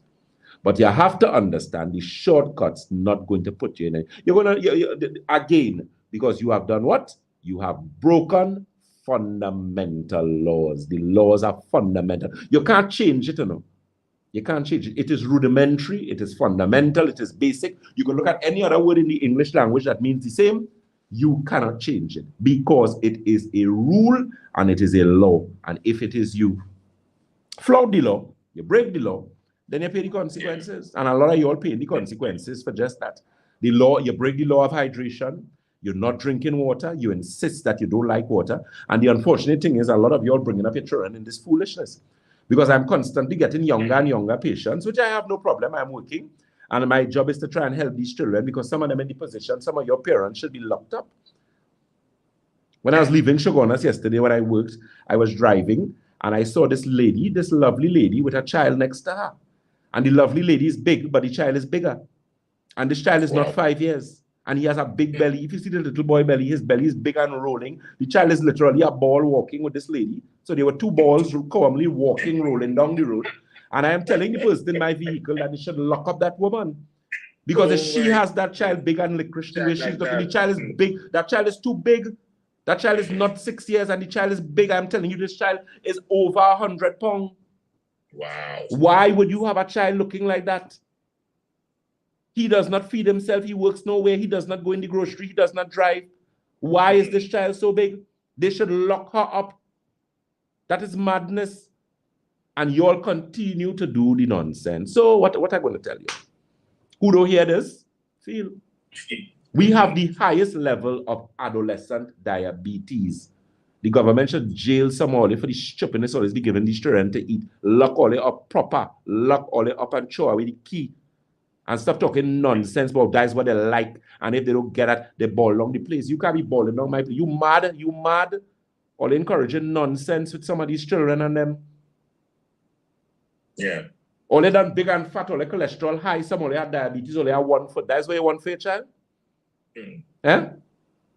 But you have to understand the shortcut's not going to put you in it. You're going to, again, because you have done what? You have broken fundamental laws. The laws are fundamental. You can't change it, you know. You can't change it. It is rudimentary, it is fundamental, it is basic. You can look at any other word in the English language that means the same. You cannot change it because it is a rule and it is a law. And if it is you flout the law, you break the law, then you pay the consequences. And a lot of you all pay the consequences for just that. The law, you break the law of hydration. You're not drinking water. You insist that you don't like water. And the unfortunate thing is a lot of you all bringing up your children in this foolishness. Because I'm constantly getting younger and younger patients, which I have no problem. I'm working. And my job is to try and help these children because some of them in the position, some of your parents should be locked up. When I was leaving Shogunas yesterday, when I worked, I was driving and I saw this lady, this lovely lady with a child next to her. And the lovely lady is big, but the child is bigger. And this child is not 5 years. And he has a big belly. If you see the little boy belly, his belly is big and rolling. The child is literally a ball walking with this lady. So there were two balls calmly walking, rolling down the road. And I am telling the person in my vehicle that they should lock up that woman. Because if she has that child big and licorice, the way she's looking, the child is big. That child is too big. That child is not 6 years and the child is big. I'm telling you, this child is over 100 pounds. Wow. Why would you have a child looking like that? He does not feed himself. He works nowhere. He does not go in the grocery. He does not drive. Why is this child so big? They should lock her up. That is madness. And you all continue to do the nonsense. So what I'm going to tell you? Who don't hear this? Feel. We have the highest level of adolescent diabetes. The government should jail somebody for the stupidness always be giving these children to eat. Lock all it up proper. Lock all it up and throw away the key. And stop talking nonsense about that's what they like. And if they don't get it, they ball along the place. You can't be balling down my place. You mad? You mad? All encouraging nonsense with some of these children and them. Yeah. All they done big and fat, all the cholesterol high, some of them have diabetes, all they have 1 foot. That's what you want for your child? Eh?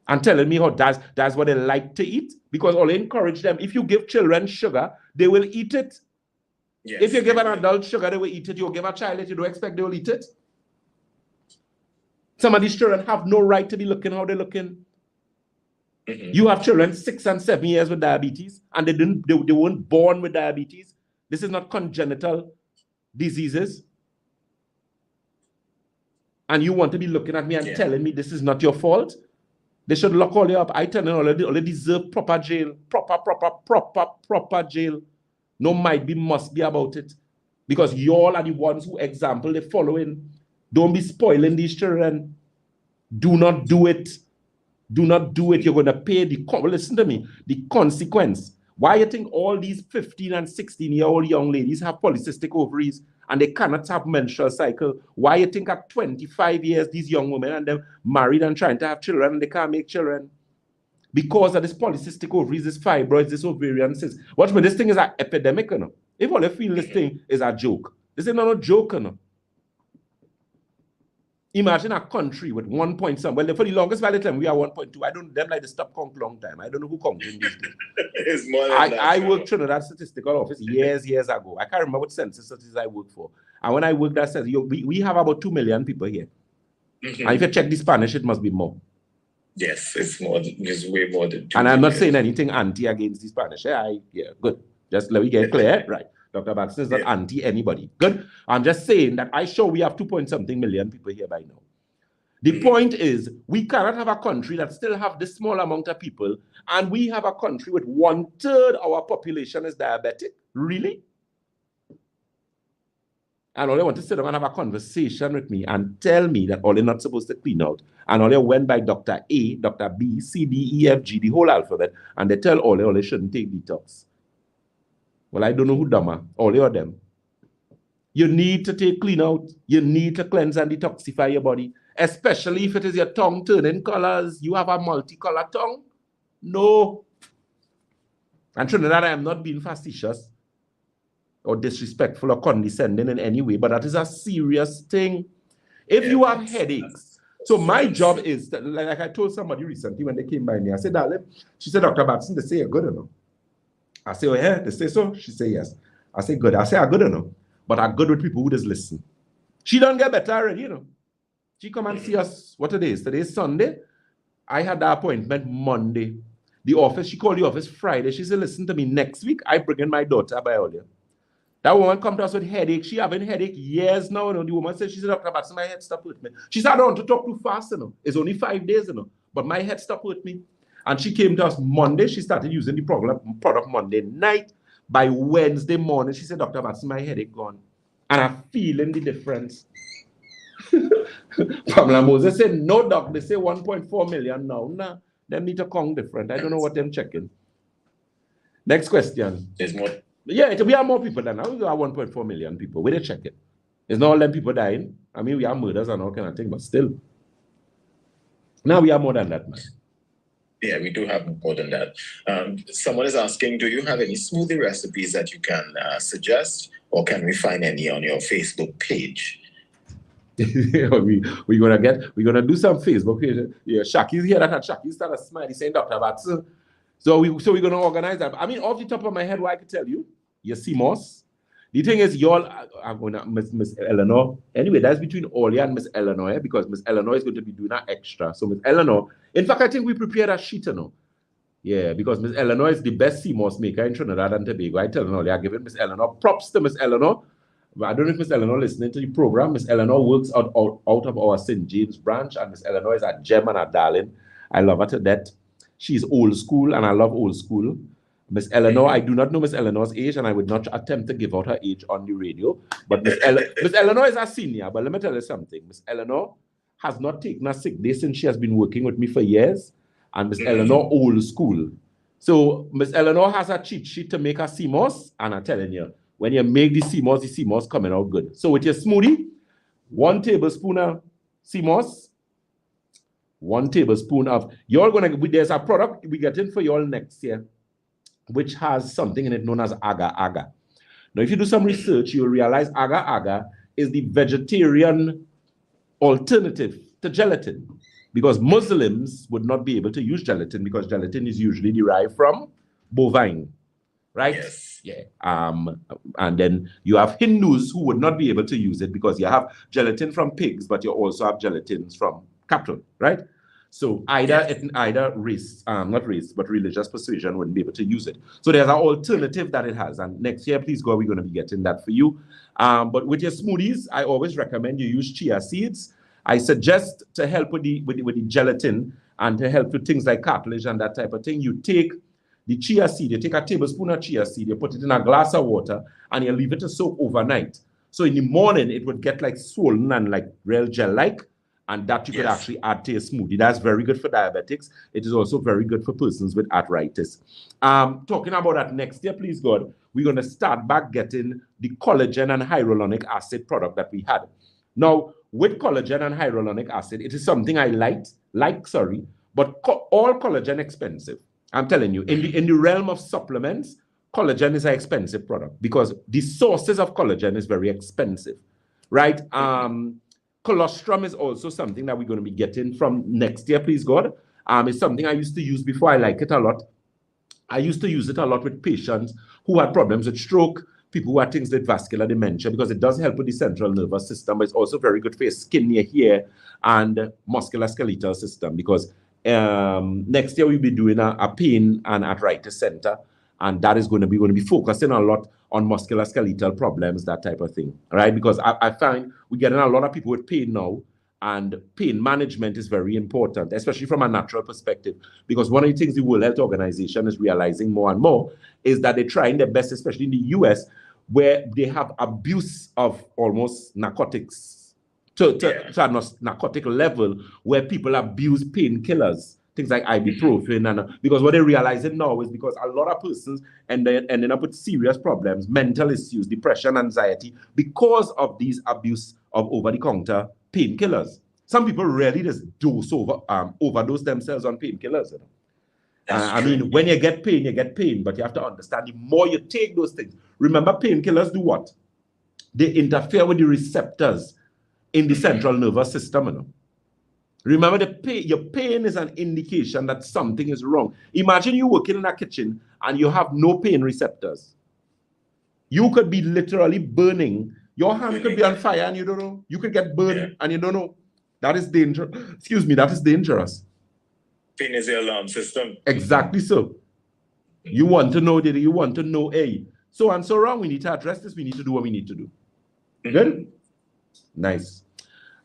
And telling me how that's what they like to eat? Because all they encourage them. If you give children sugar, they will eat it. Yes. If you give an adult sugar, they will eat it. You give a child it, you don't expect they will eat it. Some of these children have no right to be looking how they're looking. You have children 6 and 7 years with diabetes, and they weren't born with diabetes. This is not congenital diseases. And you want to be looking at me and telling me this is not your fault? They should lock all you up. I tell them all they deserve proper jail. Proper jail. No might be, must be about it. Because you all are the ones who example they're following. Don't be spoiling these children. Do not do it. Do not do it. You're going to pay listen to me, the consequence. Why you think all these 15 and 16-year-old young ladies have polycystic ovaries and they cannot have menstrual cycle? Why you think at 25 years, these young women and them married and trying to have children and they can't make children? Because of this polycystic ovaries, this fibroids, this ovarian cyst. Watch me, this thing is an epidemic, you know. If all you feel this thing is a joke, this is not a joke, you know. Imagine a country with 1 point some. Well, for the longest valid time, we are 1.2. I don't them like the stop count long time. I don't know who counting these days. It's more than that. I worked in that statistical office years ago. I can't remember what census I worked for. And when I worked that census, we have about 2 million people here. And if you check the Spanish, it must be more. Yes, it's more. It's way more than 2 And I'm million. not saying anything anti against the Spanish. Yeah, good. Just let me get clear. Right. Dr. Batson is not anti anybody. Good. I'm just saying that I show we have 2-point-something million people here by now. The point is, we cannot have a country that still have this small amount of people, and we have a country with 1/3 our population is diabetic. Really? And all they want to sit down and have a conversation with me and tell me that all they're not supposed to clean out. And all they went by Dr. A, Dr. B, C, D, E, F, G, the whole alphabet, and they tell all they shouldn't take detox. Well, I don't know who dumber, all of them. You need to take clean out. You need to cleanse and detoxify your body, especially if it is your tongue turning colors. You have a multicolor tongue. No. And Trinidad, I am not being facetious or disrespectful or condescending in any way, but that is a serious thing. If you have headaches, so my job is, that, like I told somebody recently when they came by me, I said, darling, she said, Dr. Batson, they say you're good enough. I say, oh yeah, they say so? She say yes. I say, good. I say, I'm good enough, but I'm good with people who just listen. She don't get better already, you know. She come and see us, what today is? Today is Sunday. I had the appointment Monday. The office, she called the office Friday. She said, listen to me, next week, I bring in my daughter by earlier. That woman come to us with headache. She having headache years now. You know, the woman said, she said, Dr. Batson, my head stopped with me. She said, I don't want to talk too fast, you know. It's only 5 days, you know. But my head stopped with me. And she came to us Monday. She started using the product Monday night. By Wednesday morning, she said, Dr. Batson, my headache gone. And I'm feeling the difference. Pamela Moses said, no, doc. They say 1.4 million now. Nah, them need to count different. I don't know what them checking. Next question. There's more. Yeah, we have more people than now. We have 1.4 million people. Where they check it? It's not all them people dying. I mean, we have murders and all kind of thing, but still. Now we have more than that, man. Yeah, we do have more than that. Someone is asking, do you have any smoothie recipes that you can suggest, or can we find any on your Facebook page? we're gonna do some Facebook page. Yeah, Shaki's here. That Shaki started smiling, saying Dr. Batson. So we're gonna organize that. I mean, off the top of my head, what I could tell you, your CMOS. The thing is, y'all, I'm gonna Miss Eleanor. Anyway, that's between Olia and Miss Eleanor, eh? Because Miss Eleanor is going to be doing that extra. So Miss Eleanor, in fact, I think we prepared a sheet, you know. Yeah, because Miss Eleanor is the best CMOS maker in Trinidad and Tobago. I tell you, they are giving Miss Eleanor props to Miss Eleanor. I don't know if Miss Eleanor listening to the program. Miss Eleanor works out of our St. James branch, and Miss Eleanor is a gem and a darling. I love her to death. She's old school, and I love old school. Miss Eleanor, I do not know Miss Eleanor's age, and I would not attempt to give out her age on the radio. But Miss Eleanor is a senior. But let me tell you something. Miss Eleanor has not taken a sick day since she has been working with me for years. And Miss Eleanor, old school. So Miss Eleanor has a cheat sheet to make her CMOS, and I'm telling you, when you make the CMOS coming out good. So with your smoothie, 1 tablespoon of CMOS, 1 tablespoon of, there's a product we get in for y'all next year, which has something in it known as agar-agar. Now, if you do some research, you'll realize agar-agar is the vegetarian alternative to gelatin, because Muslims would not be able to use gelatin because gelatin is usually derived from bovine, right? Yes. Yeah. And then you have Hindus who would not be able to use it because you have gelatin from pigs, but you also have gelatins from cattle, right? So either race, not race, but religious persuasion wouldn't be able to use it. So there's an alternative that it has. And next year, please God, we're going to be getting that for you. But with your smoothies, I always recommend you use chia seeds. I suggest to help with the gelatin and to help with things like cartilage and that type of thing, you take the chia seed, you take a tablespoon of chia seed, you put it in a glass of water, and you leave it to soak overnight. So in the morning, it would get like swollen and like real gel-like, and that you could actually add to your smoothie. That's very good for diabetics. It is also very good for persons with arthritis. Talking about that next year, please God, we're going to start back getting the collagen and hyaluronic acid product that we had. Now, with collagen and hyaluronic acid, it is something I like, but all collagen expensive. I'm telling you, in the realm of supplements, collagen is an expensive product because the sources of collagen is very expensive, right? Colostrum is also something that we're going to be getting from next year, please God. It's something I used to use before. I like it a lot. I used to use it a lot with patients who had problems with stroke, people who had things like vascular dementia, because it does help with the central nervous system, but it's also very good for your skin, your hair, and musculoskeletal system, because next year we'll be doing a pain and arthritis center, and that is going to be focusing a lot on musculoskeletal problems, that type of thing, right? Because I find we're getting a lot of people with pain now, and pain management is very important, especially from a natural perspective, because one of the things the World Health Organization is realizing more and more is that they're trying their best, especially in the US, where they have abuse of almost narcotics to a narcotic level, where people abuse painkillers, things like ibuprofen, and because what they're realizing now is because a lot of persons ending up with serious problems, mental issues, depression, anxiety, because of these abuse of over-the-counter painkillers. Some people really just overdose themselves on painkillers. You know? I mean, when you get pain, but you have to understand, the more you take those things, remember painkillers do what? They interfere with the receptors in the central nervous system. You know? Remember, your pain is an indication that something is wrong. Imagine you working in a kitchen and you have no pain receptors. You could be literally burning. Your hand could be on fire and you don't know. You could get burned and you don't know. That is dangerous. Excuse me, that is dangerous. Pain is the alarm system. Exactly so. You want to know, you want to know, hey, so and so wrong. We need to address this. We need to do what we need to do. Good? Nice.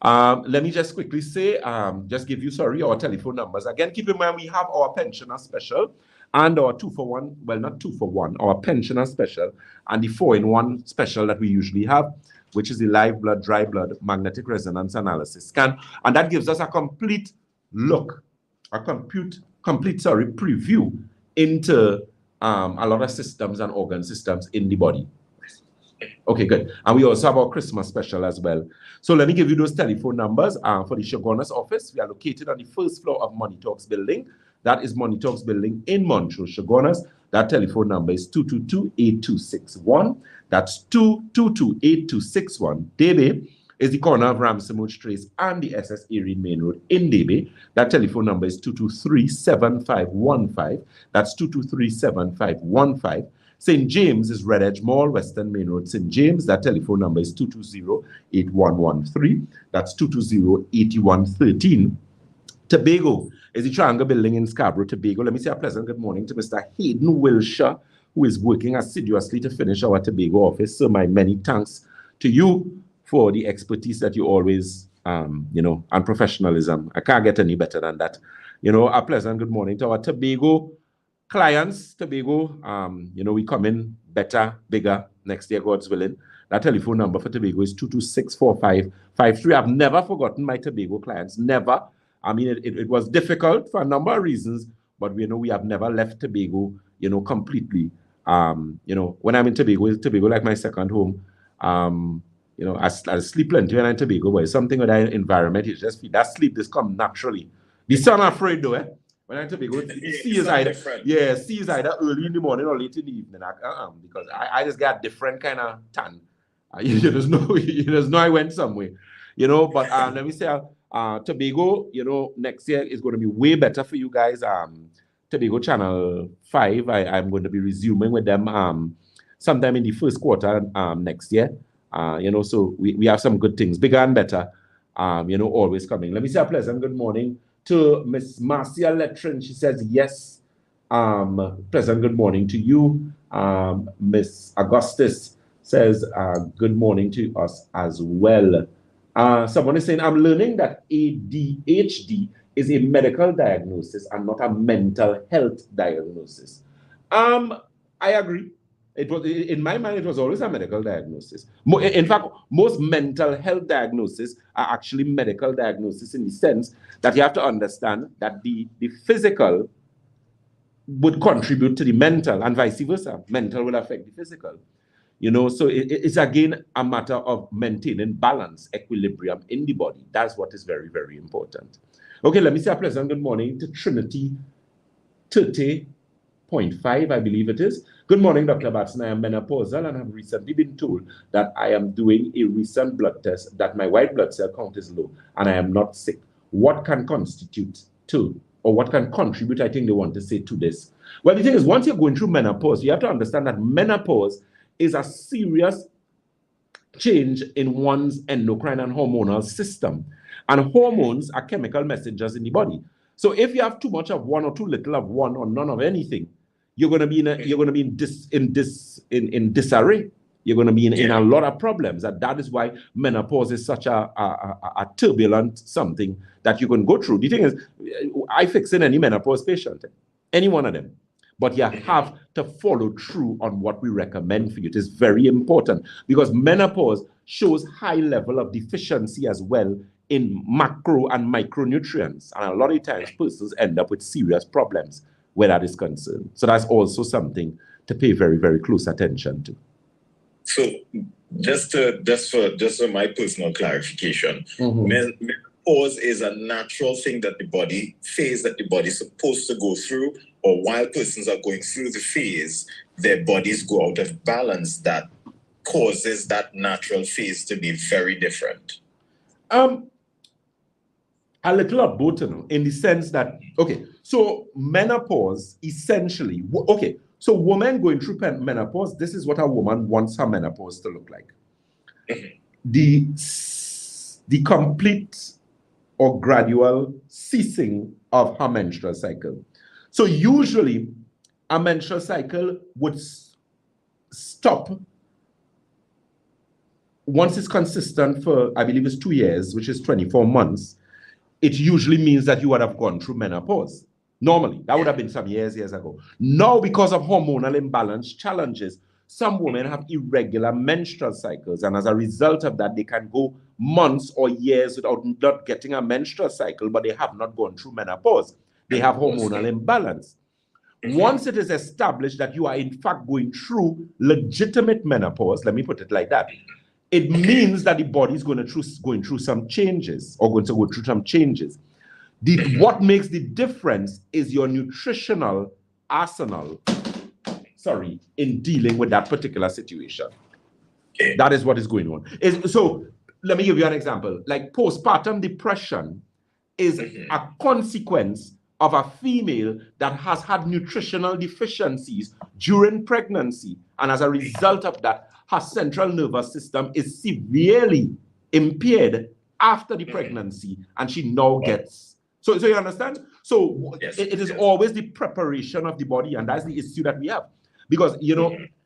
Let me just quickly say, just give you, our telephone numbers. Again, keep in mind, we have our pensioner special and our 2-for-1, well, not 2-for-1, our pensioner special and the 4-in-1 special that we usually have, which is the live blood, dry blood, magnetic resonance analysis scan. And that gives us a complete look, a complete preview into a lot of systems and organ systems in the body. Okay, good. And we also have our Christmas special as well. So let me give you those telephone numbers for the Shogunas office. We are located on the first floor of Money Talks building. That is Money Talks building in Montreal, Shogunas. That telephone number is 222-8261. That's 222-8261. Debe is the corner of Ramsey Trace and the SS Erie Main Road in Debe. That telephone number is 223-7515. That's 223-7515. St. James is Red Edge Mall, Western Main Road, St. James. That telephone number is 220-8113. That's 220-8113. Tobago is the Triangle Building in Scarborough, Tobago. Let me say a pleasant good morning to Mr. Hayden Wilshire, who is working assiduously to finish our Tobago office. So my many thanks to you for the expertise that you always, and professionalism. I can't get any better than that. A pleasant good morning to our Tobago clients. Tobago, we come in better, bigger next year, God's willing. That telephone number for Tobago is 226-4553. I've never forgotten my Tobago clients, never. I mean, it was difficult for a number of reasons, but we have never left Tobago, completely. When I'm in Tobago like my second home. I sleep plenty when I'm in Tobago, but it's something with that environment. You just feel that sleep just come naturally. The sun afraid though, When I'm in Tobago, sea is either early in the morning or late in the evening. Because I just got a different kind of tan. You just know I went somewhere. But let me say Tobago, next year is going to be way better for you guys. Tobago Channel 5, I'm going to be resuming with them sometime in the first quarter next year. So we have some good things, bigger and better, always coming. Let me say a pleasant good morning to Miss Marcia Letrin. She says, yes, pleasant good morning to you. Miss Augustus says, good morning to us as well. Someone is saying, I'm learning that ADHD is a medical diagnosis and not a mental health diagnosis. I agree. It was, in my mind, it was always a medical diagnosis. In fact, most mental health diagnoses are actually medical diagnoses in the sense that you have to understand that the physical would contribute to the mental and vice versa. Mental will affect the physical. So it's again a matter of maintaining balance, equilibrium in the body. That's what is very, very important. Okay, let me say a pleasant good morning to Trinity 30.5, I believe it is. Good morning, Dr. Batson. I am menopausal and have recently been told that I am doing a recent blood test that my white blood cell count is low and I am not sick. What can contribute, I think they want to say, to this? Well, the thing is, once you're going through menopause, you have to understand that menopause is a serious change in one's endocrine and hormonal system. And hormones are chemical messengers in the body. So if you have too much of one or too little of one or none of anything, you're going to be in disarray. You're going to be in a lot of problems. And that is why menopause is such a turbulent something that you can go through. The thing is, I fix in any menopause patient, any one of them. but you have to follow through on what we recommend for you. It is very important because menopause shows high level of deficiency as well in macro and micronutrients. And a lot of times persons end up with serious problems where that is concerned. So that's also something to pay very, very close attention to. So just for my personal clarification, menopause is a natural thing that the body phase that the body is supposed to go through, or while persons are going through the phase, their bodies go out of balance that causes that natural phase to be very different. A little of both, in the sense that, okay, so menopause essentially, okay, so women going through menopause, this is what a woman wants her menopause to look like. The complete or gradual ceasing of her menstrual cycle. So usually a menstrual cycle would stop once it's consistent for, I believe it's 2 years, which is 24 months. It usually means that you would have gone through menopause. Normally, that would have been some years ago. Now, because of hormonal imbalance challenges, some women have irregular menstrual cycles, and as a result of that, they can go months or years without not getting a menstrual cycle, but they have not gone through menopause. They have hormonal imbalance. Once it is established that you are in fact going through legitimate menopause, let me put it like that, it means that the body is going through some changes, or going to go through some changes. What makes the difference is your nutritional arsenal, in dealing with that particular situation. That is what is going on. So let me give you an example. Like postpartum depression is a consequence of a female that has had nutritional deficiencies during pregnancy, and as a result of that, her central nervous system is severely impaired after the pregnancy, and she now gets. So you understand? So it is always the preparation of the body, and that's the issue that we have. Because,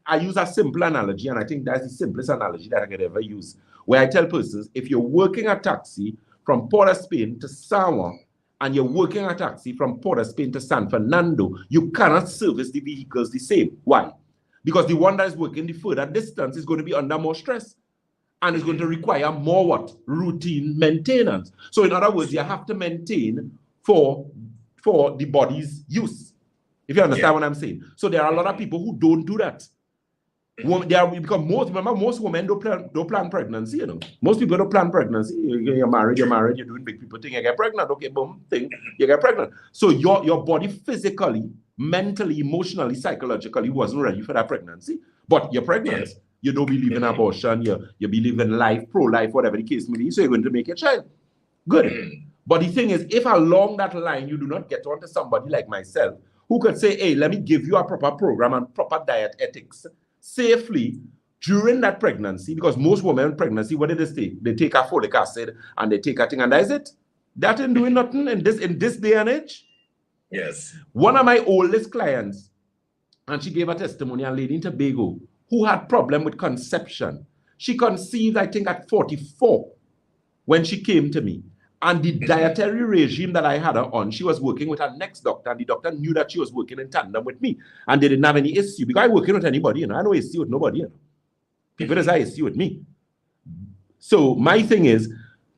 I use a simple analogy, and I think that's the simplest analogy that I could ever use, where I tell persons, if you're working a taxi from Port of Spain to Sawa, and you're working a taxi from Port of Spain to San Fernando, you cannot service the vehicles the same. Why? Because the one that is working the further distance is going to be under more stress and is going to require more routine maintenance. So in other words, you have to maintain for the body's use. If you understand what I'm saying. So there are a lot of people who don't do that. Because most women don't plan pregnancy, Most people don't plan pregnancy. You're married, you're doing big people thing, you get pregnant, okay, boom, thing, you get pregnant. So your body physically, mentally, emotionally, psychologically wasn't ready for that pregnancy, but you're pregnant. You don't believe in abortion, you believe in life, pro-life, whatever the case may be, so you're going to make a child. Good. But the thing is, if along that line you do not get onto somebody like myself, who could say, hey, let me give you a proper program and proper diet ethics safely during that pregnancy, because most women in pregnancy, what do they take? They take a folic acid and they take a thing, and that is it. That ain't doing nothing in this day and age. Yes. One of my oldest clients, and she gave a testimony, a lady in Tobago who had problem with conception. She conceived, I think, at 44 when she came to me. And the dietary regime that I had her on, she was working with her next doctor, and the doctor knew that she was working in tandem with me. And they didn't have any issue, because I working with anybody, I know issue with nobody. People desire issue with me. So my thing is,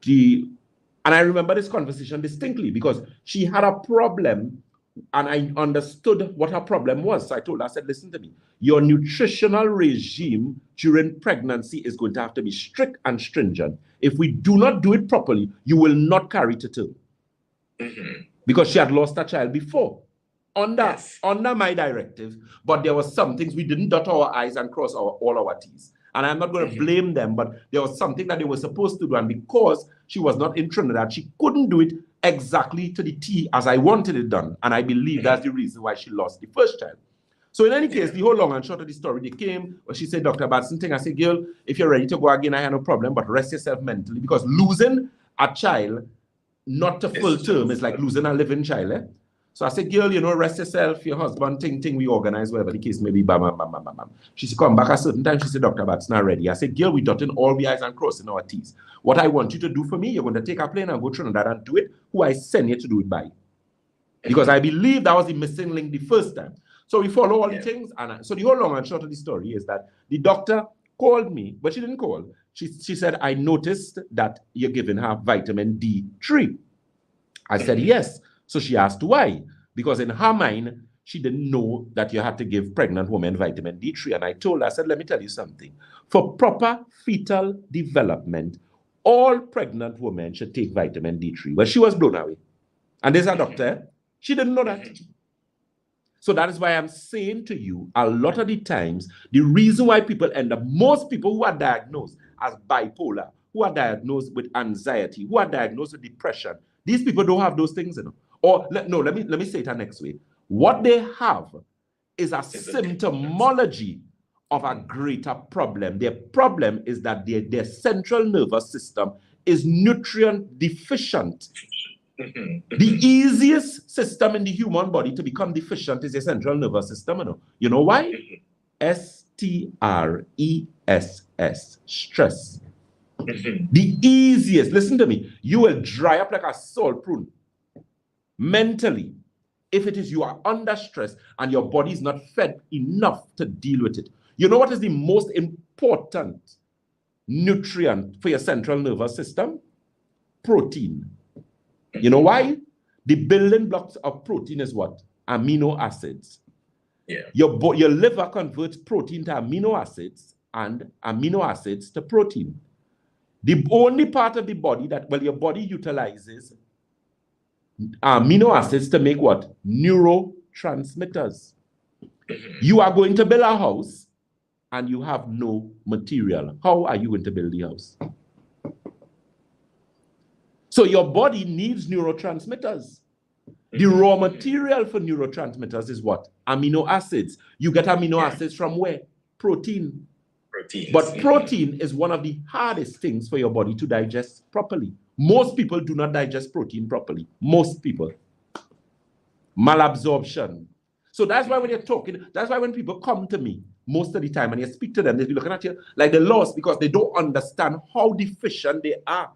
and I remember this conversation distinctly, because she had a problem, and I understood what her problem was. So I told her, I said, listen to me, your nutritional regime during pregnancy is going to have to be strict and stringent. If we do not do it properly, you will not carry to term. Because she had lost a child before under my directive, but there were some things we didn't dot our I's and cross all our T's. And I'm not going to blame them, but there was something that they were supposed to do, and because she was not in Trinidad, she couldn't do it exactly to the T as I wanted it done. And I believe that's the reason why she lost the first child. So in any case, the whole long and short of the story, they came, she said, Dr. Batson thing. I said, girl, if you're ready to go again, I have no problem, but rest yourself mentally, because losing a child not to full term is like losing a living child. So I said, girl, rest yourself, your husband, thing, we organize, whatever the case may be, bam, bam, bam, bam, bam. She said, come back a certain time. She said, Dr. Batson, not ready. I said, girl, we dotting all the I's and crossing our T's. What I want you to do for me, you're going to take a plane and go to Trinidad and do it, who I send you to do it by. Because I believe that was the missing link the first time. So we follow all the things. And so the whole long and short of the story is that the doctor called me, but she didn't call. She said, I noticed that you're giving her vitamin D3. I said, yes. So she asked why. Because in her mind, she didn't know that you had to give pregnant women vitamin D3. And I told her, I said, let me tell you something. For proper fetal development, all pregnant women should take vitamin D3. Well, she was blown away. And there's a doctor. She didn't know that. So that is why I'm saying to you, a lot of the times, the reason why people end up, most people who are diagnosed as bipolar, who are diagnosed with anxiety, who are diagnosed with depression, these people don't have those things, you know. Or no, let me say it the next way. What they have is a symptomology of a greater problem. Their problem is that their central nervous system is nutrient deficient. The easiest system in the human body to become deficient is the central nervous system. You know why? S-T-R-E-S-S, stress. The easiest, listen to me, you will dry up like a salt prune mentally if it is you are under stress and your body is not fed enough to deal with it. You know what is the most important nutrient for your central nervous system? Protein. You know why? The building blocks of protein is what? Amino acids. Yeah. Your liver converts protein to amino acids and amino acids to protein. The only part of the body that, well, your body utilizes amino acids to make what? Neurotransmitters. You are going to build a house and you have no material. How are you going to build the house? So your body needs neurotransmitters. The raw material for neurotransmitters is what? Amino acids. You get amino acids from where? Protein. But protein is one of the hardest things for your body to digest properly. Most people do not digest protein properly. Most people. Malabsorption. So that's why when you're talking, that's why when people come to me, most of the time, and you speak to them, they'll be looking at you like they're lost because they don't understand how deficient they are.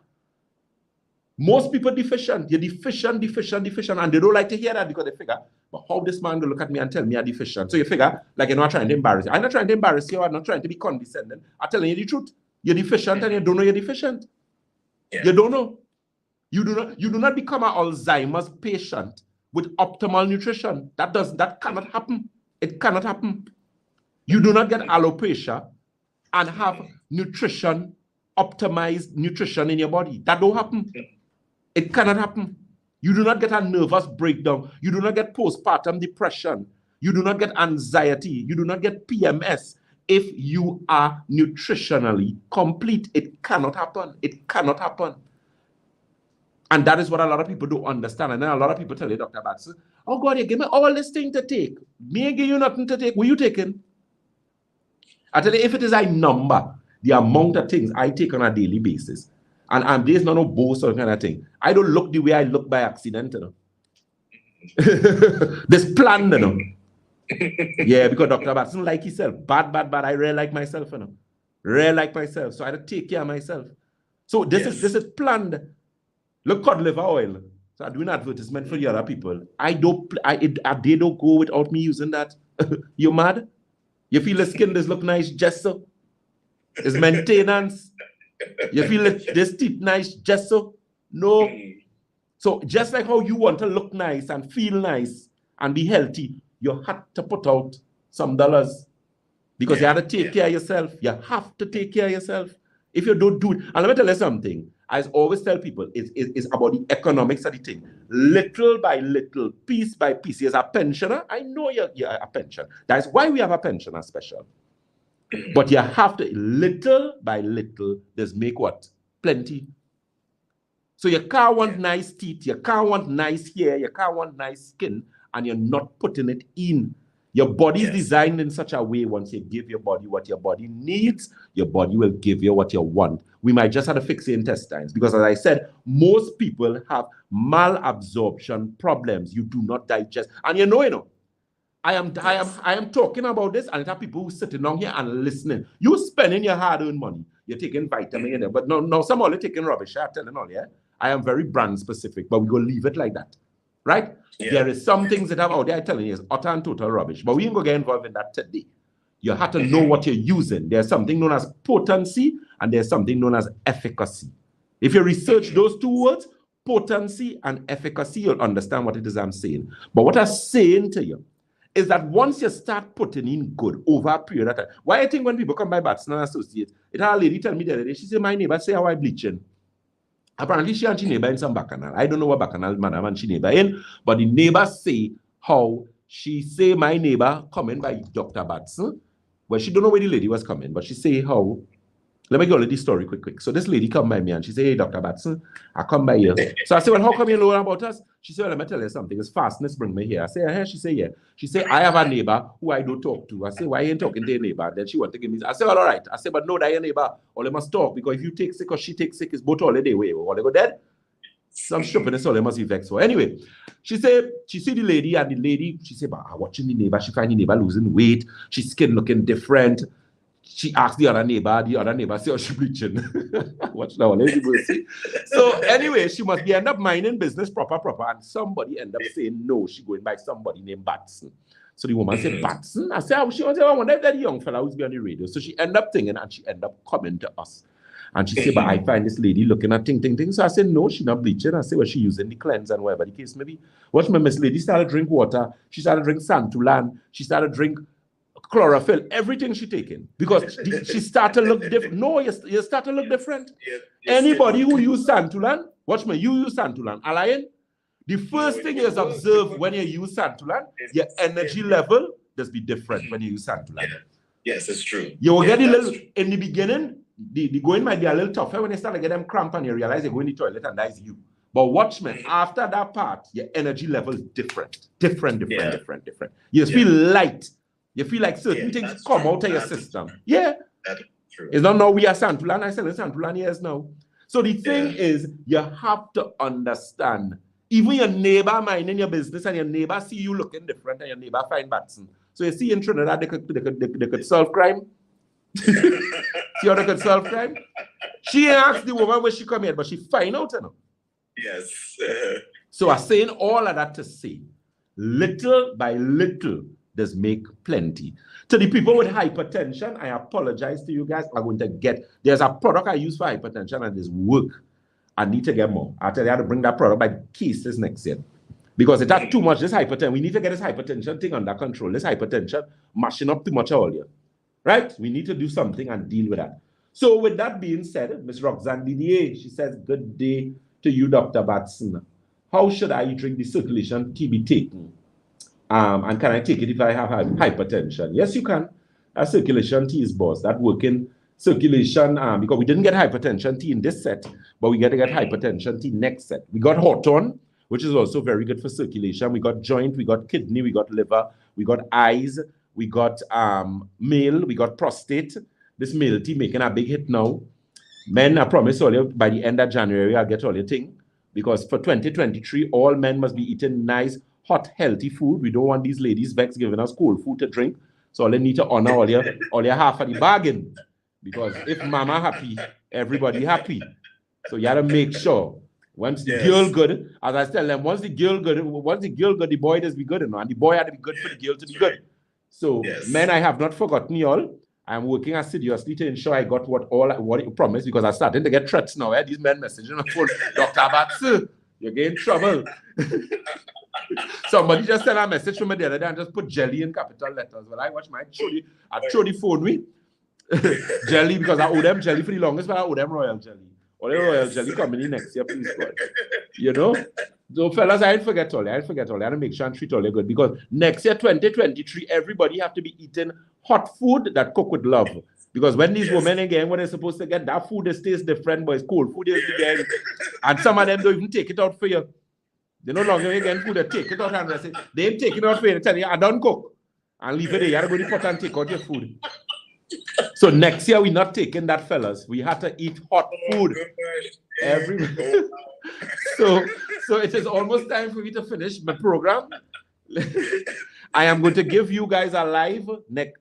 Most people deficient. You're deficient, and they don't like to hear that because they figure, but how this man will look at me and tell me I'm deficient? So you figure, like you're not trying to embarrass you. I'm not trying to embarrass you. I'm not trying to be condescending. I'm telling you the truth. You're deficient and you don't know you're deficient. Yeah. You don't know. You do not become an Alzheimer's patient with optimal nutrition. That cannot happen. It cannot happen. You do not get alopecia and have nutrition, optimized nutrition in your body. That don't happen. It cannot happen. You do not get a nervous breakdown. You do not get postpartum depression. You do not get anxiety. You do not get PMS if you are nutritionally complete. It cannot happen. It cannot happen. And that is what a lot of people don't understand. And then a lot of people tell you, Dr. Batson, oh God, you give me all this thing to take. Me ain't give you nothing to take. What you taking? I tell you, if it is a number, the amount of things I take on a daily basis, and there's no boast or kind of thing. I don't look the way I look by accident, you know. This plan, you know. Yeah, because Dr. Batson like himself. Bad. I really like myself, you know. Really like myself. So I had to take care of myself. So this is planned. Look, cod liver oil. So I'm doing advertisement for the other people. They don't go without me using that. You mad? You feel the skin does look nice just so? It's maintenance. You feel this teeth nice just so? No. So just like how you want to look nice and feel nice and be healthy, you had to put out some dollars because you had to take care of yourself. You have to take care of yourself. If you don't do it, and let me tell you something, I always tell people, it's about the economics of the thing. Little by little, piece by piece. As a pensioner, I know you're a pensioner. That's why we have a pensioner special. But you have to, little by little, just make what? Plenty. So you can't want nice teeth, you can't want nice hair, you can't want nice skin, and you're not putting it in. Your body is designed in such a way, once you give your body what your body needs, your body will give you what you want. We might just have to fix the intestines because, as I said, most people have malabsorption problems. You do not digest. And you know, I am talking about this, and there are people who are sitting down here and listening. You're spending your hard-earned money. You're taking vitamin in there, but no, some are taking rubbish. I'm telling all, yeah? I am very brand specific, but we're going to leave it like that. right? Yeah. There is some things that are out there, I'm telling you, is utter and total rubbish. But we ain't going to get involved in that today. You have to know what you're using. There's something known as potency and there's something known as efficacy. If you research those two words, potency and efficacy, you'll understand what it is I'm saying. But what I'm saying to you is that once you start putting in good over a period of time, why I think when people come by Batson and Associates, it had a lady tell me the other day, she said, my neighbor say how I bleaching. Apparently she and she neighbor in some bacchanal. I don't know what bacchanal madam and she neighbor in, but the neighbor say how she say my neighbor coming by Dr. Batson. Well, she don't know where the lady was coming, but she say how. Let me go with this story quick. So this lady come by me and she say, hey, Dr. Batson, I come by here. So I say, well, how come you know about us? She said, well, let me tell you something. It's fastness bring me here. I say, hey. She say, yeah. She say, I have a neighbor who I don't talk to. I say, why you ain't talking to your neighbor? Then she want to give me. I say, well, all right. I say, but no, that your neighbor. Or they must talk because if you take sick or she takes sick, it's both all the day way. Or they go dead. Some stupidness, so they must be vexed. So anyway, she said, she see the lady and the lady, she said, but watching the neighbor, she find the neighbor losing weight. She's skin looking different. She asked the other neighbor, say, oh, she bleaching. Watch now, lady mercy. So anyway, she must be end up minding business proper, and somebody end up saying no, she going by somebody named Batson. So the woman said, Batson? I said, I wonder if that young fella who's be on the radio. So she end up thinking and she end up coming to us. And she said, but I find this lady looking at ting. So I said, no, she not bleaching. I said, well, she using the cleanse and whatever the case maybe. Watch my Miss Lady started drink water. She started drink Santulan. She started drink chlorophyll, everything she taking, because she start to look different. No, you start to look different. Anybody who use Santulan, watch me, you use Santulan. Alain, the first thing is observe when you use Santulan, your energy level does be different when you use Santulan. Yes, it's true. You will get a little, in the beginning, the going might be a little tougher when you start to get them cramp and you realize you're going to the toilet and that's you. But watch me, after that part, your energy level is different. Different. You feel light. You feel like certain things come out of your system. Yeah. That's true. It's not now we are Santulan. I said Santulan years now. So the thing is, you have to understand, even your neighbor minding your business and your neighbor see you looking different and your neighbor find Batson. So you see in Trinidad, they could solve crime. See how they could solve crime? She asked the woman when she come here, but she find out, you know. Yes. So I'm saying all of that to say, little by little, does make plenty. To the people with hypertension, I apologize to you guys. I'm going to get, there's a product I use for hypertension and it's work. I need to get more. I tell you how to bring that product by cases next year. Because it had too much, this hypertension. We need to get this hypertension thing under control. This hypertension mashing up too much all year. Right? We need to do something and deal with that. So with that being said, Ms. Roxanne Didier, she says, good day to you, Dr. Batson. How should I drink the circulation tea be taken? And can I take it if I have hypertension? Yes, you can. A circulation tea is boss. That working circulation, because we didn't get hypertension tea in this set, but we got to get hypertension tea next set. We got Horton, which is also very good for circulation. We got joint, we got kidney, we got liver, we got eyes, we got male, we got prostate. This male tea making a big hit now. Men, I promise all you, by the end of January, I'll get all your thing. Because for 2023, all men must be eating nice, hot, healthy food. We don't want these ladies vexed giving us cold food to drink. So all they need to honor all your half of the bargain. Because if mama happy, everybody happy. So you gotta make sure. Once the girl good, as I tell them, once the girl good, the boy does be good, and the boy had to be good for the girl to be good. So men, I have not forgotten y'all. I'm working assiduously to ensure I got what you promised, because I'm starting to get threats now. These men messaging on the phone, Dr. Batson, you're getting trouble. Somebody just sent a message from me the other day and just put jelly in capital letters. Well, I watch my I throw the phone with jelly, because I owe them jelly for the longest, but I owe them royal jelly. Or the royal jelly coming in next year, please God. You know? So fellas, I didn't forget all. I had to make sure and treat all you good, because next year, 2023, everybody have to be eating hot food that cook with love. Because when these women again, what they're supposed to get, that food tastes different, but it's cold food is again. And some of them don't even take it out for you. They no longer again food, they take it out and they say, they ain't taking it out for you. They tell you, I don't cook. And leave it there. You have to go to the pot and take out your food. So next year, we're not taking that, fellas. We have to eat hot food every So it is almost time for me to finish my program. I am going to give you guys a live.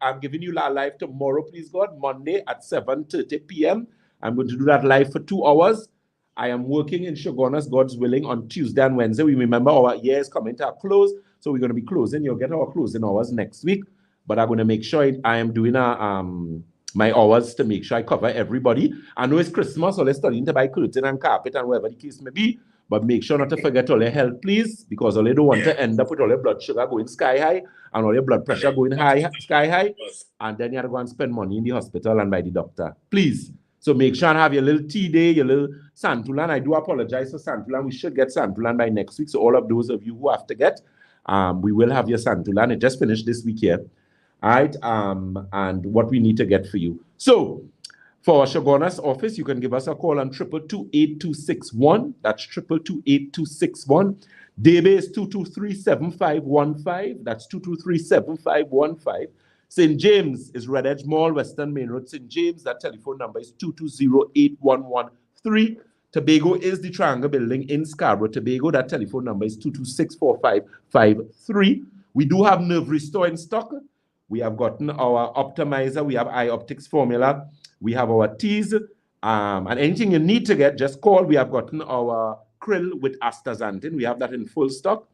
I'm giving you a live tomorrow, please God, Monday at 7:30 p.m. I'm going to do that live for 2 hours. I am working in Shogunas, God's willing, on Tuesday and Wednesday. We remember our year is coming to a close, so we're going to be closing. You'll get our closing hours next week, but I'm going to make sure I am doing my hours to make sure I cover everybody. I know it's Christmas, so let's studying to buy curtain and carpet and whatever the case may be, but make sure not to forget all your health, please, because all you don't want to end up with all your blood sugar going sky high and all your blood pressure going sky high, and then you have to go and spend money in the hospital and by the doctor. Please. So make sure and have your little tea day, your little Santulan. I do apologize for Santulan. We should get Santulan by next week. So all of those of you who have to get, we will have your Santulan. It just finished this week here. All right. And what we need to get for you. So for Shoguna's office, you can give us a call on 222-8261. That's 222-8261. Debe is 223-7515. That's 223-7515. St. James is Red Edge Mall, Western Main Road, St. James. That telephone number is 220-8113. Tobago is the Triangle Building in Scarborough, Tobago. That telephone number is 226-4553. We do have Nerve Restore in stock. We have gotten our optimizer. We have eye optics formula. We have our teas. And anything you need to get, just call. We have gotten our krill with astaxanthin. We have that in full stock.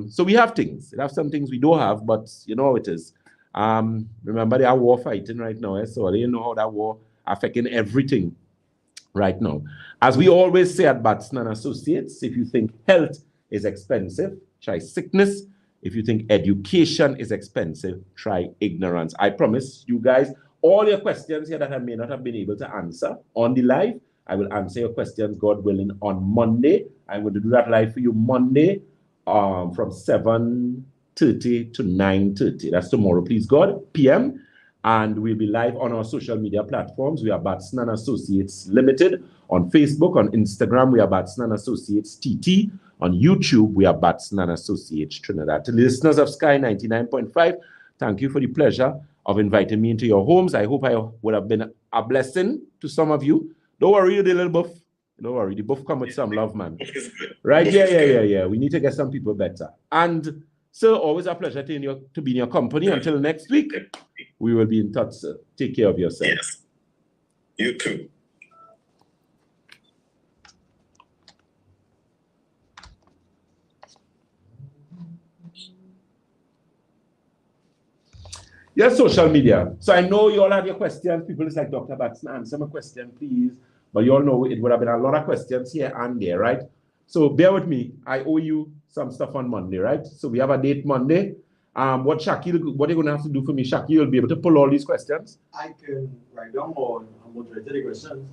So we have things. We have some things we don't have, but you know how it is. Remember, they are war fighting right now, so they know how that war affecting everything right now. As we always say at Batson and Associates, if you think health is expensive, try sickness. If you think education is expensive, try ignorance. I promise you guys, all your questions here that I may not have been able to answer on the live, I will answer your questions, God willing, on Monday. I'm going to do that live for you Monday from 7:30 to 9:30. That's tomorrow, please God, PM. And we'll be live on our social media platforms. We are Batson and Associates Limited. On Facebook, on Instagram, we are Batson and Associates TT. On YouTube, we are Batson and Associates Trinidad. To the listeners of Sky 99.5, thank you for the pleasure of inviting me into your homes. I hope I would have been a blessing to some of you. Don't worry, the little buff. Don't worry, the buff come with some love, man. Right? Yeah. We need to get some people better. And sir, always a pleasure to be in your company. Until next week, we will be in touch, sir. Take care of yourself. Yes. You too. Yes, social media. So I know you all have your questions. People is like, Dr. Batson, answer my question, please. But you all know it would have been a lot of questions here and there, right? So bear with me. I owe you some stuff on Monday, right? So we have a date Monday. What Shakil, what are you going to have to do for me? Shakil, you'll be able to pull all these questions? I can write down or moderate the questions.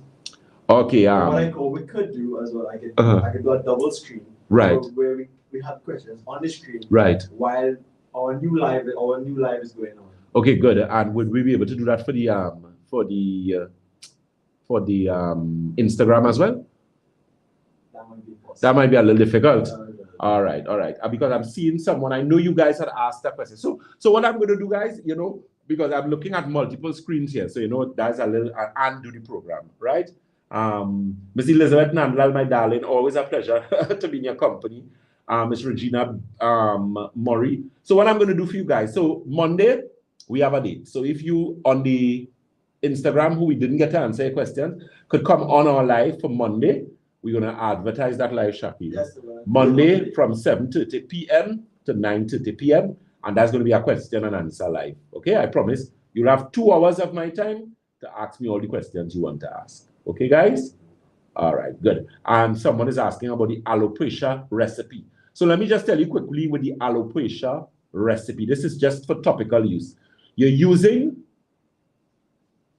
Okay. What we could do as well, I could do a double screen. Right. Where we have questions on the screen. Right. While our new live is going on. Okay, good. And would we be able to do that for the Instagram as well? That might be possible. That might be a little difficult. All right. Because I'm seeing someone, I know you guys had asked that question. So what I'm going to do, guys, because I'm looking at multiple screens here, so that's a little undo the program, right? Miss Elizabeth Nandlal, my darling, always a pleasure to be in your company. Miss Regina Murray. So what I'm going to do for you guys, so Monday we have a date. So if you on the Instagram who we didn't get to answer your questions could come on our live for Monday. We're going to advertise that live, Shakil. Yes, Monday from 7:30 p.m. to 9:30 p.m. And that's going to be a question and answer live. Okay, I promise. You'll have 2 hours of my time to ask me all the questions you want to ask. Okay, guys? All right, good. And someone is asking about the alopecia recipe. So let me just tell you quickly with the alopecia recipe. This is just for topical use. You're using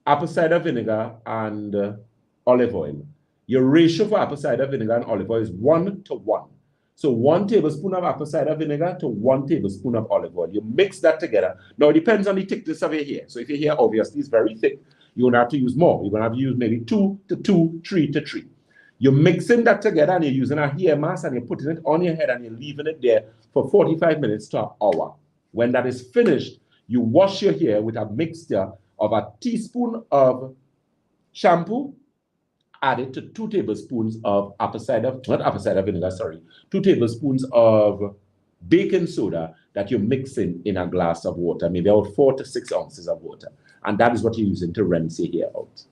apple cider vinegar and olive oil. Your ratio for apple cider vinegar and olive oil is 1:1. So 1 tablespoon of apple cider vinegar to 1 tablespoon of olive oil. You mix that together. Now it depends on the thickness of your hair. So if your hair obviously is very thick, you're going to have to use more. You're going to have to use maybe 2 to 2, 3 to 3. You're mixing that together and you're using a hair mask and you're putting it on your head and you're leaving it there for 45 minutes to an hour. When that is finished, you wash your hair with a mixture of a teaspoon of shampoo, add it to 2 tablespoons of 2 tablespoons of baking soda that you're mixing in a glass of water, maybe about 4 to 6 ounces of water. And that is what you're using to rinse your hair out.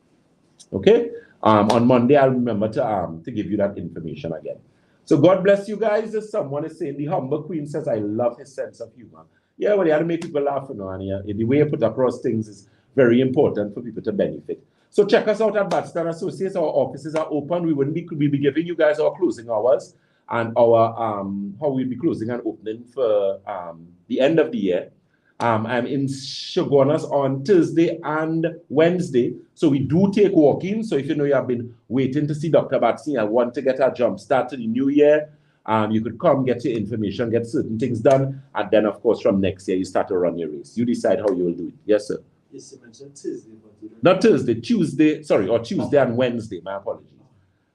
Okay? On Monday, I'll remember to give you that information again. So God bless you guys. As someone is saying, the humble queen says, I love his sense of humor. Yeah, well, you have to make people laugh, you know, and yeah, the way you put across things is very important for people to benefit. So check us out at Batson Associates. Our offices are open. We'll be giving you guys our closing hours and our how we'll be closing and opening for the end of the year. I'm in Shogunas on Thursday and Wednesday. So we do take walk-in. So if you know you have been waiting to see Dr. Batson, I want to get a jump start to the new year, you could come, get your information, get certain things done. And then, of course, from next year, you start to run your race. You decide how you will do it. Yes, sir. Yes, you mentioned Tuesday. Not Thursday, Tuesday, sorry, or Tuesday and Wednesday. My apologies.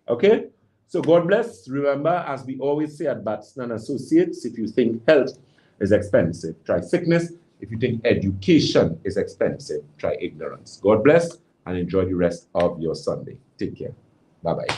Okay? So God bless. Remember, as we always say at Batson Associates, if you think health is expensive, try sickness. If you think education is expensive, try ignorance. God bless and enjoy the rest of your Sunday. Take care. Bye-bye.